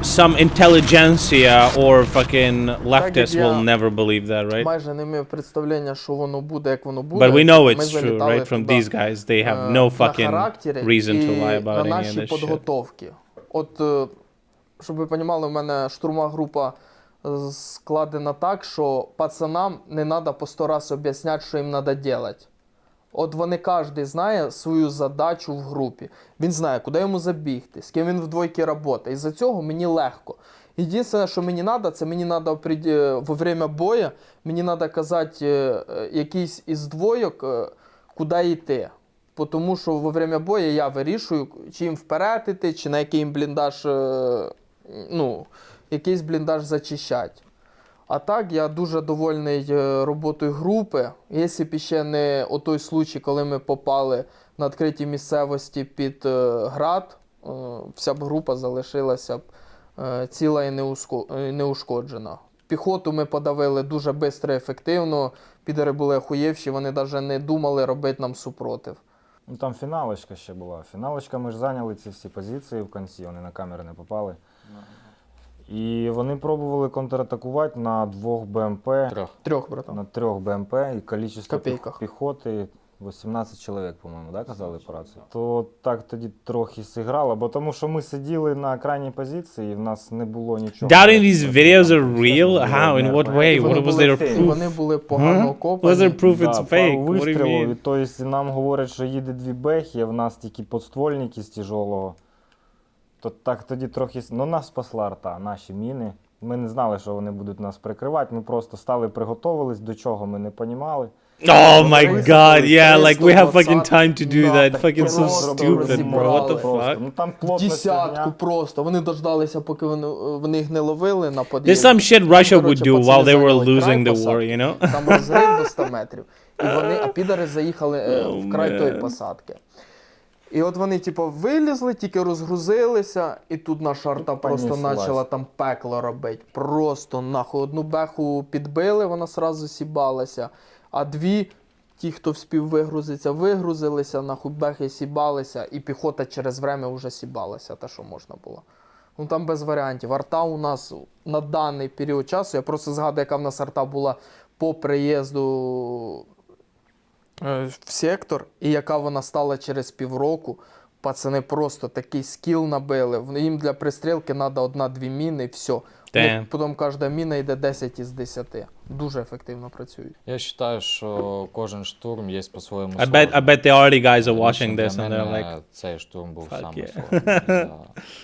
some intelligentsia or fucking leftists will never believe that, right? Майже не маю представлення, що воно буде, як воно буде. But we know it's Ми true, залітали right? From туди, these guys, they have no на fucking характері reason to lie і about на any of наші this shit. підготовки. От, щоб ви розуміли, у мене штурмова група складена так, що пацанам не треба по 100 раз об'ясняти, що їм треба робити. От вони кожен знає свою задачу в групі. Він знає, куди йому забігти, з ким він в двойці працює. І за цього мені легко. Єдине, що мені треба, це мені треба во время бою, мені треба казати якийсь із двойок, куди йти. Тому що во время бою я вирішую, чи їм вперед йти, чи на який їм бліндаж, ну, якийсь бліндаж зачищати. А так, я дуже довольний роботою групи. Якщо б ще не той случай, коли ми попали на відкритій місцевості під град, вся б група залишилася б ціла і неушкоджена. Піхоту ми подавили дуже швидко і ефективно. Підери були охуєвші, вони навіть не думали робити нам супротив. Ну там фіналочка ще була. Фіналочка, ми ж зайняли ці всі позиції в кінці, вони на камери не попали. І вони пробували контратакувати на 2 БМП. Трьох, братан. На 3 БМП і кількість піхоти 18 чоловік, по-моєму, да, казали по рації? То так тоді трохи зіграло, бо тому що ми сиділи на крайній позиції, і в нас не було нічого. Doubting these videos are real? How? In what way? What was their proof? Вони були погано окопані. Was there proof it's fake? Пару What do you вистрілів, і mean? тобто нам говорять, що їде 2 бехи, а в нас тільки подствольники з тяжелого. То так тоді трохи... Ну, нас спасла арта, наші міни. Ми не знали, що вони будуть нас прикривати, ми просто стали, приготовились, до чого ми не понімали. Oh my god, yeah, like we have fucking time to do that. Fucking so stupid, bro. What the fuck? Ну там плотно Десятку просто. Вони дождалися, поки вони їх не ловили на подвір'ї. There's some shit Russia would do while they were losing the war, you know? Там розрив до 100 метрів. І вони, а підари заїхали в край тої посадки. І от вони, типу, вилізли, тільки розгрузилися, і тут наша арта просто почала там пекло робити. Просто нахуй. Одну беху підбили, вона сразу сібалася. А 2, ті, хто вспів вигрузитися, вигрузилися, нахуй бехи сібалися, і піхота через время вже сібалася, те, що можна було. Ну там без варіантів. Арта у нас на даний період часу, я просто згадую, яка в нас арта була по приїзду в сектор, і яка вона стала через півроку. Пацани просто такий скіл набили. Їм для пристрілки треба 1-2 міни і все. Потім кожна міна йде 10 із 10. Дуже ефективно працюють. Я вважаю, що кожен штурм є по-своєму I bet the already guys are watching this and they're like... Цей штурм був саме yeah. сложний.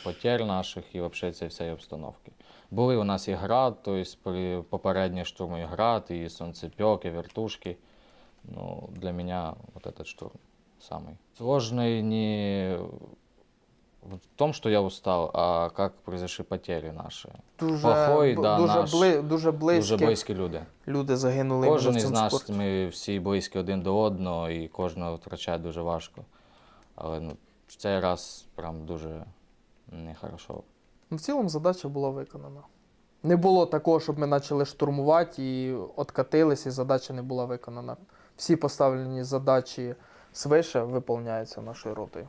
Потерь наших і взагалі цієї всієї обстановки. Були у нас і град, тобто при попередній штурмі град, і сонцепек, і вертушки. Ну, для меня вот этот штурм самый сложный не в том, что я устал, а как произошли потери наши. Плохой, да, дуже близькі люди. Люди загинули. Кожен із нас, ми всі близькі один до одного, і кожного втрачає дуже важко. Але ну, в цей раз прям дуже нехорошо. Ну, в цілому задача була виконана. Не було такого, щоб ми почали штурмувати і откатились, і задача не була виконана. Всі поставлені задачі свише виконуються нашою ротою.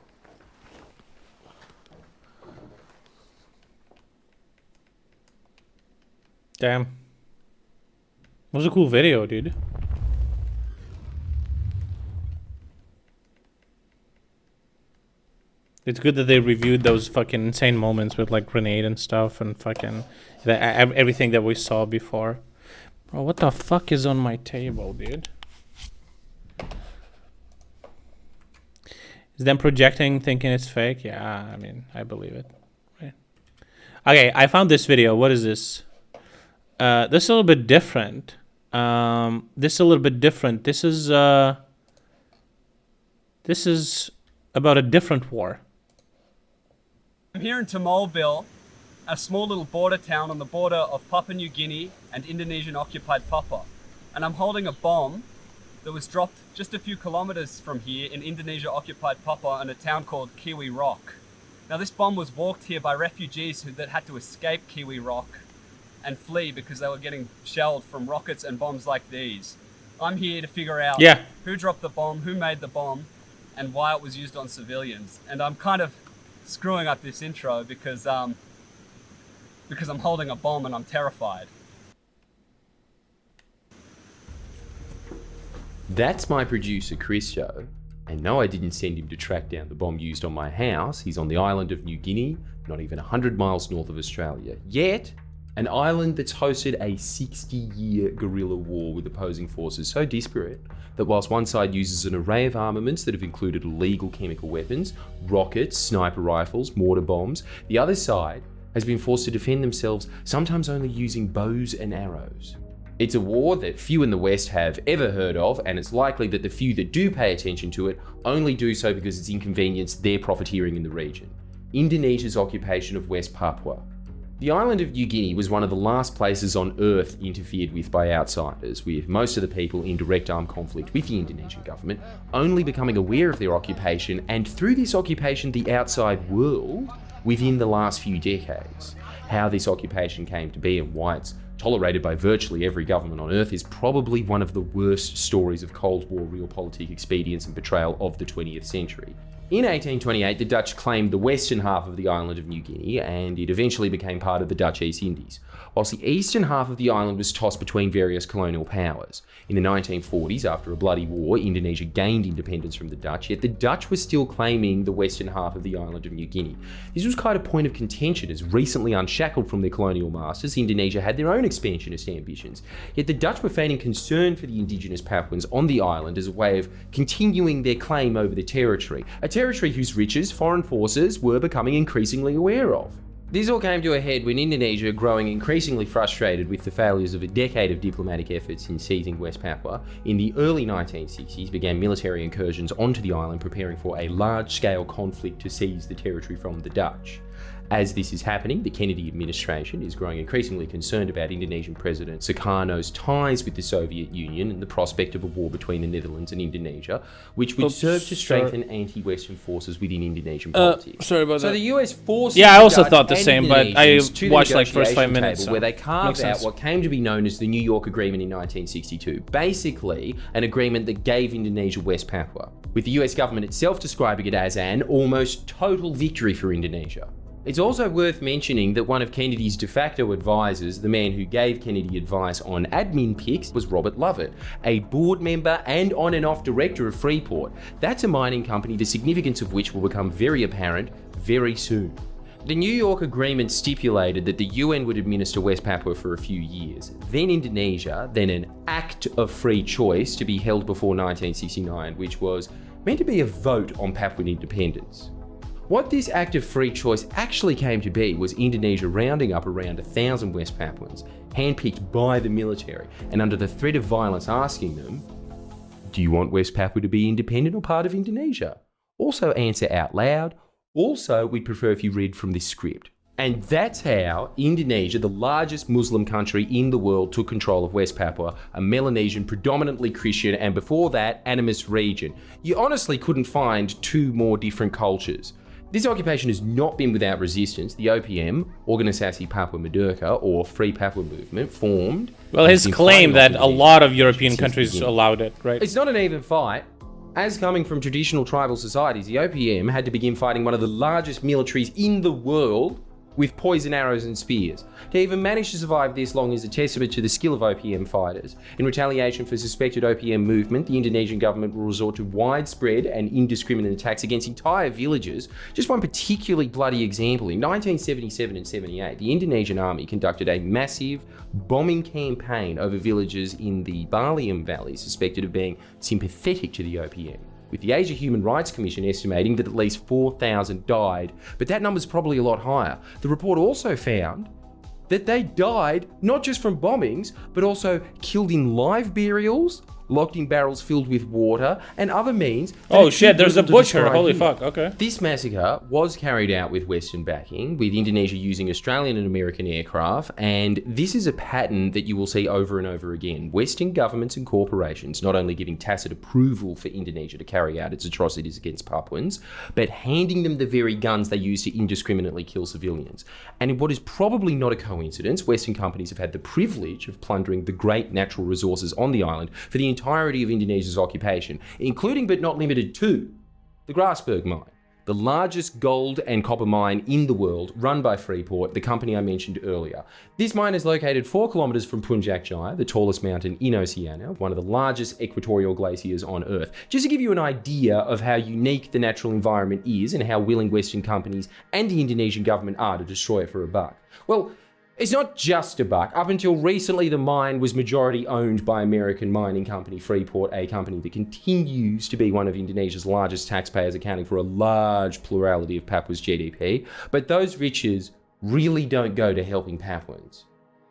Damn. It was a cool video, dude. It's good that they reviewed those fucking insane moments with like grenade and stuff and fucking everything that we saw before. Bro, what the fuck is on my table, dude? Is them projecting, thinking it's fake? Yeah, I mean, I believe it. Right. Okay, I found this video. What is this? This is a little bit different. This is a little bit different. This is about a different war. I'm here in Tamolville, a small little border town on the border of Papua New Guinea and Indonesian-occupied Papua. And I'm holding a bomb that was dropped just a few kilometers from here in Indonesia-occupied Papua in a town called Kiwi Rock. Now this bomb was walked here by refugees that had to escape Kiwi Rock and flee because they were getting shelled from rockets and bombs like these. I'm here to figure out who dropped the bomb, who made the bomb, and why it was used on civilians. And I'm kind of screwing up this intro because I'm holding a bomb and I'm terrified. That's my producer, Chris Joe. And no, I didn't send him to track down the bomb used on my house. He's on the island of New Guinea, not even 100 miles north of Australia. Yet, an island that's hosted a 60-year guerrilla war with opposing forces so disparate that whilst one side uses an array of armaments that have included illegal chemical weapons, rockets, sniper rifles, mortar bombs, the other side has been forced to defend themselves, sometimes only using bows and arrows. It's a war that few in the West have ever heard of, and it's likely that the few that do pay attention to it only do so because it's inconvenienced their profiteering in the region. Indonesia's occupation of West Papua. The island of New Guinea was one of the last places on Earth interfered with by outsiders, with most of the people in direct armed conflict with the Indonesian government only becoming aware of their occupation, and through this occupation the outside world, within the last few decades. How this occupation came to be and why it's tolerated by virtually every government on Earth is probably one of the worst stories of Cold War realpolitik expedience and betrayal of the 20th century. In 1828, the Dutch claimed the western half of the island of New Guinea, and it eventually became part of the Dutch East Indies, whilst the eastern half of the island was tossed between various colonial powers. In the 1940s, after a bloody war, Indonesia gained independence from the Dutch, yet the Dutch were still claiming the western half of the island of New Guinea. This was quite a point of contention, as recently unshackled from their colonial masters, Indonesia had their own expansionist ambitions. Yet the Dutch were feigning concern for the indigenous Papuans on the island as a way of continuing their claim over the territory, a territory whose riches foreign forces were becoming increasingly aware of. This all came to a head when Indonesia, growing increasingly frustrated with the failures of a decade of diplomatic efforts in seizing West Papua, in the early 1960s began military incursions onto the island, preparing for a large-scale conflict to seize the territory from the Dutch. As this is happening, the Kennedy administration is growing increasingly concerned about Indonesian President Sukarno's ties with the Soviet Union and the prospect of a war between the Netherlands and Indonesia, which would serve to strengthen anti-Western forces within Indonesian politics. Sorry about that. So the US forced Yeah, I also Dutch thought the and same, but I Indonesians to the watched like first 5 negotiation minutes. table where they carved Makes out sense. what came to be known as the New York Agreement in 1962. Basically, an agreement that gave Indonesia West Papua, with the US government itself describing it as an almost total victory for Indonesia. It's also worth mentioning that one of Kennedy's de facto advisors, the man who gave Kennedy advice on admin picks, was Robert Lovett, a board member and on and off director of Freeport. That's a mining company, the significance of which will become very apparent very soon. The New York Agreement stipulated that the UN would administer West Papua for a few years, then Indonesia, then an act of free choice to be held before 1969, which was meant to be a vote on Papuan independence. What this act of free choice actually came to be was Indonesia rounding up around 1,000 West Papuans, handpicked by the military, and under the threat of violence asking them, do you want West Papua to be independent or part of Indonesia? Also answer out loud. Also, we'd prefer if you read from this script. And that's how Indonesia, the largest Muslim country in the world, took control of West Papua, a Melanesian, predominantly Christian, and before that, animist region. You honestly couldn't find two more different cultures. This occupation has not been without resistance. The OPM, Organisasi Papua Merdeka, or Free Papua Movement, formed. Well, his claim that a lot of European countries allowed it, right? It's not an even fight. As coming from traditional tribal societies, the OPM had to begin fighting one of the largest militaries in the world with poison arrows and spears. To even manage to survive this long is a testament to the skill of OPM fighters. In retaliation for suspected OPM movement, the Indonesian government will resort to widespread and indiscriminate attacks against entire villages. Just one particularly bloody example, in 1977 and 78, the Indonesian army conducted a massive bombing campaign over villages in the Balium Valley suspected of being sympathetic to the OPM, with the Asia Human Rights Commission estimating that at least 4,000 died, but that number's probably a lot higher. The report also found that they died not just from bombings, but also killed in live burials, locked in barrels filled with water, and other means. Oh shit, there's a butcher, holy fuck, okay. This massacre was carried out with Western backing, with Indonesia using Australian and American aircraft, and this is a pattern that you will see over and over again. Western governments and corporations not only giving tacit approval for Indonesia to carry out its atrocities against Papuans, but handing them the very guns they use to indiscriminately kill civilians. And in what is probably not a coincidence, Western companies have had the privilege of plundering the great natural resources on the island for the entirety of Indonesia's occupation, including but not limited to the Grasberg mine, the largest gold and copper mine in the world, run by Freeport, the company I mentioned earlier. This mine is located 4 kilometers from Puncak Jaya, the tallest mountain in Oceania, one of the largest equatorial glaciers on Earth. Just to give you an idea of how unique the natural environment is and how willing Western companies and the Indonesian government are to destroy it for a buck. Well, it's not just a buck. Up until recently, the mine was majority owned by American mining company Freeport, a company that continues to be one of Indonesia's largest taxpayers, accounting for a large plurality of Papua's GDP. But those riches really don't go to helping Papuans,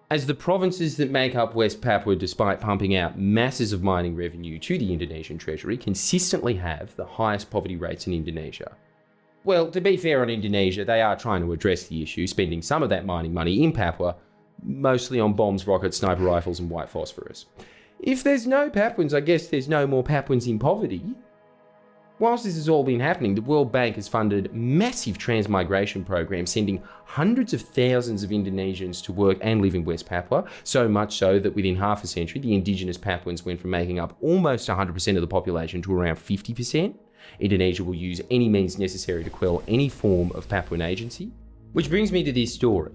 as the provinces that make up West Papua, despite pumping out masses of mining revenue to the Indonesian treasury, consistently have the highest poverty rates in Indonesia. Well, to be fair on Indonesia, they are trying to address the issue, spending some of that mining money in Papua, mostly on bombs, rockets, sniper rifles, and white phosphorus. If there's no Papuans, I guess there's no more Papuans in poverty. Whilst this has all been happening, the World Bank has funded massive transmigration programs, sending hundreds of thousands of Indonesians to work and live in West Papua, so much so that within half a century, the indigenous Papuans went from making up almost 100% of the population to around 50%. Indonesia will use any means necessary to quell any form of Papuan agency. Which brings me to this story.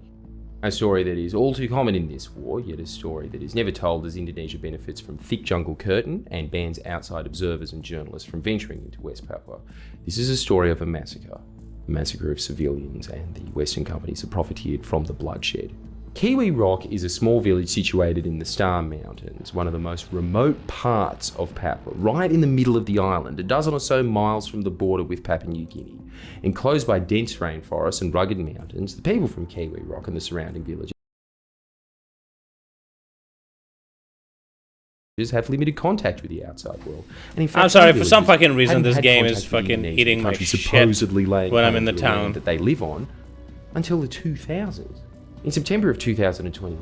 A story that is all too common in this war, yet a story that is never told as Indonesia benefits from thick jungle curtain and bans outside observers and journalists from venturing into West Papua. This is a story of a massacre of civilians, and the Western companies have profiteered from the bloodshed. Kiwi Rock is a small village situated in the Star Mountains, one of the most remote parts of Papua, right in the middle of the island, a dozen or so miles from the border with Papua New Guinea. Enclosed by dense rainforests and rugged mountains, the people from Kiwi Rock and the surrounding villages have limited contact with the outside world. And in fact, I'm sorry, for some fucking reason this game is fucking eating my shit supposedly laying when I'm in the land town that they live on until the 2000s. In September of 2021,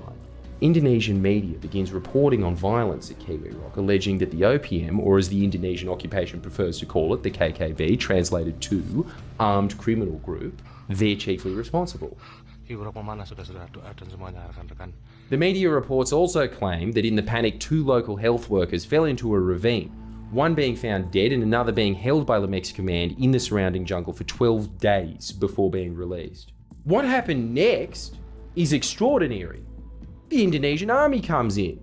Indonesian media begins reporting on violence at Kiwi Rock, alleging that the OPM, or as the Indonesian occupation prefers to call it, the KKB, translated to Armed Criminal Group, they're chiefly responsible. The media reports also claim that in the panic, 2 local health workers fell into a ravine, one being found dead and another being held by Lemex Command in the surrounding jungle for 12 days before being released. What happened next is extraordinary. The Indonesian army comes in.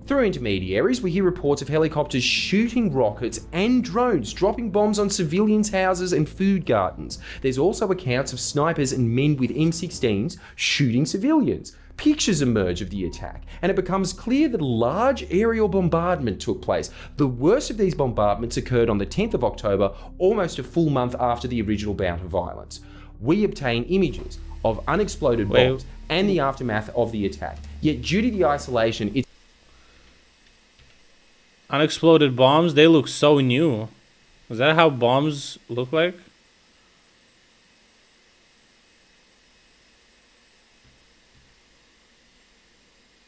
Through intermediaries, we hear reports of helicopters shooting rockets and drones, dropping bombs on civilians' houses and food gardens. There's also accounts of snipers and men with M16s shooting civilians. Pictures emerge of the attack, and it becomes clear that a large aerial bombardment took place. The worst of these bombardments occurred on the 10th of October, almost a full month after the original bout of violence. We obtain images of unexploded bombs and the aftermath of the attack. Yet due to the isolation, it's unexploded bombs, they look so new. Is that how bombs look like?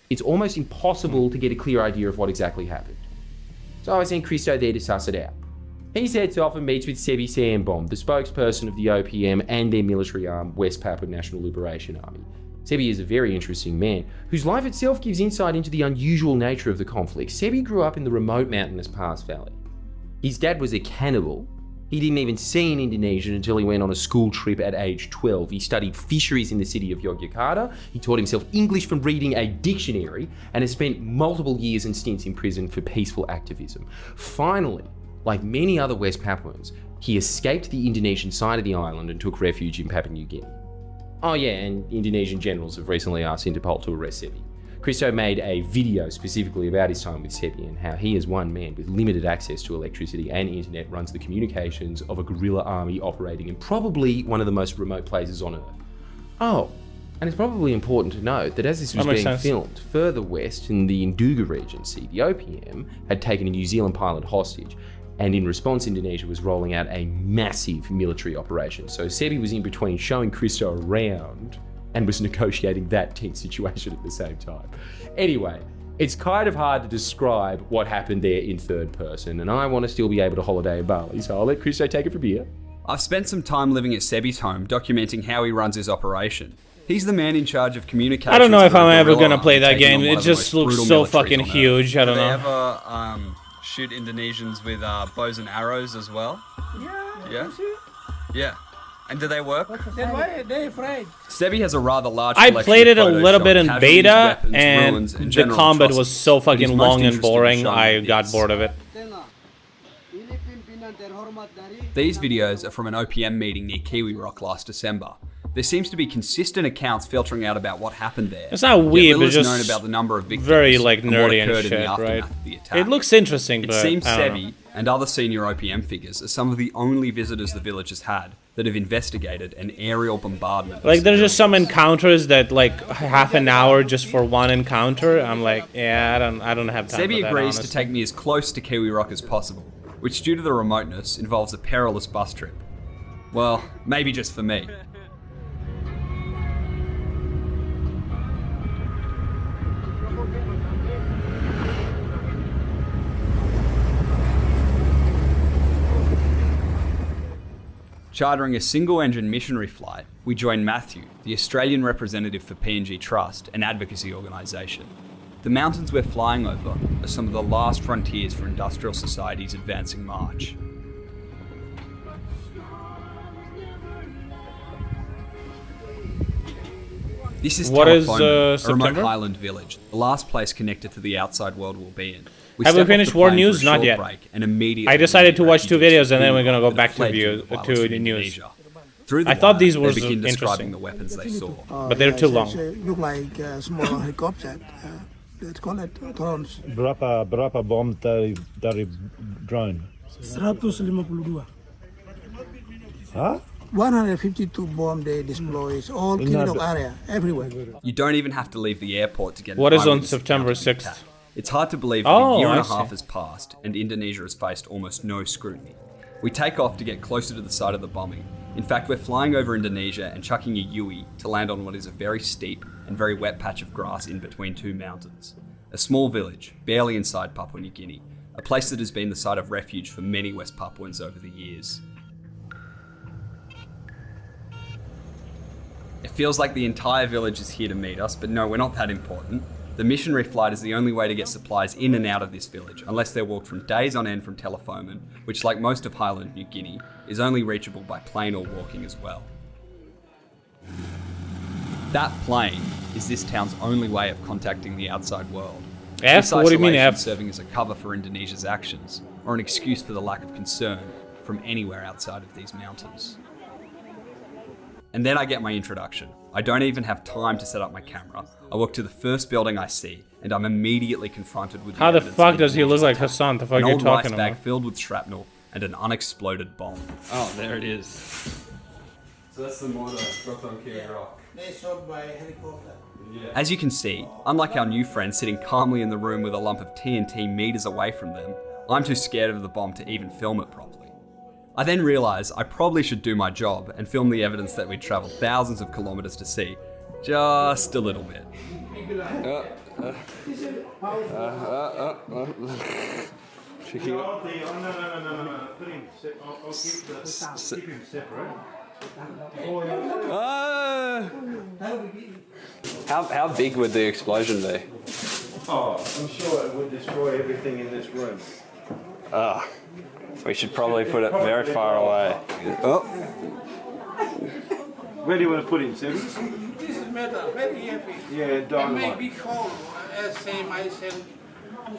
it's almost impossible to get a clear idea of what exactly happened. So I sent Christo there to suss it out. He sets off and meets with Sebi Sambom, the spokesperson of the OPM and their military arm, West Papua National Liberation Army. Sebi is a very interesting man, whose life itself gives insight into the unusual nature of the conflict. Sebi grew up in the remote mountainous Pass Valley. His dad was a cannibal. He didn't even see an Indonesian until he went on a school trip at age 12. He studied fisheries in the city of Yogyakarta. He taught himself English from reading a dictionary and has spent multiple years and stints in prison for peaceful activism. Finally, like many other West Papuans, he escaped the Indonesian side of the island and took refuge in Papua New Guinea. Oh yeah, and Indonesian generals have recently asked Interpol to arrest Sebi. Christo made a video specifically about his time with Sebi and how he, as one man with limited access to electricity and internet, runs the communications of a guerrilla army operating in probably one of the most remote places on Earth. Oh, and it's probably important to note that as this was being filmed, further west in the Nduga Regency, the OPM had taken a New Zealand pilot hostage, and in response, Indonesia was rolling out a massive military operation. So Sebi was in between showing Christo around and was negotiating that tense situation at the same time. Anyway, it's kind of hard to describe what happened there in third person, and I want to still be able to holiday in Bali, so I'll let Christo take it from here. I've spent some time living at Sebi's home, documenting how he runs his operation. He's the man in charge of communications. I don't know if I'm ever gonna play that game. It just looks so fucking huge. I don't know. Do they ever shoot Indonesians with bows and arrows as well? Yeah? Yeah. And do they work? Then why are they afraid? Sebi has a rather large I collection played it of a photos little bit showing in casualties, beta, weapons, and ruins, and the general combat was atrocities. so But he's fucking most long and interested in boring, showing I this. got bored of it. These videos are from an OPM meeting near Kiwi Rock last December. There seems to be consistent accounts filtering out about what happened there. It's not weird, but Yet little is just known about the number of victims very like and what nerdy and occurred in the shit, right? aftermath of the attack. It looks interesting, It but seems I don't know. Sebi and other senior OPM figures are some of the only visitors the village has had that have investigated an aerial bombardment. Like there's just some encounters that like half an hour just for one encounter. I'm like, yeah, I don't have time. Sebi for that, agrees honestly. to take me as close to Kiwi Rock as possible, which due to the remoteness involves a perilous bus trip. Well, maybe just for me. Chartering a single-engine missionary flight, we join Matthew, the Australian representative for PNG Trust, an advocacy organisation. The mountains we're flying over are some of the last frontiers for industrial society's advancing march. This is What is, Telefono, a September? remote highland village, the last place connected to the outside world we'll be in. Have we step off finished the war plane for a news? Not short yet. break and immediately I decided to meet watch 2 refugees videos and then from we're gonna go that back have to fled view due the violence to in the news. Indonesia. Through the I thought wire, these they were begin describing interesting. the weapons they saw. But they're too long. Look like a small helicopter. Let's call it drones. Berapa bom dari drone? 152. Huh? 152 bomb they deploy all Kiminok area, everywhere. You don't even have to leave the airport to get an What is on eyewitness September account of the 6th? attack. It's hard to believe that Oh, a year and I a half see. has passed and Indonesia has faced almost no scrutiny. We take off to get closer to the site of the bombing. In fact, we're flying over Indonesia and chucking a Yui to land on what is a very steep and very wet patch of grass in between 2 mountains. A small village, barely inside Papua New Guinea, a place that has been the site of refuge for many West Papuans over the years. It feels like the entire village is here to meet us, but no, we're not that important. The missionary flight is the only way to get supplies in and out of this village, unless they're walked from days on end from Telefomen, which, like most of Highland New Guinea, is only reachable by plane or walking as well. That plane is this town's only way of contacting the outside world. F? This What do you mean isolation F? serving as a cover for Indonesia's actions, or an excuse for the lack of concern from anywhere outside of these mountains. And then I get my introduction. I don't even have time to set up my camera. I walk to the first building I see, and I'm immediately confronted with How the evidence fuck of does he look like Indonesia's Hassan? The attack. fuck An you old talking rice bag about? filled with shrapnel and an unexploded bomb. Oh, there it is. So that's the mortar dropped on Kiwi Rock. They shot by helicopter. As you can see, unlike our new friend sitting calmly in the room with a lump of TNT meters away from them, I'm too scared of the bomb to even film it properly. I then realise I probably should do my job and film the evidence that we'd travelled thousands of kilometres to see, just a little bit. How big would the explosion be? Oh, I'm sure it would destroy everything in this room. We should probably put it very far away. Oh. Where do you want to put him, Seb? This is metal, very heavy. Yeah, It dynamite. may be cold, as same I sent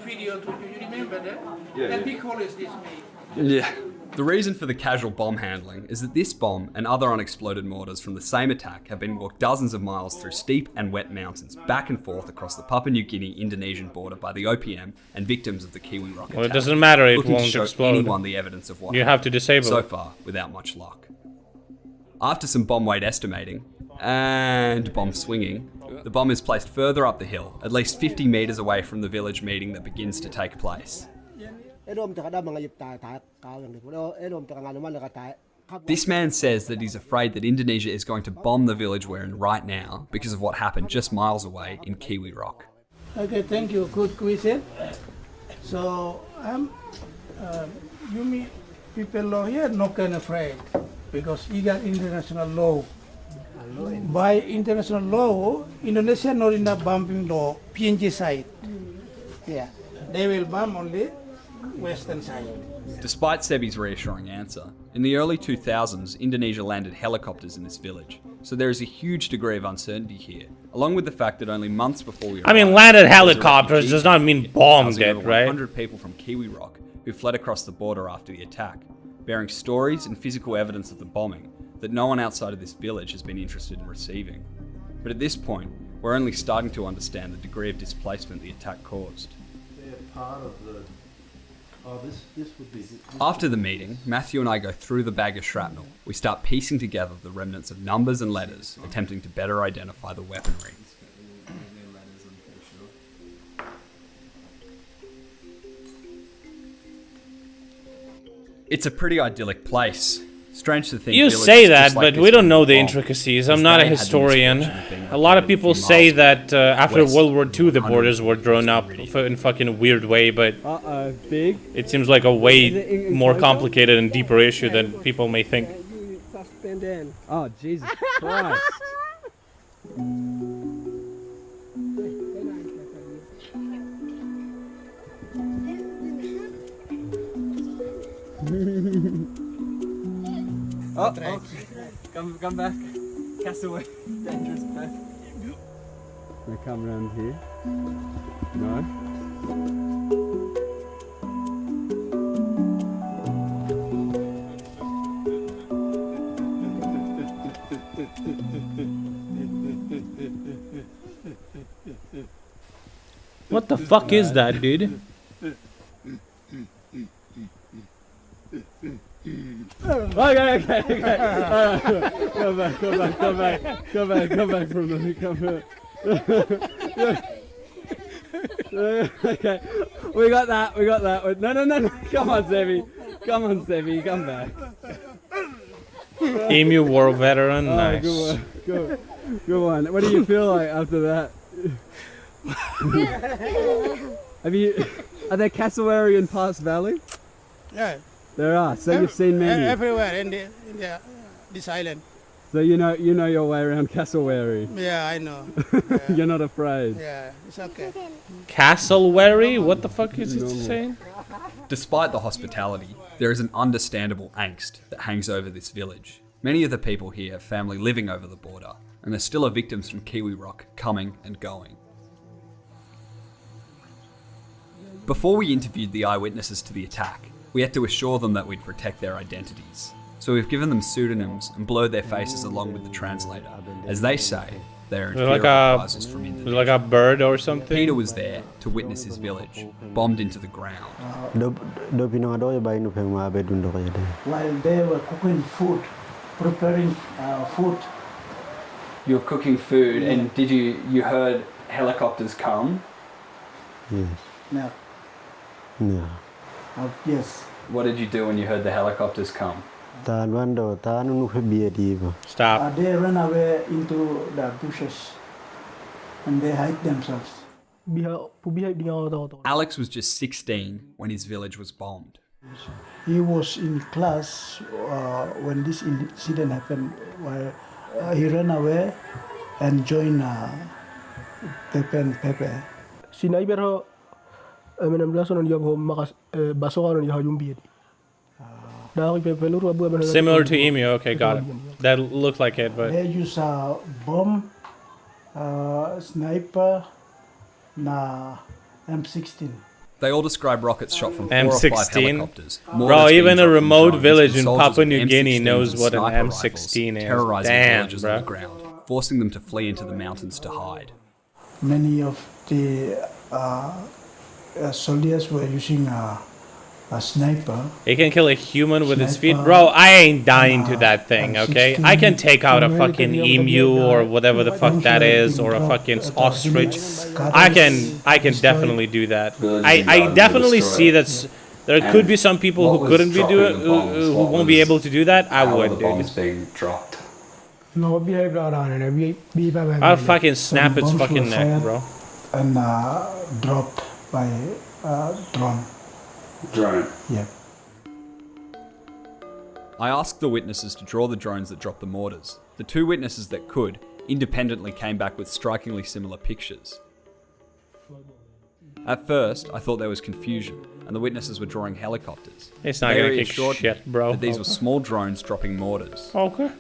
video to you. You remember that? Yeah, That yeah. big hole is this made. Yeah. The reason for the casual bomb handling is that this bomb and other unexploded mortars from the same attack have been walked dozens of miles through steep and wet mountains, back and forth across the Papua New Guinea-Indonesian border by the OPM and victims of the Kiwi Rock Well, it attack, doesn't matter, it looking to won't show explode. anyone the evidence of what You have to disable so it. far, without much luck. After some bomb weight estimating and bomb swinging, the bomb is placed further up the hill, at least 50 metres away from the village meeting that begins to take place. This man says that he's afraid that Indonesia is going to bomb the village we're in right now because of what happened just miles away in Kiwi Rock. Okay, thank you. Good question. So, you mean people law here not kind of afraid because you got international law. By international law, Indonesia not in the bombing law, PNG side. Yeah, they will bomb only western side. Despite Sebi's reassuring answer, in the early 2000s, Indonesia landed helicopters in this village, so there is a huge degree of uncertainty here, along with the fact that only months before we I mean, arrived, landed there was a helicopters refugee does not camp mean bombed housing it, over right? 100 people from Kiwi Rock who fled across the border after the attack, bearing stories and physical evidence of the bombing that no one outside of this village has been interested in receiving. But at this point, we're only starting to understand the degree of displacement the attack caused. They're part of the... Oh, this would be... After the meeting, Matthew and I go through the bag of shrapnel. We start piecing together the remnants of numbers and letters, attempting to better identify the weaponry. It's a pretty idyllic place. Strange to think. You villages say just that, like but this we don't would know be the bombed, intricacies. because I'm not a they had the historian. misfortune of being A lot of located people few say miles that after west World War II, the of borders were drawn up in fucking weird way, but it seems like a way more complicated and deeper issue than people may think. Oh, Jesus Christ. Oh, come back. Castaway. Dangerous path. They come around here. No. What the fuck is that, dude? Okay. Come back from the come back. Okay, we got that. No. Come on, Sevi, come back. Emu War veteran, nice. Good one. What do you feel like after that? Are there cassowary in Pass Valley? Yeah. There are. So you've seen many. Everywhere in this island. So you know your way around cassowary. Yeah, I know. You're not afraid. Yeah, it's okay. Cassowary? What the fuck is it saying? Despite the hospitality, there is an understandable angst that hangs over this village. Many of the people here have family living over the border, and there still are victims from Kiwi Rock coming and going. Before we interviewed the eyewitnesses to the attack, we had to assure them that we'd protect their identities. So we've given them pseudonyms and blurred their faces along with the translator. As they say, they're imperial reprisals from Indonesia. Like a bird or something? Peter was there to witness his village, bombed into the ground. While they were cooking food, preparing food. You were cooking food, and you heard helicopters come? Yes. No. Yes. What did you do when you heard the helicopters come? Stop. They ran away into the bushes and they hide themselves. Alex was just 16 when his village was bombed. He was in class when this incident happened. Where he ran away and joined Pepe and Pepe. Similar to Emu, okay, got it. That looked like it, but... They use a bomb, sniper, M16. They all describe rockets shot from 4 or 5 helicopters. Bro, even a remote village in Papua New Guinea M16s knows what an and M16 is. terrorizing Damn, villagers bro. on the ground, forcing them to flee into the mountains to hide. Many of the soldiers were using a sniper. It can kill a human with its feet. Bro, I ain't dying to that thing, okay? I can take out a fucking emu or whatever the fuck that is, or a fucking ostrich. I can definitely do that. I definitely see that there could be some people who couldn't be who won't be able to do that. I would, dude. Being dropped. I'll fucking snap its fucking neck, bro. And dropped by drone. Drone. Yeah. I asked the witnesses to draw the drones that dropped the mortars. The 2 witnesses that could independently came back with strikingly similar pictures. At first, I thought there was confusion, and the witnesses were drawing helicopters. It's not They gonna kick reassured me shit, bro. that these were small drones dropping mortars. Okay.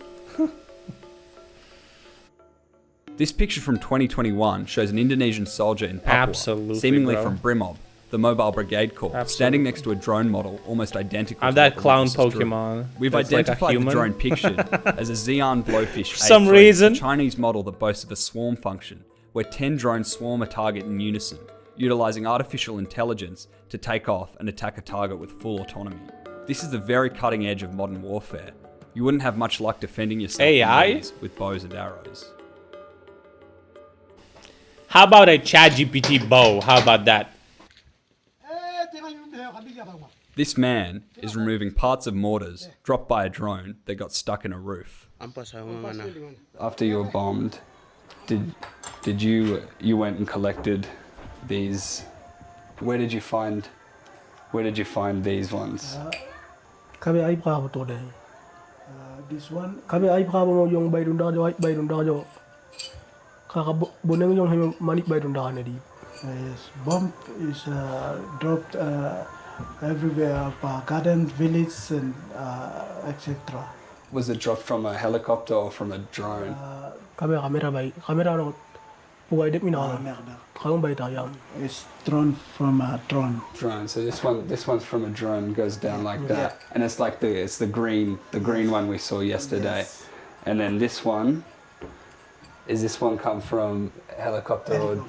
This picture from 2021 shows an Indonesian soldier in Papua, Absolutely, seemingly bro. from Brimob, the Mobile Brigade Corps, standing next to a drone model almost identical I'm to that what the clown witnesses drew. Pokemon We've that's like a identified the human. drone pictured as a Xi'an blowfish For some A3, reason. a Chinese model that boasts of a swarm function, where 10 drones swarm a target in unison, utilizing artificial intelligence to take off and attack a target with full autonomy. This is the very cutting edge of modern warfare. You wouldn't have much luck defending yourself AI? from these with bows and arrows. How about a ChatGPT bow? How about that? This man is removing parts of mortars dropped by a drone that got stuck in a roof. After you were bombed, did you went and collected these? Where did you find these ones? This one. Yes, bomb is dropped everywhere, garden, village, and etc. Was it dropped from a helicopter or from a drone? It's drone from a drone. Drone. So this one's from a drone, goes down like that, and it's like the green one we saw yesterday, Yes. and then this one. Is this one come from helicopter or?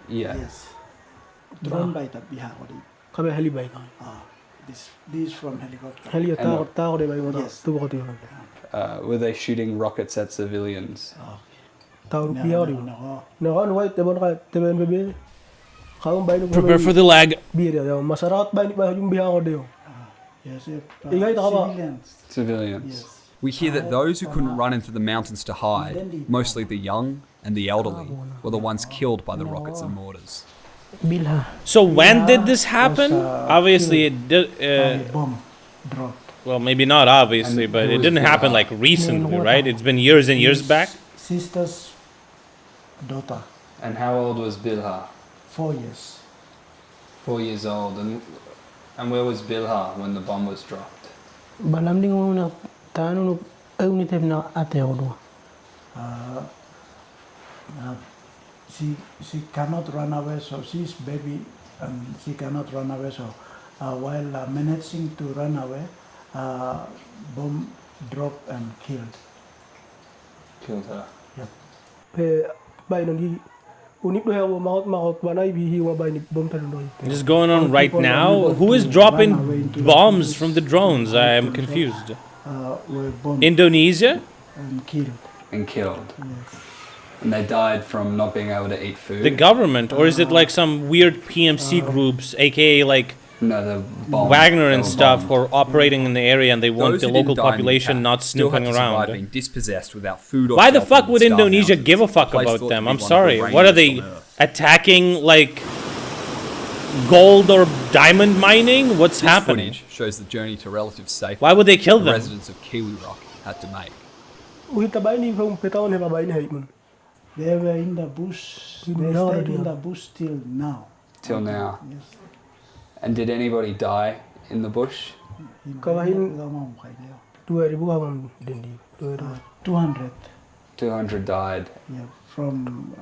Yeah. Yes. Drone by the Bihar. This from helicopter. Yes. Were they shooting rockets at civilians? Prepare for the lag. Civilians. We hear that those who couldn't run into the mountains to hide, mostly the young and the elderly, were the ones killed by the rockets and mortars. So when did this happen? Obviously it did. Bomb dropped. Well, maybe not obviously, but it didn't happen like recently, right? It's been years and years back. Sister's daughter. And how old was Bilha? 4 years. 4 years old. And where was Bilha when the bomb was dropped? She cannot run away, so she's baby and she cannot run away. So while managing to run away, bomb dropped and killed. Killed her. This is going on right now. Who is dropping bombs from the drones? I am confused. Were bombed Indonesia? and killed. And killed. And they died from not being able to eat food. The government, or is it like some weird PMC groups, aka like No, the bomb. Wagner They and were stuff, bombed. who are operating in the area and they want Those the who didn't local die in the population attack not still had snooping to survive around? being dispossessed without food or Why the shelter fuck in would Star Indonesia Mountains, give a a fuck place about thought them? to be I'm one of the sorry. What are they rainiest on Earth. attacking like gold or diamond mining? What's This happening? footage shows the journey to relative safety Why would they kill the them? residents of Kiwi Rock had to make. They were in the bush. They stayed in the bush till now. Till now. Yes. And did anybody die in the bush? 200. 200 died Yeah, from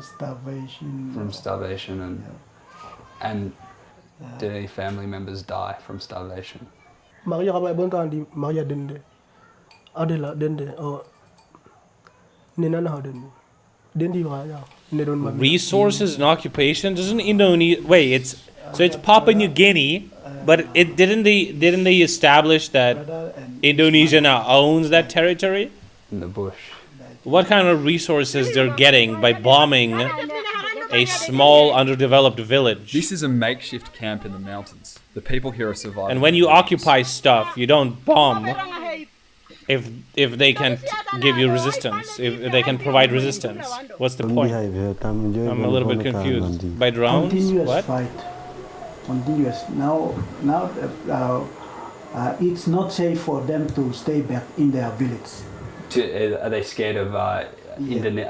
starvation. from starvation and did any family members die from starvation? Resources and occupation? Doesn't Indonesia wait, it's Papua New Guinea, but didn't they establish that Indonesia now owns that territory? In the bush. What kind of resources they're getting by bombing a small underdeveloped village? This is a makeshift camp in the mountains. The people here are surviving. And when you occupy stuff, you don't bomb if they can give you resistance, if they can provide resistance. What's the point? I'm a little bit confused. By drones? Continuous What? fight. Continuous. Now it's not safe for them to stay back in their village. Are they scared of are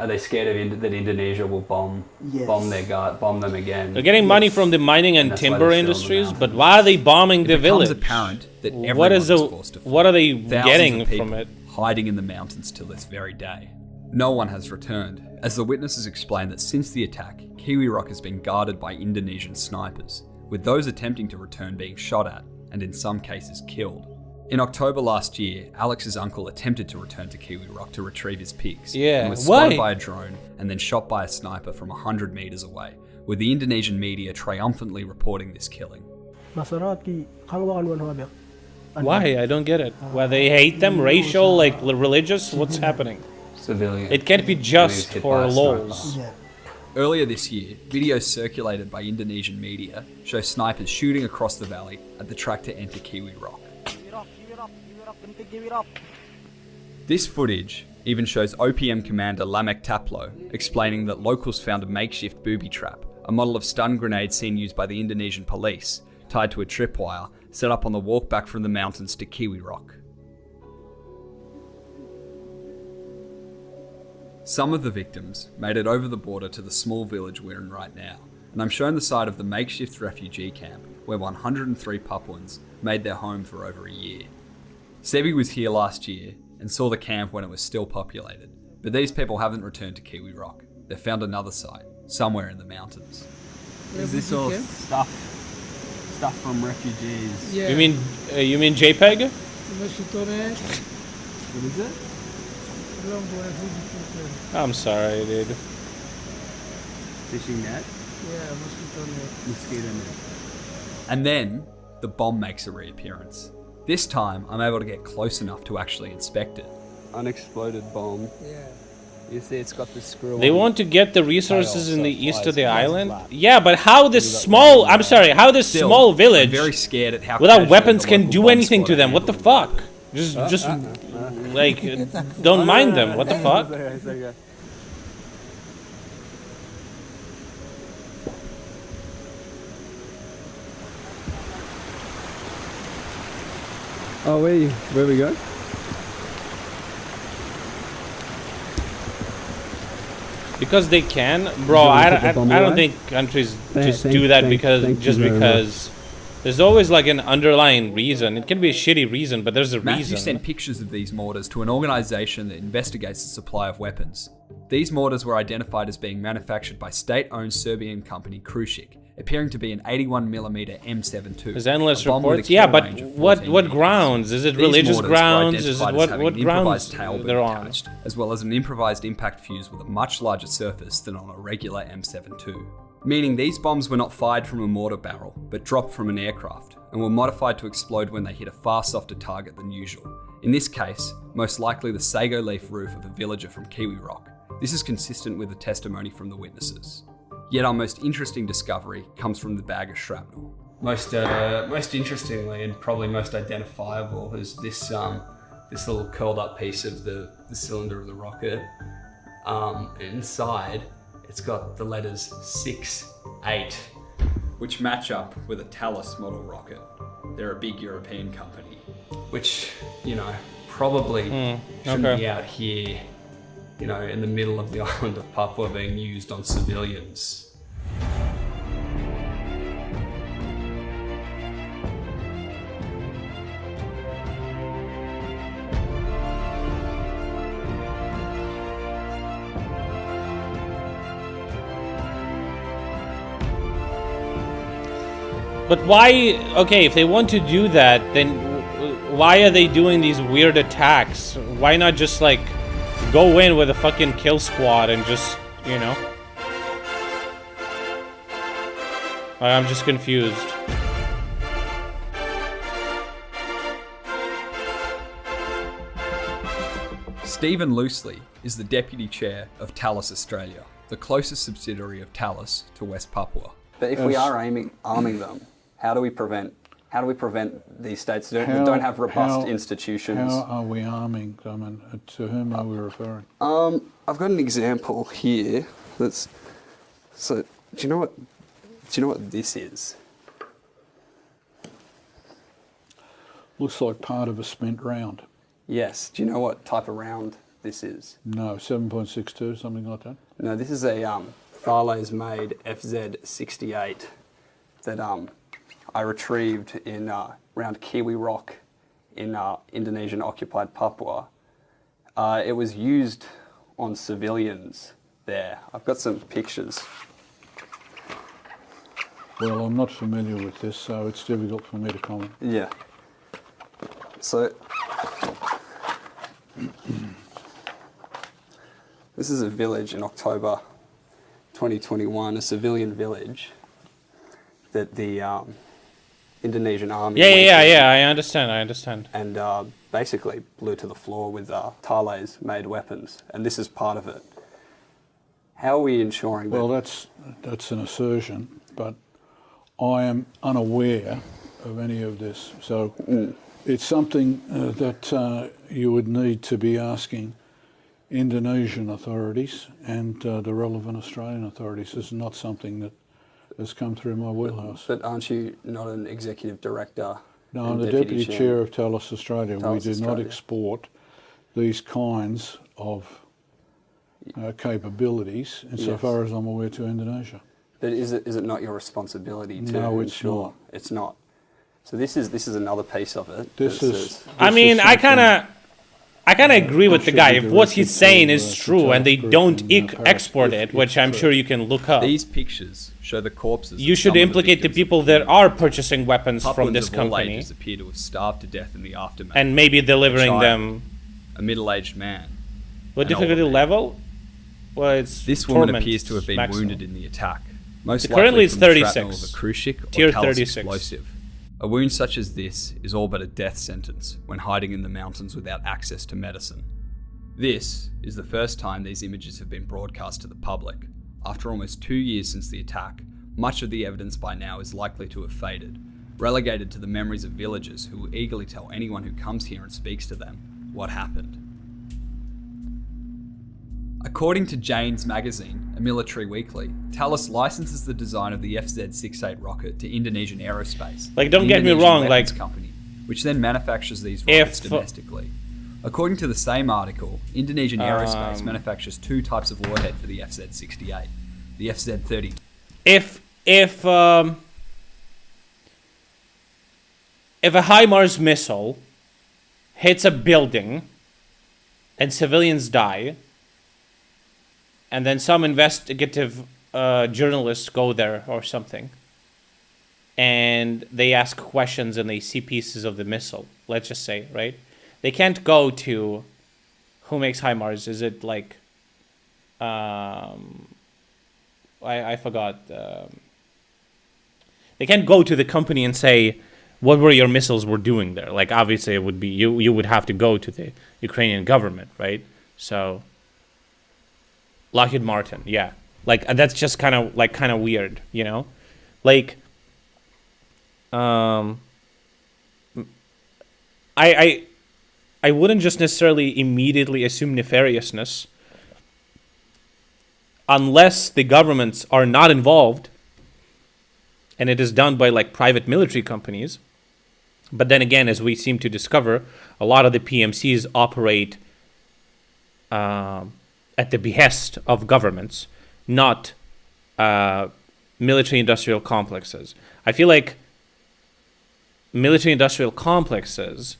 they scared of that Indonesia will bomb Yes. bomb them again? They're getting money from the mining and That's why timber they're still in the industries, mountains. but why are they bombing the It becomes village? apparent that What everyone is is forced to what are they Thousands getting of people from it? hiding in the mountains till this very day. No one has returned, as the witnesses explain that since the attack, Kiwi Rock has been guarded by Indonesian snipers, with those attempting to return being shot at, and in some cases killed. In October last year, Alex's uncle attempted to return to Kiwi Rock to retrieve his pigs, Yeah, and was spotted why? by a drone and then shot by a sniper from 100 meters away, with the Indonesian media triumphantly reporting this killing. Why? I don't get it. Why they hate them? Racial, like religious? What's happening? Civilian. It can't be just hit for by a lols. sniper. Earlier this year, videos circulated by Indonesian media show snipers shooting across the valley at the track to enter Kiwi Rock. This footage even shows OPM commander Lamek Taplo explaining that locals found a makeshift booby trap, a model of stun grenade seen used by the Indonesian police, tied to a tripwire set up on the walk back from the mountains to Kiwi Rock. Some of the victims made it over the border to the small village we're in right now, and I'm shown the site of the makeshift refugee camp where 103 Papuans made their home for over a year. Sebi was here last year and saw the camp when it was still populated, but these people haven't returned to Kiwi Rock. they found another site, somewhere in the mountains. Is this all stuff from refugees? Yeah. You mean JPEG? What is it? I'm sorry, dude. Fishing net? Yeah, mosquito net. Mosquito net. And then the bomb makes a reappearance. This time, I'm able to get close enough to actually inspect it. Unexploded bomb. Yeah. You see, it's got the screw. They want to get the resources in the east of the island. Yeah, but how this small, I'm sorry, how this Still, small village I'm very scared at how without casually weapons the can local do bomb anything to squad them? What the fuck? Just like, don't mind them. What the fuck? Oh, where we go? Because they can, bro. I don't think countries just do that because there's always like an underlying reason. It can be a shitty reason, but there's a Matthew reason. sent pictures of these mortars to an organisation that investigates the supply of weapons. These mortars were identified as being manufactured by state-owned Serbian company Krušik, appearing to be an 81mm M72. There's endless a bomb with a reports. Yeah, kill but range of 14 what meters. grounds? Is it These religious mortars were grounds? Is it identified as having what an grounds improvised tail they're on? attached, as well as an improvised impact fuse with a much larger surface than on a regular M72. Meaning these bombs were not fired from a mortar barrel, but dropped from an aircraft, and were modified to explode when they hit a far softer target than usual. In this case, most likely the sago leaf roof of a villager from Kiwi Rock. This is consistent with the testimony from the witnesses. Yet our most interesting discovery comes from the bag of shrapnel. Most interestingly and probably most identifiable is this little curled up piece of the cylinder of the rocket. Inside, it's got the letters 6, 8, which match up with a Thales model rocket. They're a big European company, which, probably shouldn't be out here, in the middle of the island of Papua being used on civilians. But why? Okay, if they want to do that, then why are they doing these weird attacks? Why not just like go in with a fucking kill squad and just, I'm just confused. Stephen Loosley is the Deputy Chair of Thales Australia, the closest subsidiary of Thales to West Papua. But if we are arming them, how do we prevent these states that don't have robust institutions? How are we arming them, and to whom are we referring? I've got an example here. Do you know what this is? Looks like part of a spent round. Yes. Do you know what type of round this is? No, 7.62, something like that. No, this is a Thales made FZ68 that I retrieved in around Kiwi Rock in Indonesian occupied Papua. It was used on civilians there. I've got some pictures. Well, I'm not familiar with this, so it's difficult for me to comment. Yeah. So this is a village in October 2021, a civilian village that the Indonesian army... Yeah, I understand. And basically blew to the floor with Thales-made weapons, and this is part of it. How are we ensuring that... Well, that's an assertion, but I am unaware of any of this. So it's something that you would need to be asking Indonesian authorities and the relevant Australian authorities. This is not something that has come through my wheelhouse. But aren't you not an executive director? No, I'm the Deputy Chair of Thales Australia. We do not export these kinds of capabilities, insofar as I'm aware, to Indonesia. But is it not your responsibility to No, ensure? It's not. So this is another piece of it. I kind of agree with the should guy. be If what he's directed saying to, is to true and they Task Group don't in, Paris export if- it, if which I'm true. sure you can look up, These pictures show the corpses. you of should some of implicate the victims people of that the are purchasing weapons from Papuans this of all company ages appear to have starved to death in the aftermath. and maybe delivering A child, them. a middle-aged man. What an older difficulty man. level? Well, it's This woman torment appears to have been maximum. wounded in the attack. Most Currently likely it's from the shrapnel 36. of a cruise ship or Tier callous 36. explosive. A wound such as this is all but a death sentence when hiding in the mountains without access to medicine. This is the first time these images have been broadcast to the public. After almost 2 years since the attack, much of the evidence by now is likely to have faded, relegated to the memories of villagers who will eagerly tell anyone who comes here and speaks to them what happened. According to Jane's magazine, a military weekly, Thales licenses the design of the FZ-68 rocket to Indonesian Aerospace. Like, don't an get me Indonesian wrong, weapons like- company, which then manufactures these rockets domestically. According to the same article, Indonesian Aerospace manufactures two types of warhead for the FZ-68, the FZ-30. If a HIMARS missile hits a building and civilians die, and then some investigative journalists go there or something, and they ask questions and they see pieces of the missile, let's just say, right? They can't go to who makes HIMARS. Is it like I forgot. They can't go to the company and say, what were your missiles were doing there? Like, obviously it would be, you would have to go to the Ukrainian government, right? So Lockheed Martin, yeah. Like, that's just kind of weird, you know? Like, I wouldn't just necessarily immediately assume nefariousness unless the governments are not involved and it is done by like private military companies. But then again, as we seem to discover, a lot of the PMCs operate at the behest of governments, not military-industrial complexes. I feel like military-industrial complexes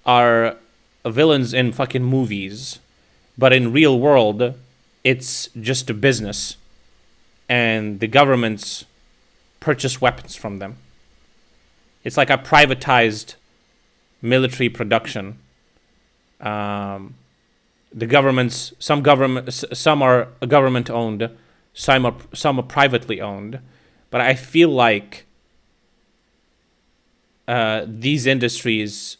are villains in fucking movies, but in real world, it's just a business, and the governments purchase weapons from them. It's like a privatized military production. The governments, some are government owned, some are privately owned, but I feel like these industries,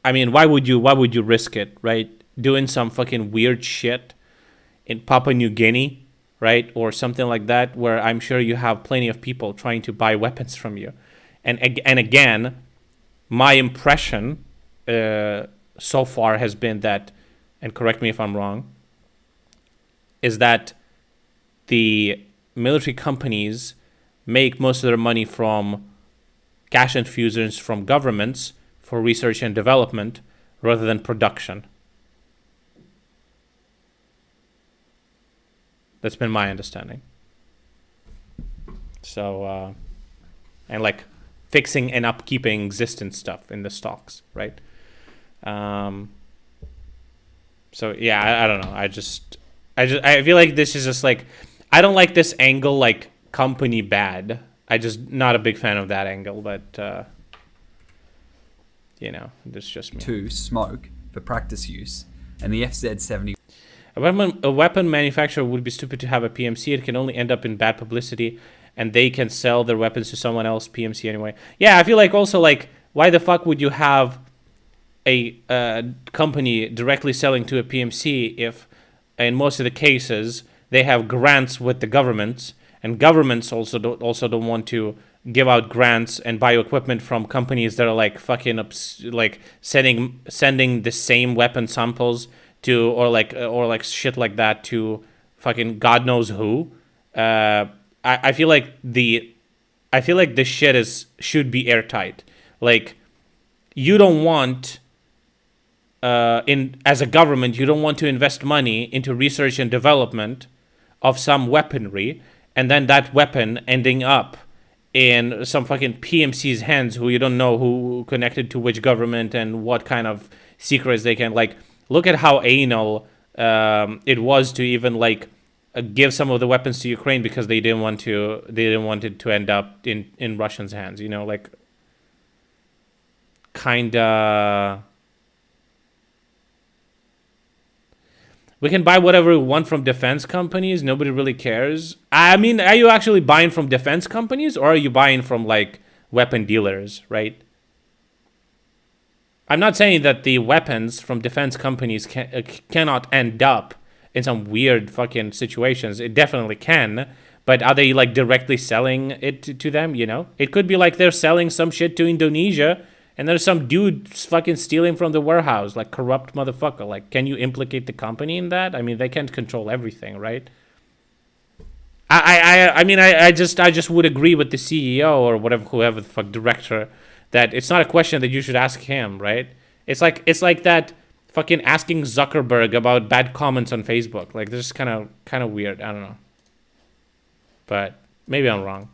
I mean, why would you risk it, right? Doing some fucking weird shit in Papua New Guinea, right? Or something like that, where I'm sure you have plenty of people trying to buy weapons from you. And again, my impression so far has been that, and correct me if I'm wrong, is that the military companies make most of their money from cash infusions from governments for research and development rather than production. That's been my understanding. So, and like fixing and upkeeping existing stuff in the stocks, right? So yeah, I don't know. I feel like this is just like, I don't like this angle, like company bad. I just not a big fan of that angle, but you know, this is just me. 2. Smoke for practice use, and the FZ-70. A weapon manufacturer would be stupid to have a PMC. It can only end up in bad publicity, and they can sell their weapons to someone else PMC anyway. Yeah, I feel like also like, why the fuck would you have a company directly selling to a PMC if, in most of the cases, they have grants with the governments, and governments also don't want to give out grants and buy equipment from companies that are like fucking like sending the same weapon samples to or like shit like that to fucking God knows who. I feel like this shit should be airtight. Like, you don't want as a government, you don't want to invest money into research and development of some weaponry and then that weapon ending up in some fucking PMC's hands who you don't know who connected to which government and what kind of secrets they can, like, look at how anal it was to even like give some of the weapons to Ukraine because they didn't want it to end up in Russians' hands, you know, like kinda. We can buy whatever we want from defense companies. Nobody really cares. I mean, are you actually buying from defense companies or are you buying from like weapon dealers, right? I'm not saying that the weapons from defense companies cannot end up in some weird fucking situations. It definitely can. But are they like directly selling it to them, you know? It could be like they're selling some shit to Indonesia and there's some dude fucking stealing from the warehouse, like corrupt motherfucker. Like, can you implicate the company in that? I mean, they can't control everything, right? I just would agree with the CEO or whoever the fuck director, that it's not a question that you should ask him, right? It's like that fucking asking Zuckerberg about bad comments on Facebook. Like, this is kind of weird. I don't know, but maybe I'm wrong.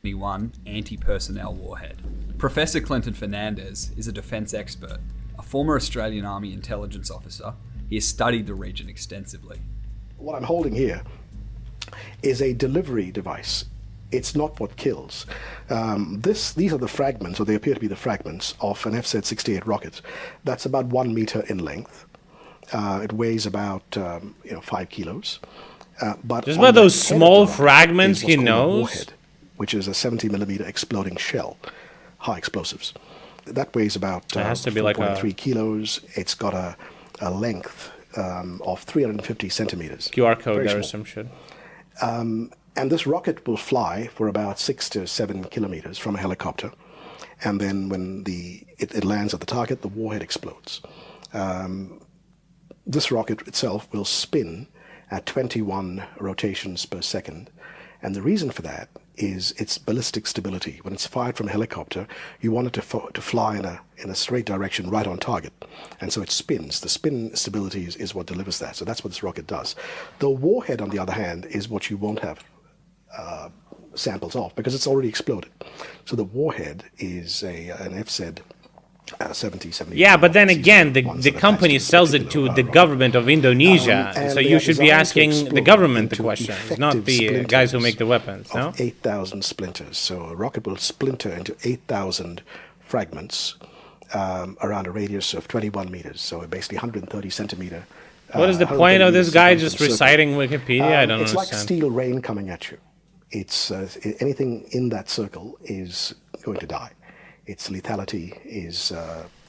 One anti-personnel warhead. Professor Clinton Fernandez is a defence expert, a former Australian Army intelligence officer. He has studied the region extensively. What I'm holding here is a delivery device. It's not what kills. These are the fragments, or they appear to be the fragments, of an FZ-68 rocket. That's about 1 meter in length. It weighs about 5 kilos. But just about those small fragments he knows. Warhead, which is a 70 millimeter exploding shell, high explosives. That weighs about 4.3 kilos. It's got a length of 350 centimeters. QR code there or some shit. And this rocket will fly for about 6 to 7 kilometers from a helicopter. And then when it lands at the target, the warhead explodes. This rocket itself will spin at 21 rotations per second. And the reason for that is its ballistic stability. When it's fired from a helicopter, you want it to fly in a straight direction right on target. And so it spins. The spin stability is what delivers that. So that's what this rocket does. The warhead, on the other hand, is what you won't have samples of because it's already exploded. So the warhead is an FZ 70. Yeah, but then again, the company sells it to the government of Indonesia, so you should be asking the government the questions, not the guys who make the weapons, no? 8,000 splinters. So a rocket will splinter into 8,000 fragments around a radius of 21 meters, so basically 130 centimeter. What is the point of this guy just reciting Wikipedia? I don't understand. It's like steel rain coming at you. It's anything in that circle is going to die. Its lethality is...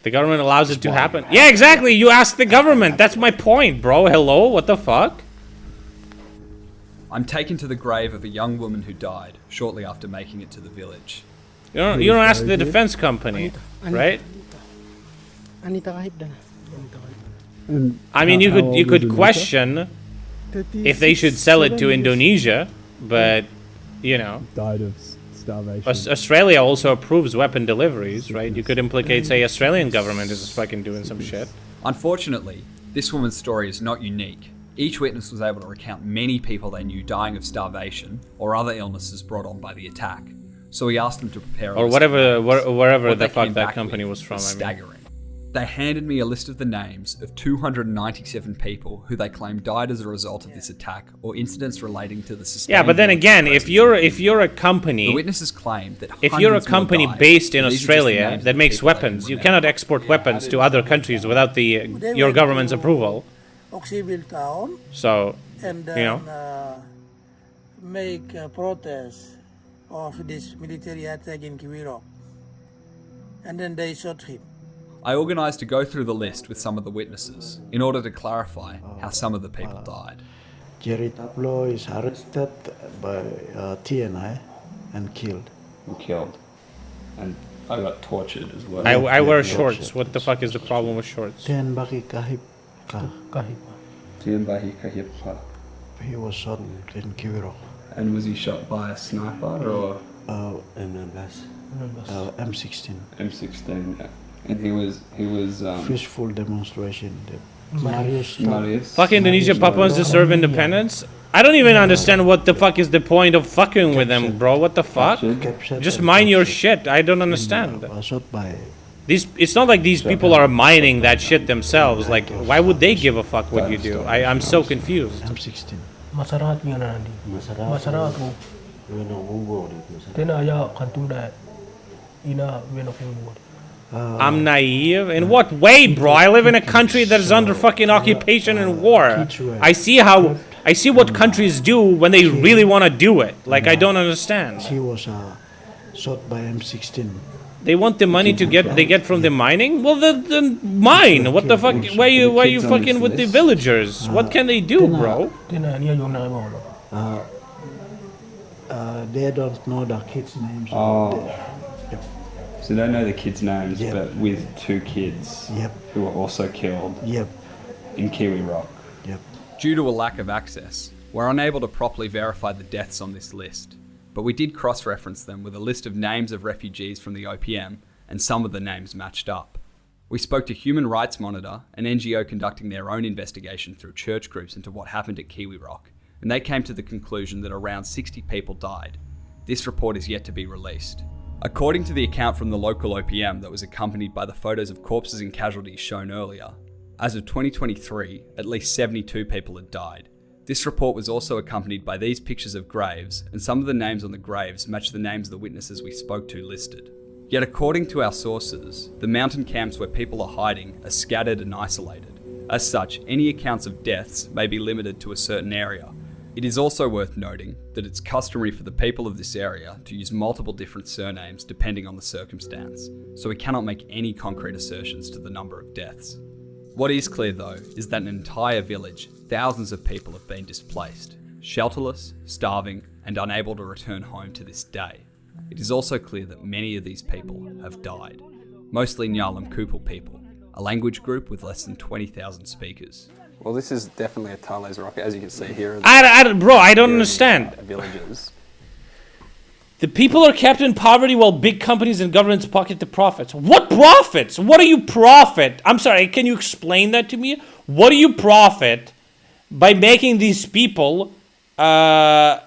the government allows it to happen. Yeah, exactly. You ask the government. That's my point, bro. Hello? What the fuck? I'm taken to the grave of a young woman who died shortly after making it to the village. You don't ask the defense company, right? I mean, you could question if they should sell it to Indonesia, but, you know... Died of starvation. Australia also approves weapon deliveries, right? You could implicate, say, Australian government is fucking doing some shit. Unfortunately, this woman's story is not unique. Each witness was able to recount many people they knew dying of starvation or other illnesses brought on by the attack. So we asked them to prepare or wherever the fuck that company was from. Staggering. They handed me a list of the names of 297 people who they claimed died as a result of this attack or incidents relating to the sustained... Yeah, but then again, if you're a company... The witnesses claimed that if you're a company based in Australia that makes weapons, you cannot export weapons to other countries without your government's approval. So, and then, you know... make a protest of this military attack in Kiwirok. And then they shot him. I organised to go through the list with some of the witnesses in order to clarify how some of the people died. Jerry Tablo is arrested by TNI and killed. And I got tortured as well. I wear shorts. What the fuck is the problem with shorts? He was shot in Kiwirok. And was he shot by a sniper or? M16. M16, yeah. And he was peaceful demonstration. Marius. Fuck Indonesia, Papuans deserve independence. I don't even understand what the fuck is the point of fucking with them, bro. What the fuck? Just mind your shit. I don't understand. It's not like these people are mining that shit themselves. Like, why would they give a fuck what you do? I'm so confused. I'm 16. Masarat nga na hindi. Masarat ko. Tena ya kantung da. Ina weno kung I'm naive? In what way, bro? I live in a country that is under fucking occupation and war. I see what countries do when they really want to do it. Like, I don't understand. She was shot by M16. They want the money to get from the mining? Well, then mine. What the fuck? Why you fucking with the villagers? What can they do, bro? They don't know the kids' names. Oh. So they don't know the kids' names, but with 2 kids who were also killed in Kiwi Rock. Due to a lack of access, we're unable to properly verify the deaths on this list, but we did cross-reference them with a list of names of refugees from the OPM, and some of the names matched up. We spoke to Human Rights Monitor, an NGO conducting their own investigation through church groups into what happened at Kiwi Rock, and they came to the conclusion that around 60 people died. This report is yet to be released. According to the account from the local OPM that was accompanied by the photos of corpses and casualties shown earlier, as of 2023, at least 72 people had died. This report was also accompanied by these pictures of graves, and some of the names on the graves match the names of the witnesses we spoke to listed. Yet according to our sources, the mountain camps where people are hiding are scattered and isolated. As such, any accounts of deaths may be limited to a certain area. It is also worth noting that it's customary for the people of this area to use multiple different surnames depending on the circumstance, so we cannot make any concrete assertions to the number of deaths. What is clear though is that an entire village, thousands of people have been displaced, shelterless, starving, and unable to return home to this day. It is also clear that many of these people have died, mostly Nyalam Kupal people, a language group with less than 20,000 speakers. Well, this is definitely a Thales rock, as you can see here. Bro, I don't understand. Villages. The people are kept in poverty while big companies and governments pocket the profits. What profits? What do you profit? I'm sorry, can you explain that to me? What do you profit by making these people die?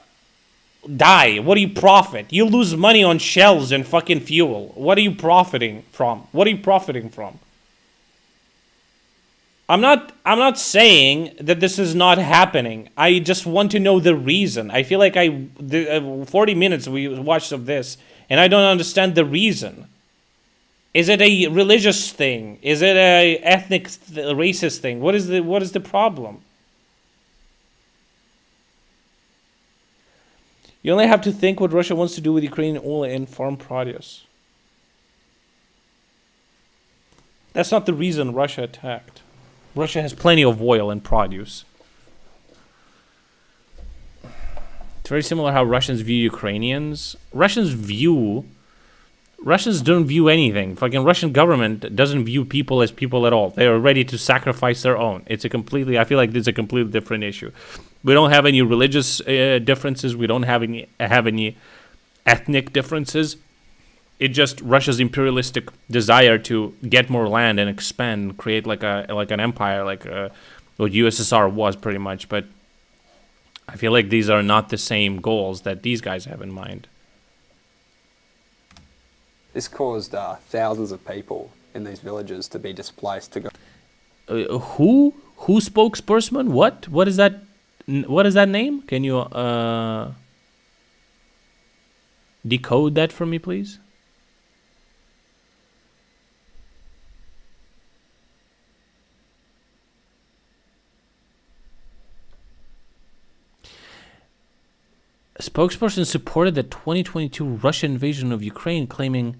What do you profit? You lose money on shells and fucking fuel. What are you profiting from? What are you profiting from? I'm not saying that this is not happening. I just want to know the reason. I feel like 40 minutes we watched of this, and I don't understand the reason. Is it a religious thing? Is it a ethnic, racist thing? What is the problem? You only have to think what Russia wants to do with Ukrainian oil and farm produce. That's not the reason Russia attacked. Russia has plenty of oil and produce. It's very similar how Russians view Ukrainians. Russians don't view anything. Fucking Russian government doesn't view people as people at all. They are ready to sacrifice their own. I feel like this is a completely different issue. We don't have any religious differences. We don't have any ethnic differences. It's just Russia's imperialistic desire to get more land and expand, and create like an empire, like what USSR was pretty much. But I feel like these are not the same goals that these guys have in mind. This caused thousands of people in these villages to be displaced to go. Who spokesperson? What? What is that? What is that name? Can you decode that for me, please? A spokesperson supported the 2022 Russian invasion of Ukraine, claiming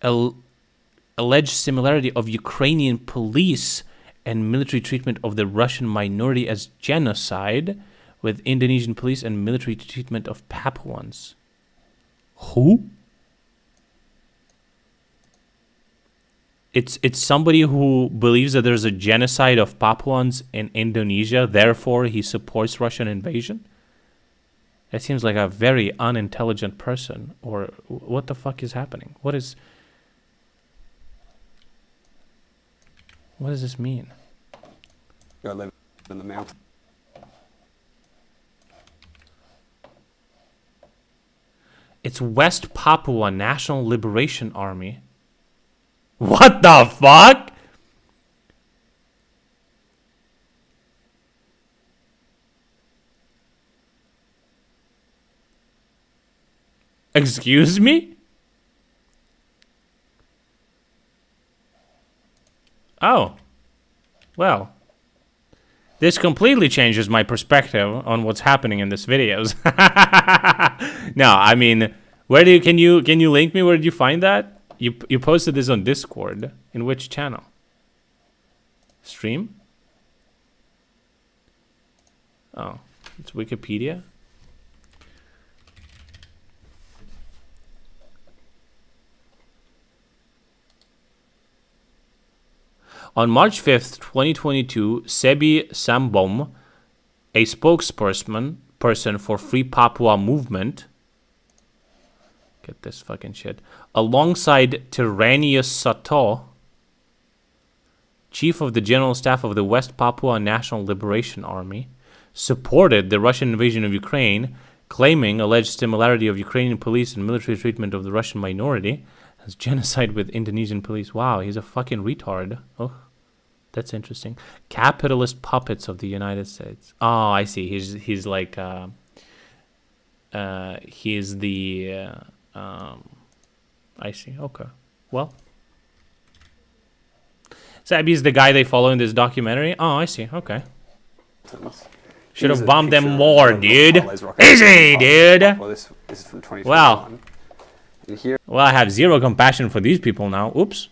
alleged similarity of Ukrainian police and military treatment of the Russian minority as genocide with Indonesian police and military treatment of Papuans. Who? It's somebody who believes that there's a genocide of Papuans in Indonesia, therefore he supports Russian invasion? That seems like a very unintelligent person. Or what the fuck is happening? What does this mean? go live in the mountains. It's West Papua National Liberation Army. What the fuck? Excuse me? Oh. Well. This completely changes my perspective on what's happening in this videos. No, I mean, can you link me? Where did you find that? You posted this on Discord. In which channel? Stream? Oh, it's Wikipedia. On March 5th, 2022, Sebi Sambom, a spokesperson for Free Papua Movement, get this fucking shit, alongside Tyrannus Sato, chief of the General Staff of the West Papua National Liberation Army, supported the Russian invasion of Ukraine, claiming alleged similarity of Ukrainian police and military treatment of the Russian minority as genocide with Indonesian police. Wow, he's a fucking retard. Oh, that's interesting. Capitalist puppets of the United States. Oh, I see. He's like he's the I see. Okay. Well, Sabi's the guy they follow in this documentary. Oh, I see. Okay. Should have bombed them more, dude. Easy, dude. Well, this is from 2021. Wow. And here, well, I have zero compassion for these people now. Oops.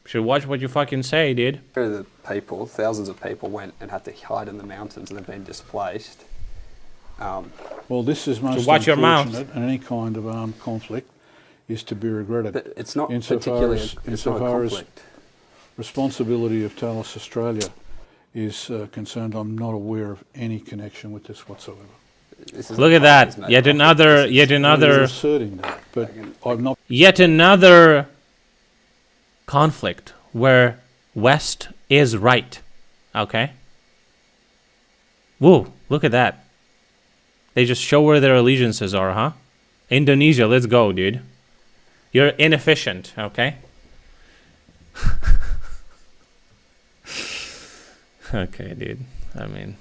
Should watch what you fucking say, dude. here the people, thousands of people went and had to hide in the mountains and they've been displaced. Well, this is most watch your mouth. unfortunate, and any kind of armed conflict is to be regretted. But it's not insofar particularly insofar as conflict. responsibility of Talos Australia is concerned, I'm not aware of any connection with this whatsoever. Look at that. Yet another You're asserting that, but I've not. Yet another conflict where West is right. Okay? Whoa, look at that. They just show where their allegiances are, huh? Indonesia, let's go, dude. You're inefficient, okay? Okay, dude. I mean,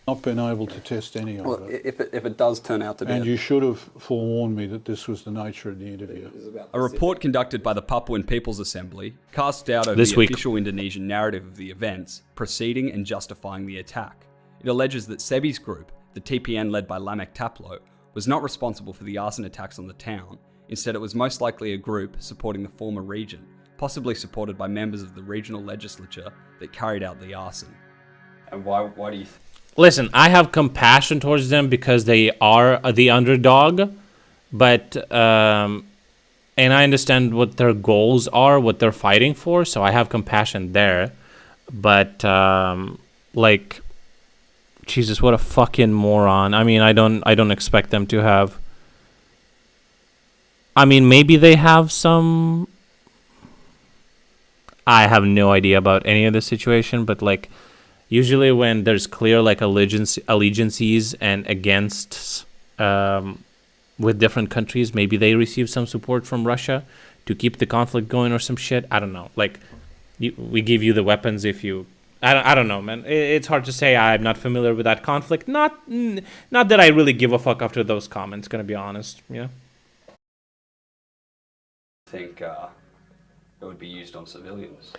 Not been able to test any of Well, it. if it does turn out to be, And you should have forewarned me that this was the nature of the interview. A report conducted by the Papuan People's Assembly cast doubt over This the week. official Indonesian narrative of the events preceding and justifying the attack. It alleges that Sebi's group, the TPN led by Lamek Taplo, was not responsible for the arson attacks on the town. Instead, it was most likely a group supporting the former region, possibly supported by members of the regional legislature that carried out the arson. and why do you? listen, I have compassion towards them because they are the underdog, but and I understand what their goals are, what they're fighting for, so I have compassion there. But like, Jesus, what a fucking moron. I mean, I don't expect them to have. I mean, maybe they have some. I have no idea about any of the situation, but like, usually when there's clear like allegiances and against with different countries, maybe they receive some support from Russia to keep the conflict going or some shit. I don't know. Like, we give you the weapons if you. I don't know, man. It's hard to say. I'm not familiar with that conflict. Not that I really give a fuck after those comments. Gonna be honest, yeah. Think it would be used on civilians?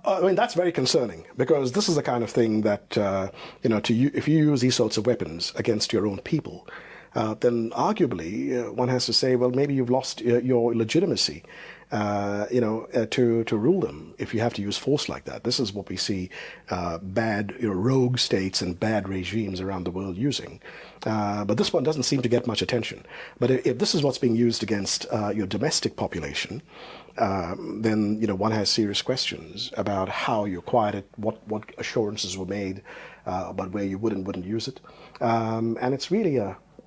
I mean, that's very concerning because this is the kind of thing that, if you use these sorts of weapons against your own people, then arguably one has to say, well, maybe you've lost your legitimacy, to rule them if you have to use force like that. This is what we see bad, rogue states and bad regimes around the world using. But this one doesn't seem to get much attention. But if this is what's being used against your domestic population, then one has serious questions about how you acquired it, what assurances were made about where you would and wouldn't use it, and it's really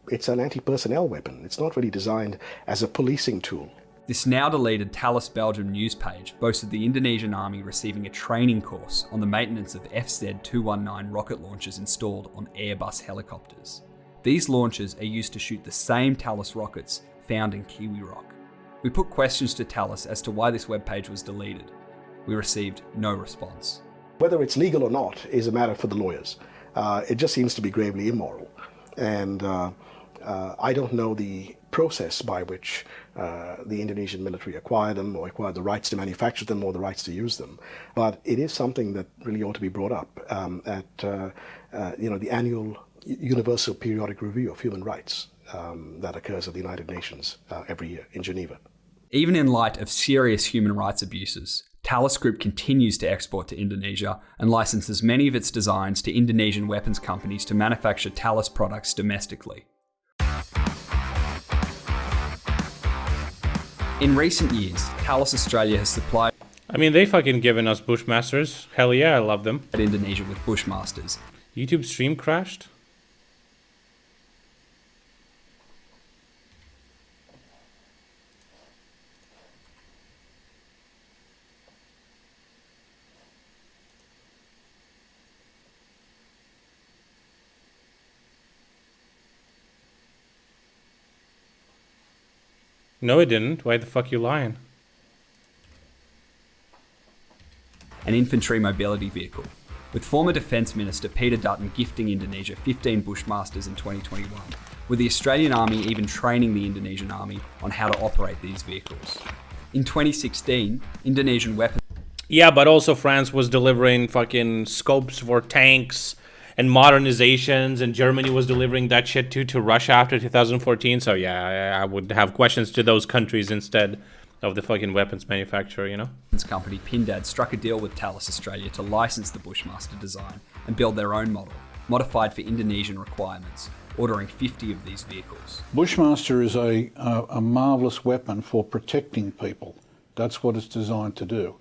it's an anti-personnel weapon. It's not really designed as a policing tool. This now deleted Thales Belgium news page boasted the Indonesian army receiving a training course on the maintenance of FZ-219 rocket launchers installed on Airbus helicopters. These launchers are used to shoot the same Thales rockets found in Kiwi Rock. We put questions to Thales as to why this webpage was deleted. We received no response. Whether it's legal or not is a matter for the lawyers. It just seems to be gravely immoral. And I don't know the process by which the Indonesian military acquired them, or acquired the rights to manufacture them, or the rights to use them. But it is something that really ought to be brought up at the annual Universal Periodic Review of Human Rights that occurs at the United Nations every year in Geneva. Even in light of serious human rights abuses, Thales Group continues to export to Indonesia and licenses many of its designs to Indonesian weapons companies to manufacture Thales products domestically. In recent years, Thales Australia has supplied... I mean, they fucking given us Bushmasters. Hell yeah, I love them. ...at Indonesia with Bushmasters. YouTube stream crashed? No, it didn't. Why the fuck you lying? An infantry mobility vehicle, with former Defence Minister Peter Dutton gifting Indonesia 15 Bushmasters in 2021, with the Australian Army even training the Indonesian Army on how to operate these vehicles. In 2016, Indonesian weapons... Yeah, but also France was delivering fucking scopes for tanks and modernizations, and Germany was delivering that shit too to Russia after 2014. So yeah, I would have questions to those countries instead of the fucking weapons manufacturer, you know? Company Pindad struck a deal with Thales Australia to license the Bushmaster design and build their own model, modified for Indonesian requirements, ordering 50 of these vehicles. Bushmaster is a marvellous weapon for protecting people. That's what it's designed to do,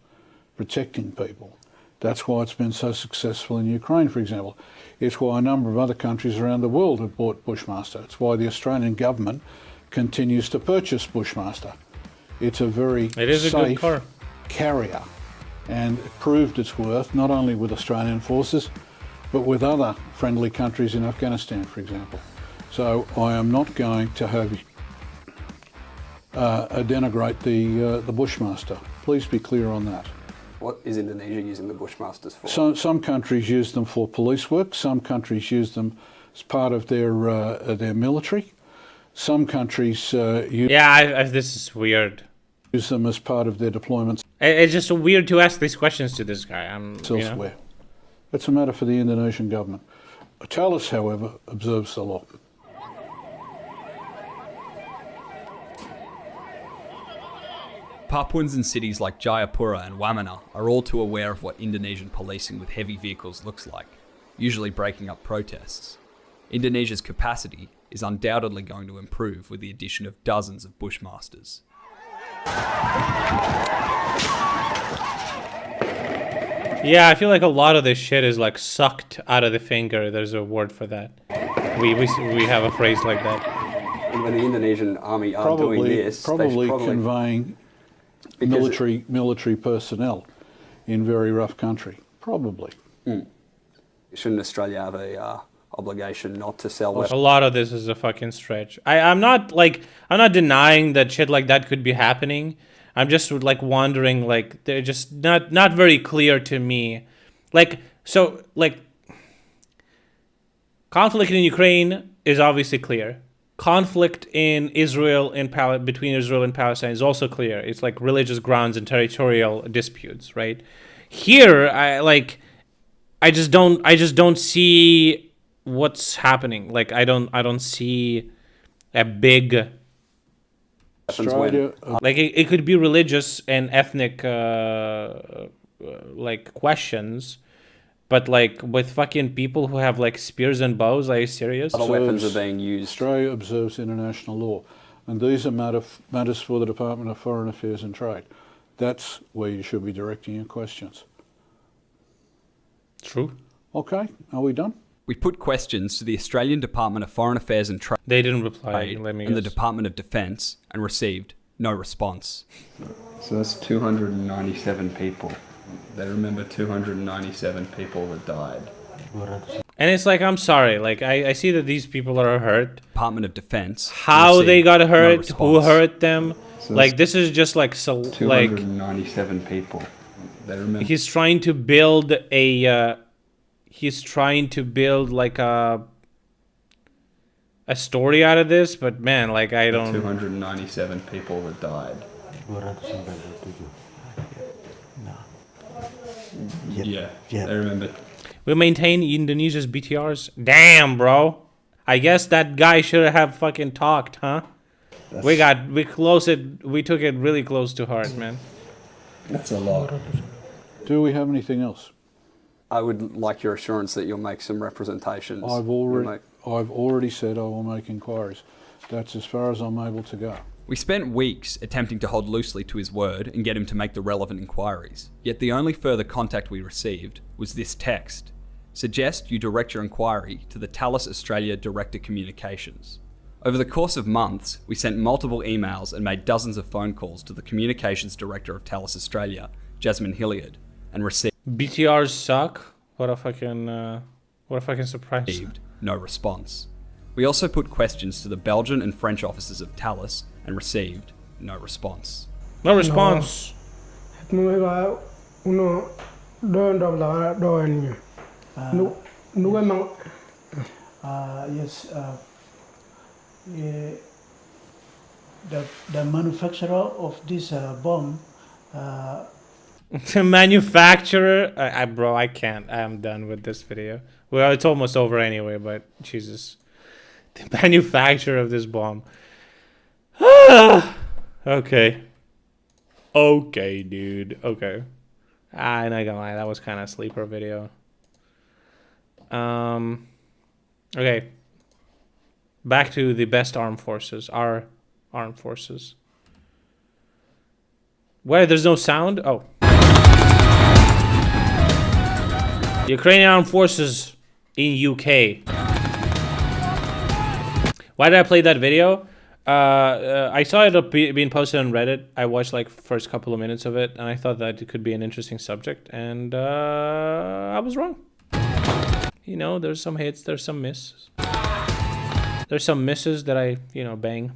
protecting people. That's why it's been so successful in Ukraine, for example. It's why a number of other countries around the world have bought Bushmaster. It's why the Australian government continues to purchase Bushmaster. It's a very safe carrier, and it proved its worth not only with Australian forces, but with other friendly countries in Afghanistan, for example. So I am not going to have denigrate the Bushmaster. Please be clear on that. What is Indonesia using the Bushmasters for? Some countries use them for police work. Some countries use them as part of their military. Some countries this is weird. Use them as part of their deployments. It's just weird to ask these questions to this guy. Elsewhere. It's a matter for the Indonesian government. Thales, however, observes the law. Papuans in cities like Jayapura and Wamena are all too aware of what Indonesian policing with heavy vehicles looks like, usually breaking up protests. Indonesia's capacity is undoubtedly going to improve with the addition of dozens of Bushmasters. Yeah, I feel like a lot of this shit is like sucked out of the finger. There's a word for that. We have a phrase like that. And when the Indonesian army are doing this, probably conveying military personnel in very rough country. Probably. Shouldn't Australia have a obligation not to sell weapons? A lot of this is a fucking stretch. I'm not denying that shit like that could be happening. I'm just like wondering, like they're just not very clear to me. Conflict in Ukraine is obviously clear. Conflict in Israel between Israel and Palestine is also clear. It's like religious grounds and territorial disputes, right? Here, I just don't see what's happening. Like I don't see a big it could be religious and ethnic questions, but like with fucking people who have like spears and bows. Are you serious? Other weapons are being used. Australia observes international law, and these are matters for the Department of Foreign Affairs and Trade. That's where you should be directing your questions. True. Okay, are we done? We put questions to the Australian Department of Foreign Affairs and Trade. They didn't reply. And the Department of Defence and received No response. So that's 297 people. They remember 297 people that died. And it's like, I'm sorry, like, I see that these people are hurt. Department of Defense. How they got no hurt, response. who hurt them. So Like, this is just like, so, like, 297 people. They remember. he's trying to build a, like a story out of this, but man, like, I don't... 297 people that died. Yeah, they remember. We maintain Indonesia's BTRs? Damn, bro. I guess that guy should have fucking talked, huh? We took it really close to heart, man. That's a lot. Do we have anything else? I would like your assurance that you'll make some representations. I've already said I will make inquiries. That's as far as I'm able to go. We spent weeks attempting to hold loosely to his word and get him to make the relevant inquiries. Yet the only further contact we received was this text. Suggest you direct your inquiry to the Thales Australia Director Communications. Over the course of months, we sent multiple emails and made dozens of phone calls to the Communications Director of Thales Australia, Jasmine Hilliard, and received BTRs suck? What a fucking surprise. No response. We also put questions to the Belgian and French officers of Thales and received no response. No response. Yes. The manufacturer of this bomb. The manufacturer, bro, I can't. I'm done with this video. Well, it's almost over anyway, but Jesus. The manufacturer of this bomb. Okay. Okay, dude. Okay. I'm not gonna lie, that was kind of a sleeper video. Okay. Back to the best armed forces. Our armed forces. Where there's no sound? Oh. Ukrainian armed forces in UK. Why did I play that video? I saw it being posted on Reddit. I watched like first couple of minutes of it, and I thought that it could be an interesting subject, and I was wrong. You know, there's some hits, there's some misses. There's some misses that I, bang.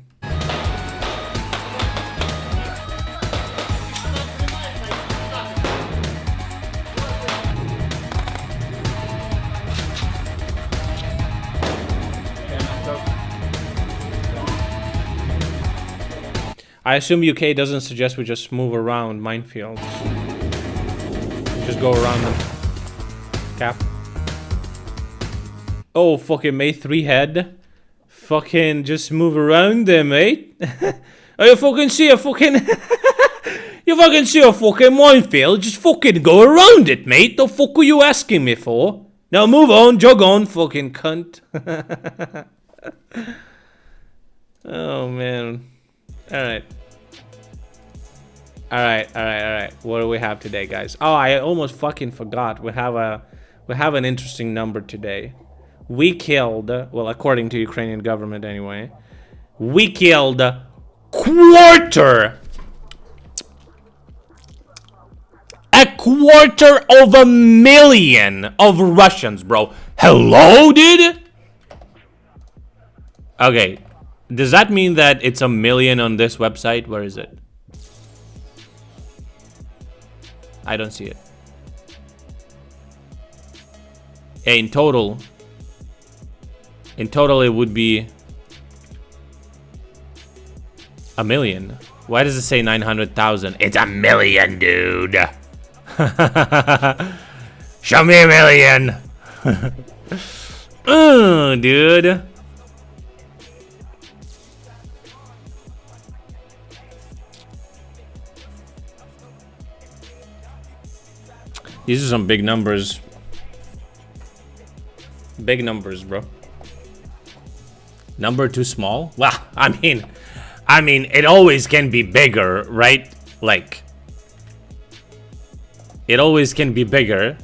I assume UK doesn't suggest we just move around minefields. Just go around them. Cap. Oh, fucking mate, 3 head. Fucking just move around them, mate. Oh, you fucking see a fucking... you fucking see a fucking minefield? Just fucking go around it, mate. The fuck are you asking me for? Now move on, jog on, fucking cunt. Oh, man. Alright. Alright. What do we have today, guys? Oh, I almost fucking forgot. We have an interesting number today. We killed, well, according to Ukrainian government anyway, we killed a quarter of a million of Russians, bro. Hello, dude? Okay. Does that mean that it's 1 million on this website? Where is it? I don't see it. In total, it would be 1 million. Why does it say 900,000? It's 1 million, dude. Show me 1 million. Dude. These are some big numbers. Big numbers, bro. Number too small? Well, I mean, it always can be bigger, right? Like, it always can be bigger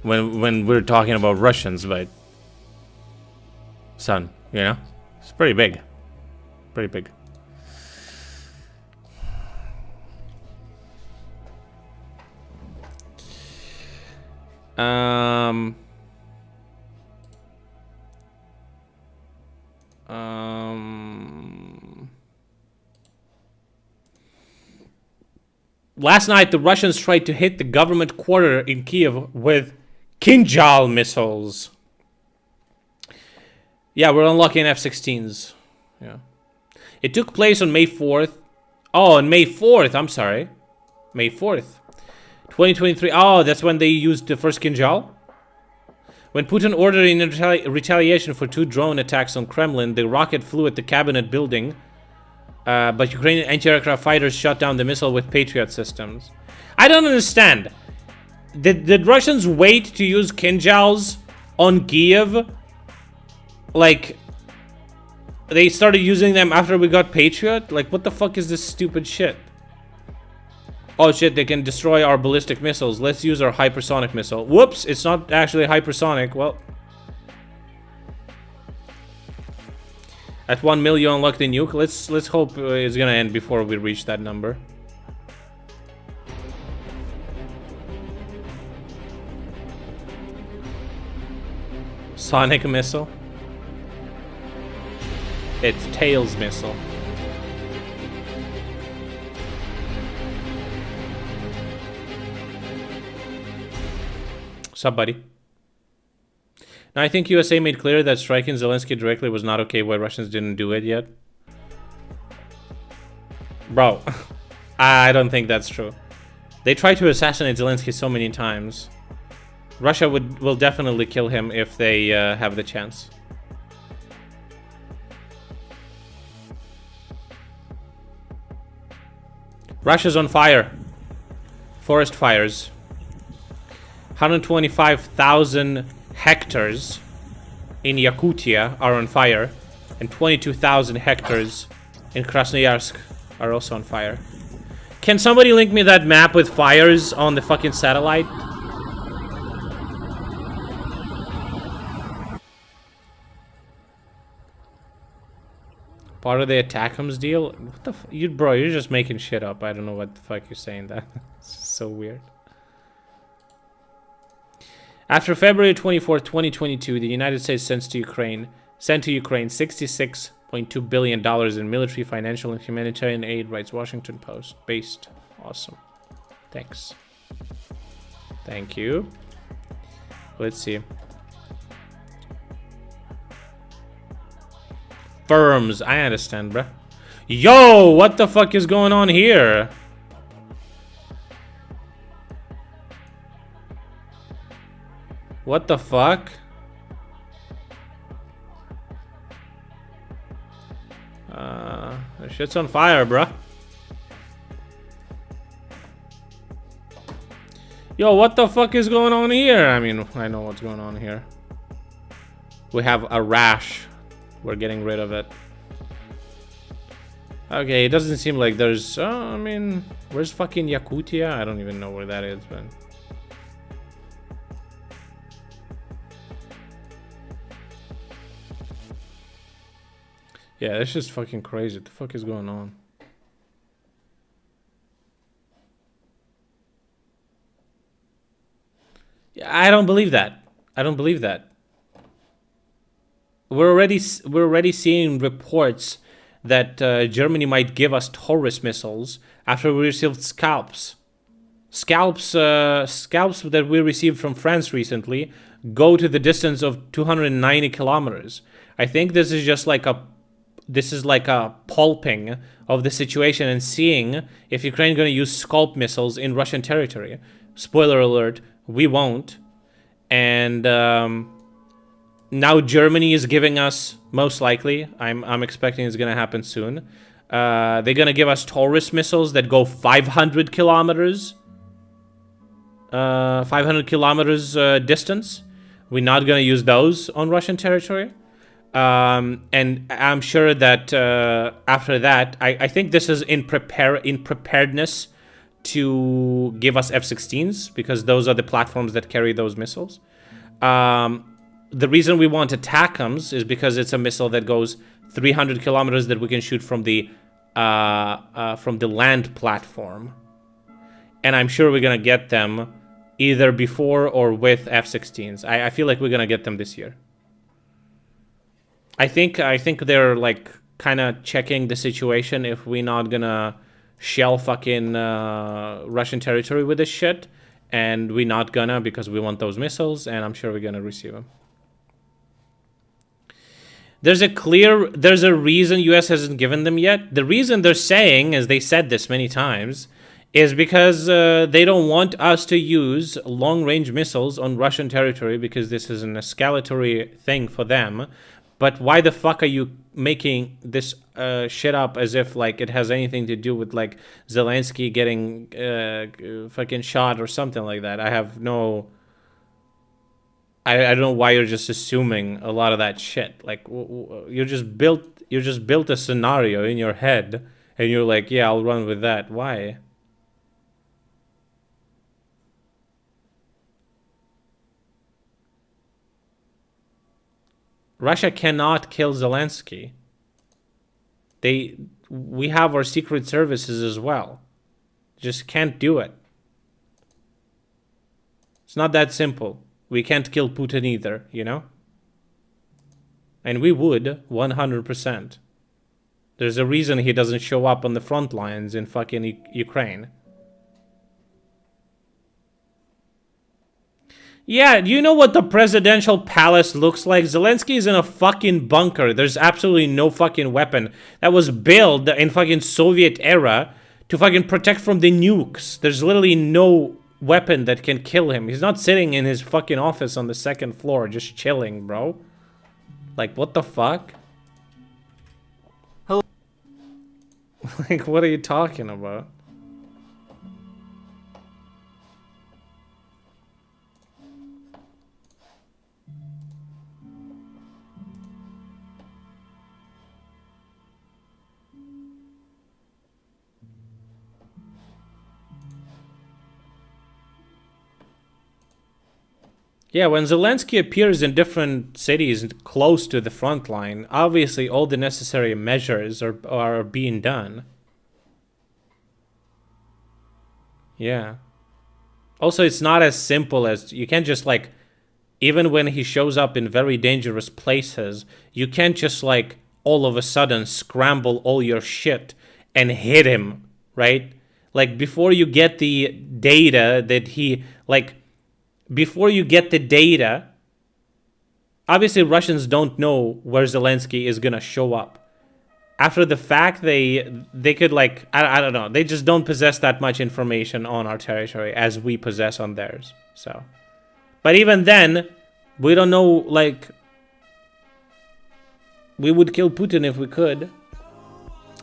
when we're talking about Russians, but son, it's pretty big. Pretty big. Um, last night, the Russians tried to hit the government quarter in Kiev with Kinjal missiles. Yeah, we're unlocking F-16s. Yeah. It took place on May 4th. Oh, on May 4th, I'm sorry. May 4th. 2023. Oh, that's when they used the first Kinjal? When Putin ordered in retaliation for 2 drone attacks on Kremlin, the rocket flew at the cabinet building, but Ukrainian anti-aircraft fighters shot down the missile with Patriot systems. I don't understand. Did Russians wait to use Kinjals on Kiev? Like, they started using them after we got Patriot? Like, what the fuck is this stupid shit? Oh shit, they can destroy our ballistic missiles. Let's use our hypersonic missile. Whoops, it's not actually hypersonic. Well, at 1 million unlock the nuke. Let's hope it's gonna end before we reach that number. Sonic missile. It's Tails missile. Sup, buddy? Now, I think USA made clear that striking Zelensky directly was not okay. Why Russians didn't do it yet? Bro, I don't think that's true. They tried to assassinate Zelensky so many times. Russia will definitely kill him if they have the chance. Russia's on fire. Forest fires. 125,000 hectares in Yakutia are on fire, and 22,000 hectares in Krasnoyarsk are also on fire. Can somebody link me that map with fires on the fucking satellite? Part of the ATACMS deal? What the bro, you're just making shit up. I don't know what the fuck you're saying that. It's so weird. After February 24th, 2022, the United States sent to Ukraine $66.2 billion in military, financial, and humanitarian aid, writes Washington Post. Based. Awesome. Thanks. Thank you. Let's see. Firms. I understand, bruh. Yo, what the fuck is going on here? What the fuck? Shit's on fire, bruh. Yo, what the fuck is going on here? I mean, I know what's going on here. We have a rash. We're getting rid of it. Okay, it doesn't seem like there's... I mean, where's fucking Yakutia? I don't even know where that is, but... Yeah, that's just fucking crazy. What the fuck is going on? Yeah, I don't believe that. I don't believe that. We're already seeing reports that Germany might give us Taurus missiles after we received scalps. Scalps that we received from France recently go to the distance of 290 kilometers. I think this is just like a pulping of the situation and seeing if Ukraine going to use Scalp missiles in Russian territory. Spoiler alert, we won't. And now Germany is giving us, most likely, I'm expecting it's going to happen soon. They're going to give us Taurus missiles that go 500 kilometers. 500 kilometers distance. We're not going to use those on Russian territory. And I'm sure that after that, I think this is in preparedness to give us F-16s, because those are the platforms that carry those missiles. The reason we want ATACMS is because it's a missile that goes 300 kilometers that we can shoot from the land platform. And I'm sure we're gonna get them either before or with F-16s. I feel like we're gonna get them this year. I think they're like kind of checking the situation if we're not gonna shell fucking Russian territory with this shit, and we're not gonna because we want those missiles, and I'm sure we're gonna receive them. There's a reason US hasn't given them yet. The reason they're saying, as they said this many times, is because they don't want us to use long-range missiles on Russian territory because this is an escalatory thing for them. But why the fuck are you making this shit up as if like it has anything to do with like Zelensky getting fucking shot or something like that? I have no... I don't know why you're just assuming a lot of that shit. Like you just built a scenario in your head and you're like, yeah, I'll run with that. Why? Russia cannot kill Zelensky. We have our secret services as well. Just can't do it. It's not that simple. We can't kill Putin either, you know? And we would, 100%. There's a reason he doesn't show up on the front lines in fucking Ukraine. Yeah, do you know what the presidential palace looks like? Zelensky is in a fucking bunker. There's absolutely no fucking weapon that was built in fucking Soviet era to fucking protect from the nukes. There's literally no weapon that can kill him. He's not sitting in his fucking office on the second floor just chilling, bro. Like, what the fuck? Hello? Like, what are you talking about? Yeah, when Zelensky appears in different cities close to the front line, obviously all the necessary measures are being done. Yeah. Also, it's not as simple as... You can't just, like... Even when he shows up in very dangerous places, you can't just, like, all of a sudden scramble all your shit and hit him, right? Like, before you get the data that he... Like... Before you get the data, obviously Russians don't know where Zelensky is gonna show up. After the fact, they could like, I don't know, they just don't possess that much information on our territory as we possess on theirs. So, but even then, we don't know, like, we would kill Putin if we could,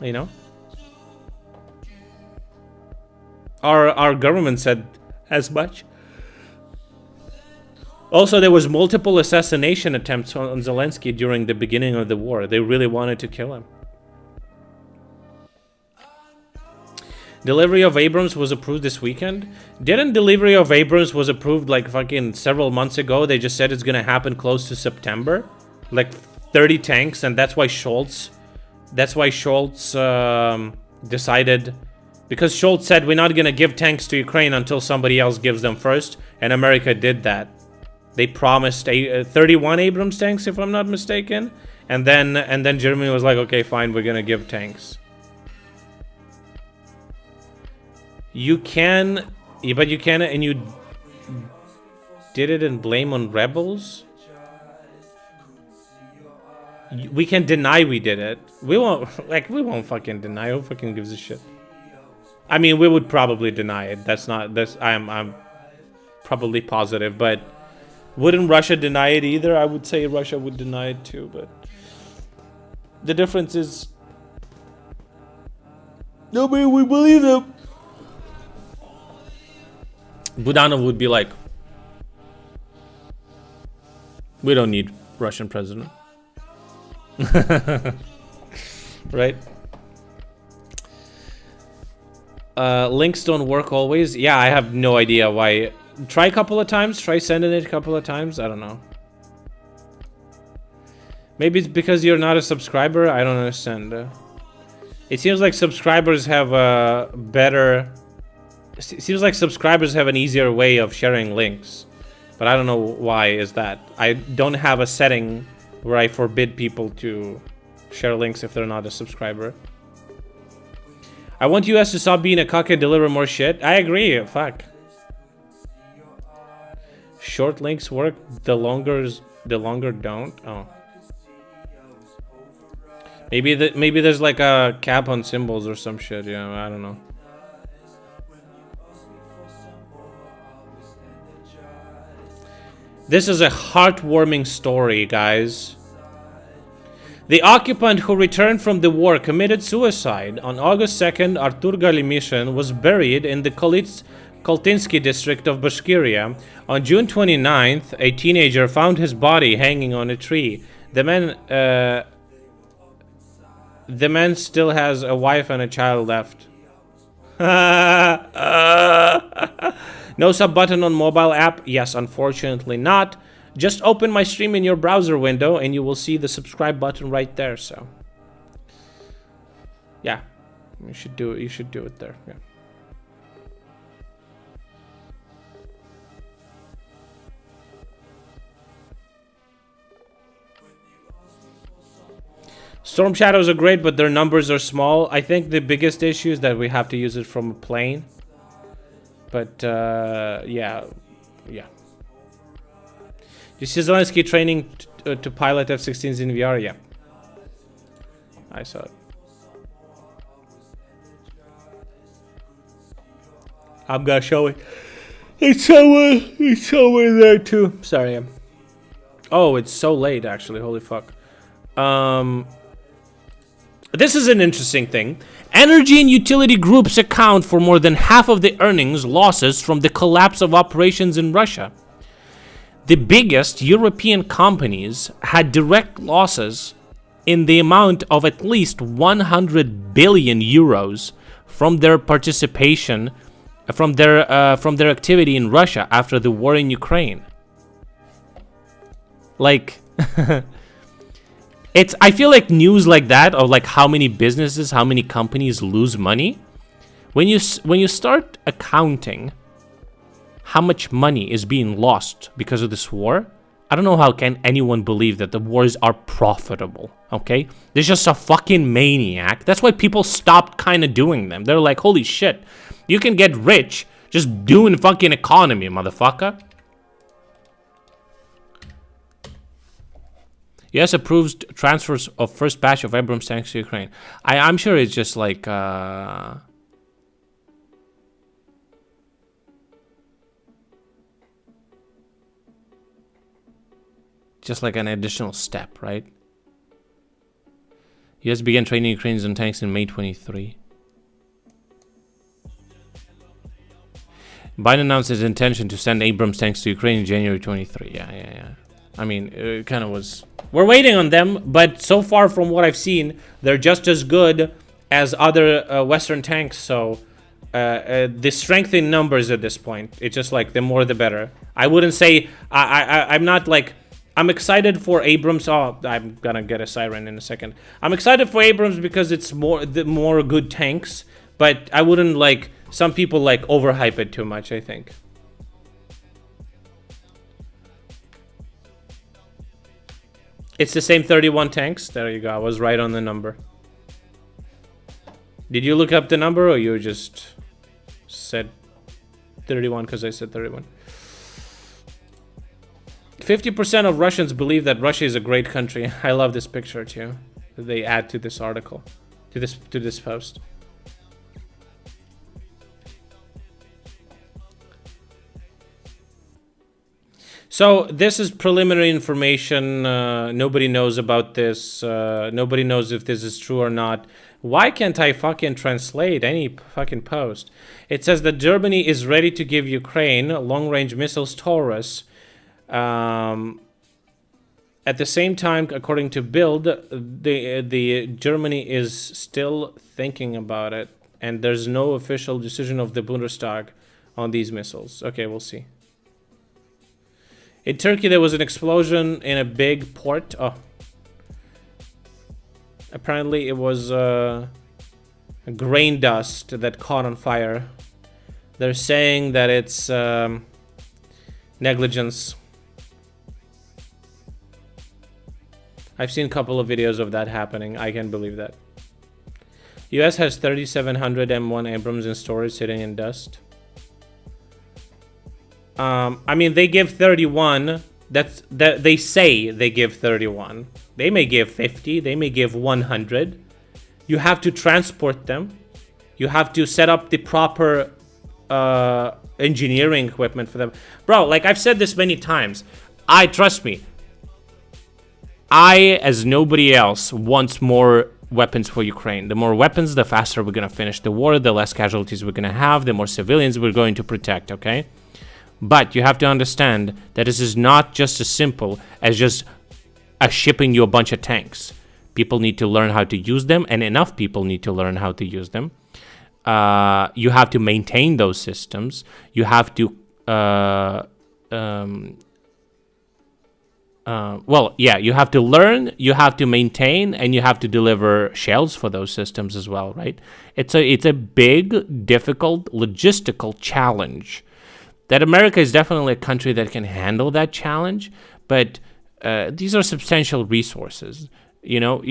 you know? Our government said as much. Also, there was multiple assassination attempts on Zelensky during the beginning of the war. They really wanted to kill him. Delivery of Abrams was approved this weekend. Didn't delivery of Abrams was approved like fucking several months ago? They just said it's gonna happen close to September. Like 30 tanks, and that's why Scholz decided... Because Scholz said we're not gonna give tanks to Ukraine until somebody else gives them first, and America did that. They promised 31 Abrams tanks, if I'm not mistaken, and then Germany was like, okay, fine, we're gonna give tanks. You can, but you can, and you did it and blame on rebels. We can deny we did it. We won't fucking deny. Who fucking gives a shit? I mean, we would probably deny it. I'm probably positive, but. Wouldn't Russia deny it either? I would say Russia would deny it too, but the difference is nobody would believe them. Budanov would be like, we don't need Russian president. Right? Links don't work always. Yeah, I have no idea why. Try a couple of times. Try sending it a couple of times. I don't know. Maybe it's because you're not a subscriber. I don't understand. It seems like subscribers have a better Seems like subscribers have an easier way of sharing links, but I don't know why is that. I don't have a setting where I forbid people to share links if they're not a subscriber. I want US to stop being a cock and deliver more shit. I agree. Fuck. Short links work. The longer don't. Oh. Maybe there's like a cap on symbols or some shit. Yeah, I don't know. This is a heartwarming story, guys. The occupant who returned from the war committed suicide. On August 2nd, Artur Galimishin was buried in the Koltinsky district of Bashkiria. On June 29th, a teenager found his body hanging on a tree. The man still has a wife and a child left. No sub button on mobile app? Yes, unfortunately not. Just open my stream in your browser window and you will see the subscribe button right there, so. Yeah. You should do it there. Yeah. Storm shadows are great, but their numbers are small. I think the biggest issue is that we have to use it from a plane. But yeah. You see Zelensky training to pilot F-16s in VR? Yeah. I saw it. I'm gonna show it. It's somewhere there too. Sorry. Oh, it's so late actually. Holy fuck. This is an interesting thing. Energy and utility groups account for more than half of the earnings losses from the collapse of operations in Russia. The biggest European companies had direct losses in the amount of at least 100 billion euros from their participation, from their activity in Russia after the war in Ukraine. Like, I feel like news like that of like how many businesses, how many companies lose money, when you start accounting how much money is being lost because of this war, I don't know how can anyone believe that the wars are profitable, okay? There's just a fucking maniac. That's why people stopped kind of doing them. They're like, holy shit, you can get rich just doing fucking economy, motherfucker. US approves transfers of first batch of Abrams tanks to Ukraine. I'm sure it's just like an additional step, right? US began training Ukrainians on tanks in May 23. Biden announced his intention to send Abrams tanks to Ukraine in January 23. Yeah. I mean, it kind of was. We're waiting on them, but so far from what I've seen, they're just as good as other Western tanks. So the strength in numbers at this point, it's just like the more the better. I wouldn't say I'm not like. I'm excited for Abrams. Oh, I'm gonna get a siren in a second. I'm excited for Abrams because it's more good tanks, but I wouldn't like some people like overhype it too much, I think. It's the same 31 tanks. There you go. I was right on the number. Did you look up the number or you just said 31 because I said 31? 50% of Russians believe that Russia is a great country. I love this picture too. They add to this article, to this post. So this is preliminary information. Nobody knows about this. Nobody knows if this is true or not. Why can't I fucking translate any fucking post? It says that Germany is ready to give Ukraine long-range missiles Taurus. At the same time, according to Bild, the Germany is still thinking about it, and there's no official decision of the Bundestag on these missiles. Okay, we'll see. In Turkey, there was an explosion in a big port. Oh, apparently it was grain dust that caught on fire. They're saying that it's negligence. I've seen a couple of videos of that happening. I can believe that. US has 3,700 M1 Abrams in storage sitting in dust. I mean, they give 31. They say they give 31. They may give 50. They may give 100. You have to transport them. You have to set up the proper engineering equipment for them. Bro, like I've said this many times. Trust me. I, as nobody else, wants more weapons for Ukraine. The more weapons, the faster we're going to finish the war, the less casualties we're going to have, the more civilians we're going to protect, okay? But you have to understand that this is not just as simple as just shipping you a bunch of tanks. People need to learn how to use them, and enough people need to learn how to use them. You have to maintain those systems. You have to you have to learn, you have to maintain, and you have to deliver shells for those systems as well, right? It's a big, difficult logistical challenge. That America is definitely a country that can handle that challenge, but these are substantial resources. You know,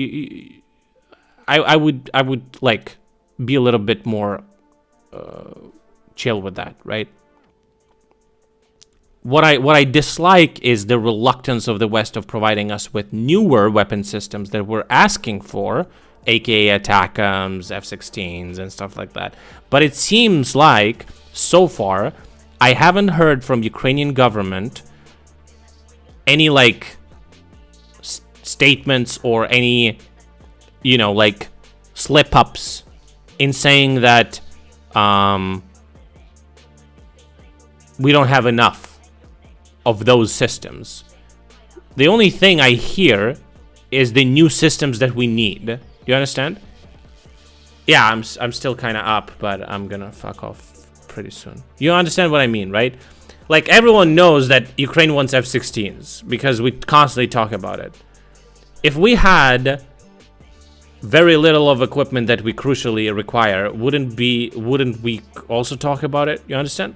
I would like be a little bit more chill with that, right? What I dislike is the reluctance of the West of providing us with newer weapon systems that we're asking for, aka ATACMS, F-16s, and stuff like that. But it seems like, so far, I haven't heard from Ukrainian government any, like, statements or any, you know, like, slip-ups in saying that we don't have enough of those systems. The only thing I hear is the new systems that we need. Do you understand? Yeah, I'm still kind of up, but I'm gonna fuck off pretty soon. You understand what I mean, right? Like, everyone knows that Ukraine wants F-16s because we constantly talk about it. If we had very little of equipment that we crucially require, wouldn't we also talk about it? You understand?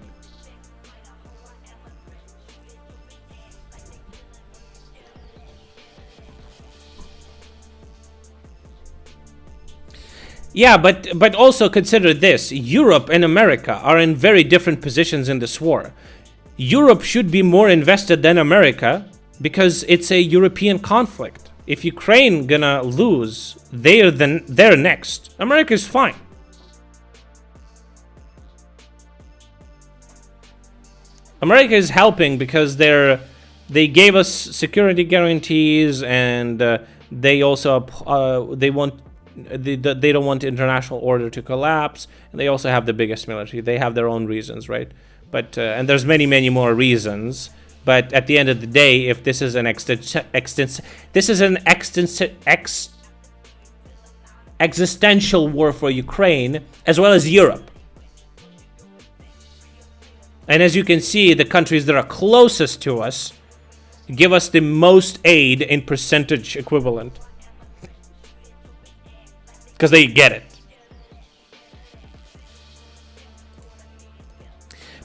Yeah, but also consider this. Europe and America are in very different positions in this war. Europe should be more invested than America because it's a European conflict. If Ukraine gonna lose, they're next. America is fine. America is helping because they gave us security guarantees, and they also they don't want international order to collapse, and they also have the biggest military. They have their own reasons, right? But and there's many more reasons. But at the end of the day, if this is an existential war for Ukraine as well as Europe. And as you can see, the countries that are closest to us give us the most aid in percentage equivalent. Because they get it.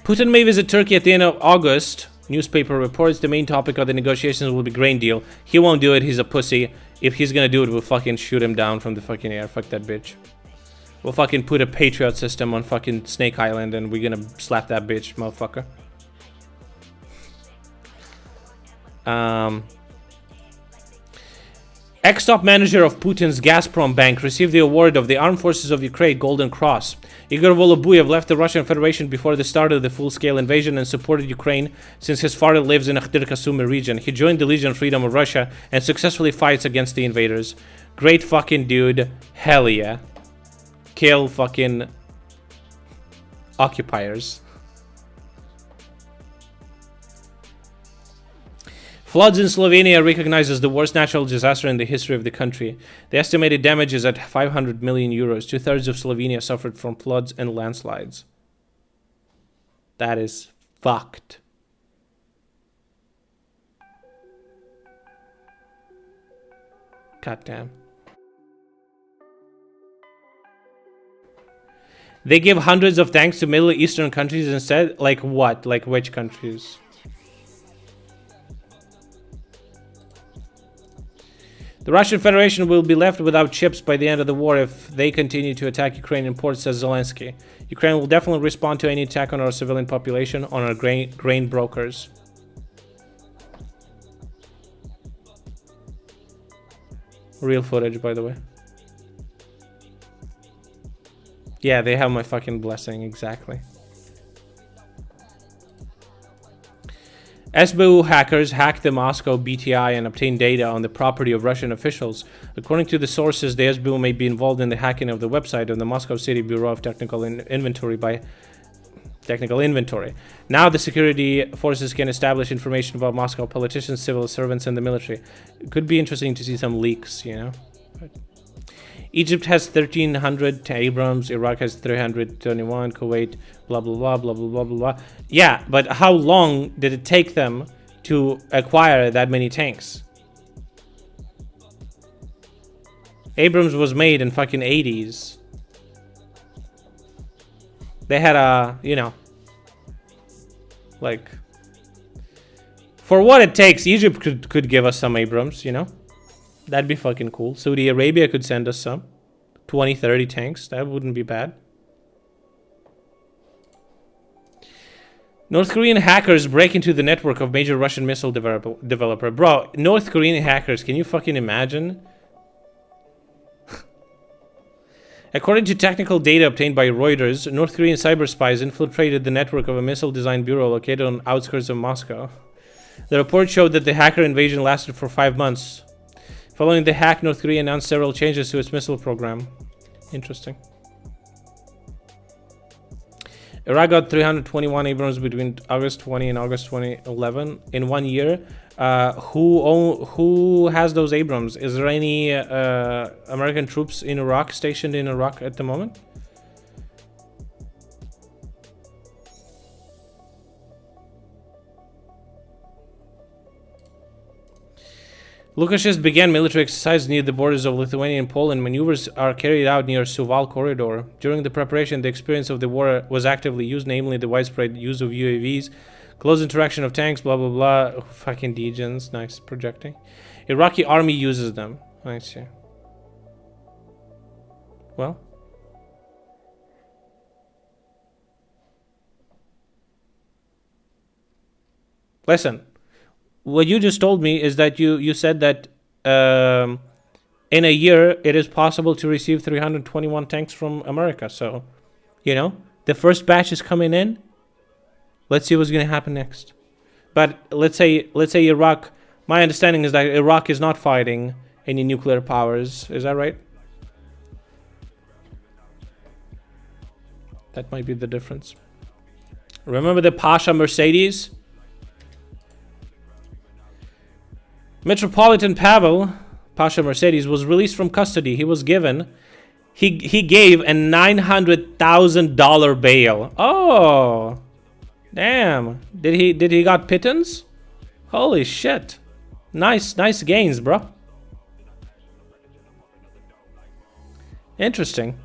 Putin may visit Turkey at the end of August. Newspaper reports the main topic of the negotiations will be grain deal. He won't do it. He's a pussy. If he's gonna do it, we'll fucking shoot him down from the fucking air. Fuck that bitch. We'll fucking put a Patriot system on fucking Snake Island and we're gonna slap that bitch, motherfucker. Ex-top manager of Putin's Gazprom bank received the award of the Armed Forces of Ukraine Golden Cross. Igor Volobuyev left the Russian Federation before the start of the full-scale invasion and supported Ukraine since his father lives in Akhtirka Sumy region. He joined the Legion of Freedom of Russia and successfully fights against the invaders. Great fucking dude. Hell yeah. Kill fucking occupiers. Floods in Slovenia recognized as the worst natural disaster in the history of the country. The estimated damage is at 500 million euros. 2/3 of Slovenia suffered from floods and landslides. That is fucked. God damn. They give hundreds of tanks to Middle Eastern countries instead? Like what? Like which countries? The Russian Federation will be left without ships by the end of the war if they continue to attack Ukrainian ports, says Zelensky. Ukraine will definitely respond to any attack on our civilian population, on our grain brokers. Real footage, by the way. Yeah, they have my fucking blessing, exactly. SBU hackers hacked the Moscow BTI and obtained data on the property of Russian officials. According to the sources, the SBU may be involved in the hacking of the website of the Moscow City Bureau of Technical Inventory. Now the security forces can establish information about Moscow politicians, civil servants, and the military. It could be interesting to see some leaks, you know. But Egypt has 1,300 Abrams, Iraq has 321, Kuwait, blah, blah, blah, blah, blah, blah, blah. Yeah, but how long did it take them to acquire that many tanks? Abrams was made in fucking 80s. They had a, you know, like, for what it takes, Egypt could give us some Abrams, you know? That'd be fucking cool. Saudi Arabia could send us some. 20, 30 tanks. That wouldn't be bad. North Korean hackers break into the network of major Russian missile developer. Bro, North Korean hackers, can you fucking imagine? According to technical data obtained by Reuters, North Korean cyber spies infiltrated the network of a missile design bureau located on outskirts of Moscow. The report showed that the hacker invasion lasted for 5 months. Following the hack, North Korea announced several changes to its missile program. Interesting. Iraq got 321 Abrams between August 20 and August 2011 in 1 year. Who has those Abrams? Is there any American troops in Iraq stationed in Iraq at the moment? Lukashenko began military exercises near the borders of Lithuania and Poland. Maneuvers are carried out near Suwal corridor. During the preparation, the experience of the war was actively used, namely the widespread use of UAVs, close interaction of tanks, blah, blah, blah. Oh, fucking degens. Nice projecting. Iraqi army uses them. I see. Well. Listen. What you just told me is that you said that in a year it is possible to receive 321 tanks from America. So, you know, the first batch is coming in. Let's see what's going to happen next. But let's say Iraq. My understanding is that Iraq is not fighting any nuclear powers. Is that right? That might be the difference. Remember the Pasha Mercedes? Metropolitan Pavel, Pasha Mercedes, was released from custody. He was given, he gave a $900,000 bail. Oh, damn! Did he got pittance? Holy shit! Nice gains, bro. Interesting.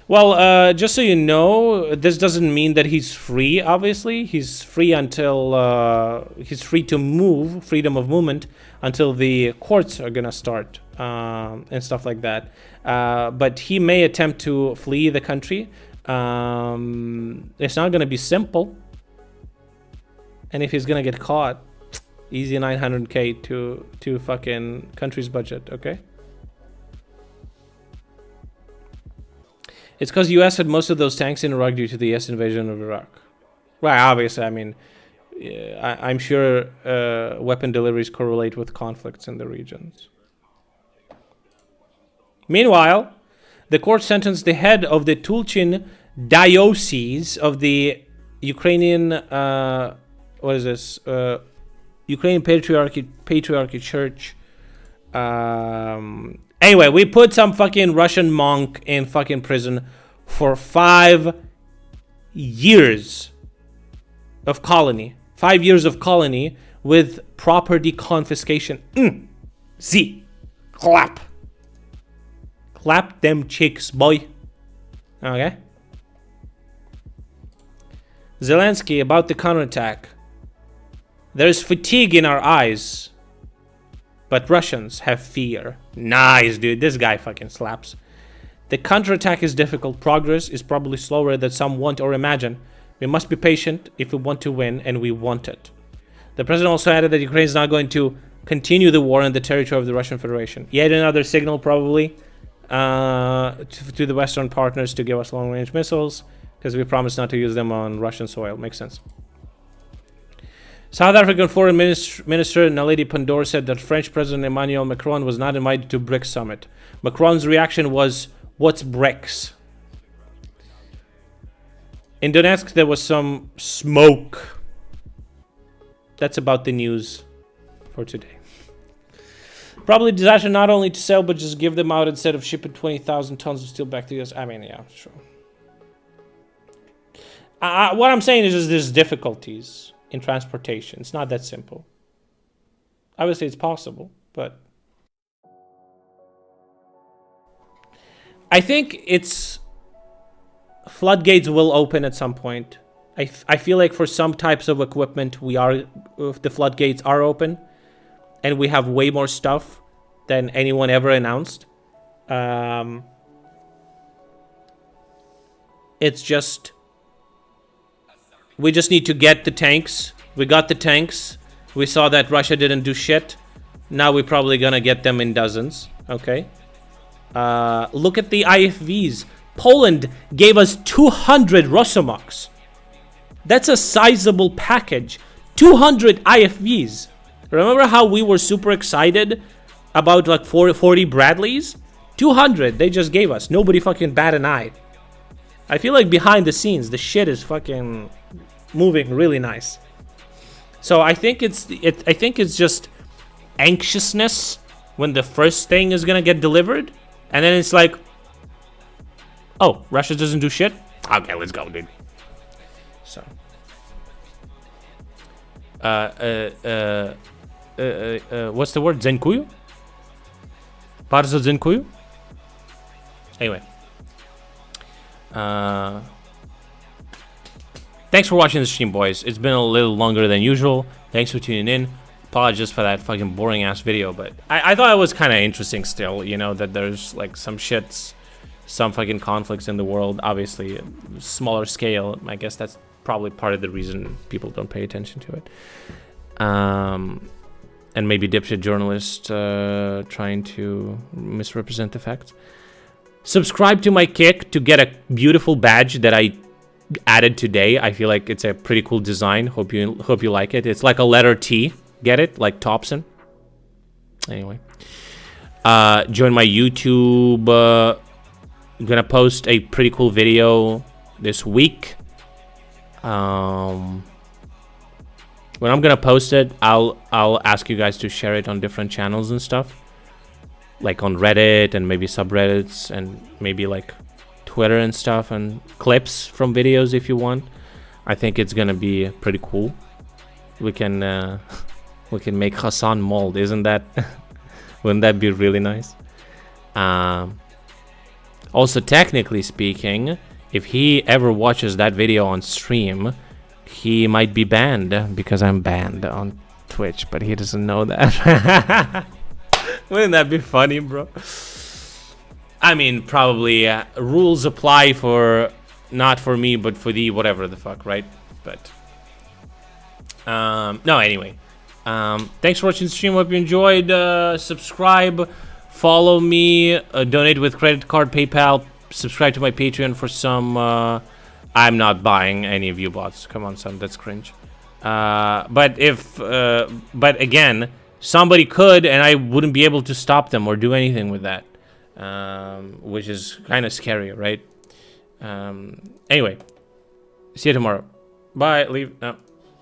Well, just so you know, this doesn't mean that he's free, obviously. He's free until, he's free to move, freedom of movement, until the courts are gonna start, and stuff like that. But he may attempt to flee the country. It's not gonna be simple. And if he's gonna get caught, easy 900K to fucking country's budget, okay? It's because U.S. had most of those tanks in Iraq due to the U.S. invasion of Iraq. Right, obviously, I mean, I'm sure weapon deliveries correlate with conflicts in the regions. Meanwhile, the court sentenced the head of the Tulchin diocese of the Ukrainian, Ukrainian Patriarchy Church. Anyway, we put some fucking Russian monk in fucking prison for 5 years of colony. 5 years of colony with property confiscation. Z. Clap. Clap them chicks, boy. Okay. Zelensky, about the counterattack. There's fatigue in our eyes, but Russians have fear. Nice, dude. This guy fucking slaps. The counterattack is difficult. Progress is probably slower than some want or imagine. We must be patient if we want to win, and we want it. The president also added that Ukraine is not going to continue the war in the territory of the Russian Federation. Yet another signal, probably, to the Western partners to give us long-range missiles, because we promised not to use them on Russian soil. Makes sense. South African Foreign Minister Naledi Pandor said that French President Emmanuel Macron was not invited to BRICS summit. Macron's reaction was, "What's BRICS?" In Donetsk, there was some smoke. That's about the news for today. Probably disaster not only to sell, but just give them out instead of shipping 20,000 tons of steel back to the US. I mean, yeah, sure. What I'm saying is just there's difficulties in transportation. It's not that simple. Obviously, it's possible, but I think it's floodgates will open at some point. I feel like for some types of equipment, the floodgates are open, and we have way more stuff than anyone ever announced. It's just we just need to get the tanks. We got the tanks. We saw that Russia didn't do shit. Now we're probably gonna get them in dozens. Okay. Look at the IFVs. Poland gave us 200 Rosomoks. That's a sizable package. 200 IFVs. Remember how we were super excited about like 40 Bradleys? 200 they just gave us. Nobody fucking bat an eye. I feel like behind the scenes, the shit is fucking moving really nice. So I think it's just anxiousness when the first thing is gonna get delivered, and then it's like, oh, Russia doesn't do shit? Okay, let's go, dude. So what's the word? Dziękuję? Bardzo dziękuję? Anyway. Thanks for watching the stream, boys. It's been a little longer than usual. Thanks for tuning in. Apologies for that fucking boring ass video, but I thought it was kind of interesting still, you know, that there's like some fucking conflicts in the world. Obviously, smaller scale. I guess that's probably part of the reason people don't pay attention to it. And maybe dipshit journalists trying to misrepresent the facts. Subscribe to my Kick to get a beautiful badge that I added today. I feel like it's a pretty cool design. Hope you like it. It's like a letter T. Get it? Like Thompson. Anyway. Join my YouTube. I'm gonna post a pretty cool video this week. When I'm gonna post it, I'll ask you guys to share it on different channels and stuff, like on Reddit and maybe subreddits and maybe like Twitter and stuff, and clips from videos if you want. I think it's gonna be pretty cool. We can make Hassan mold, isn't that? Wouldn't that be really nice? Also, technically speaking, if he ever watches that video on stream, he might be banned because I'm banned on Twitch, but he doesn't know that. Wouldn't that be funny, bro? I mean, probably rules apply for not for me, but for the whatever the fuck, right? But no, anyway. Thanks for watching the stream. Hope you enjoyed. Subscribe, follow me, donate with credit card, PayPal, subscribe to my Patreon for some. I'm not buying any of you bots. Come on, son, that's cringe. But again, somebody could, and I wouldn't be able to stop them or do anything with that, which is kind of scary, right? Anyway, see you tomorrow. Bye. Leave. No.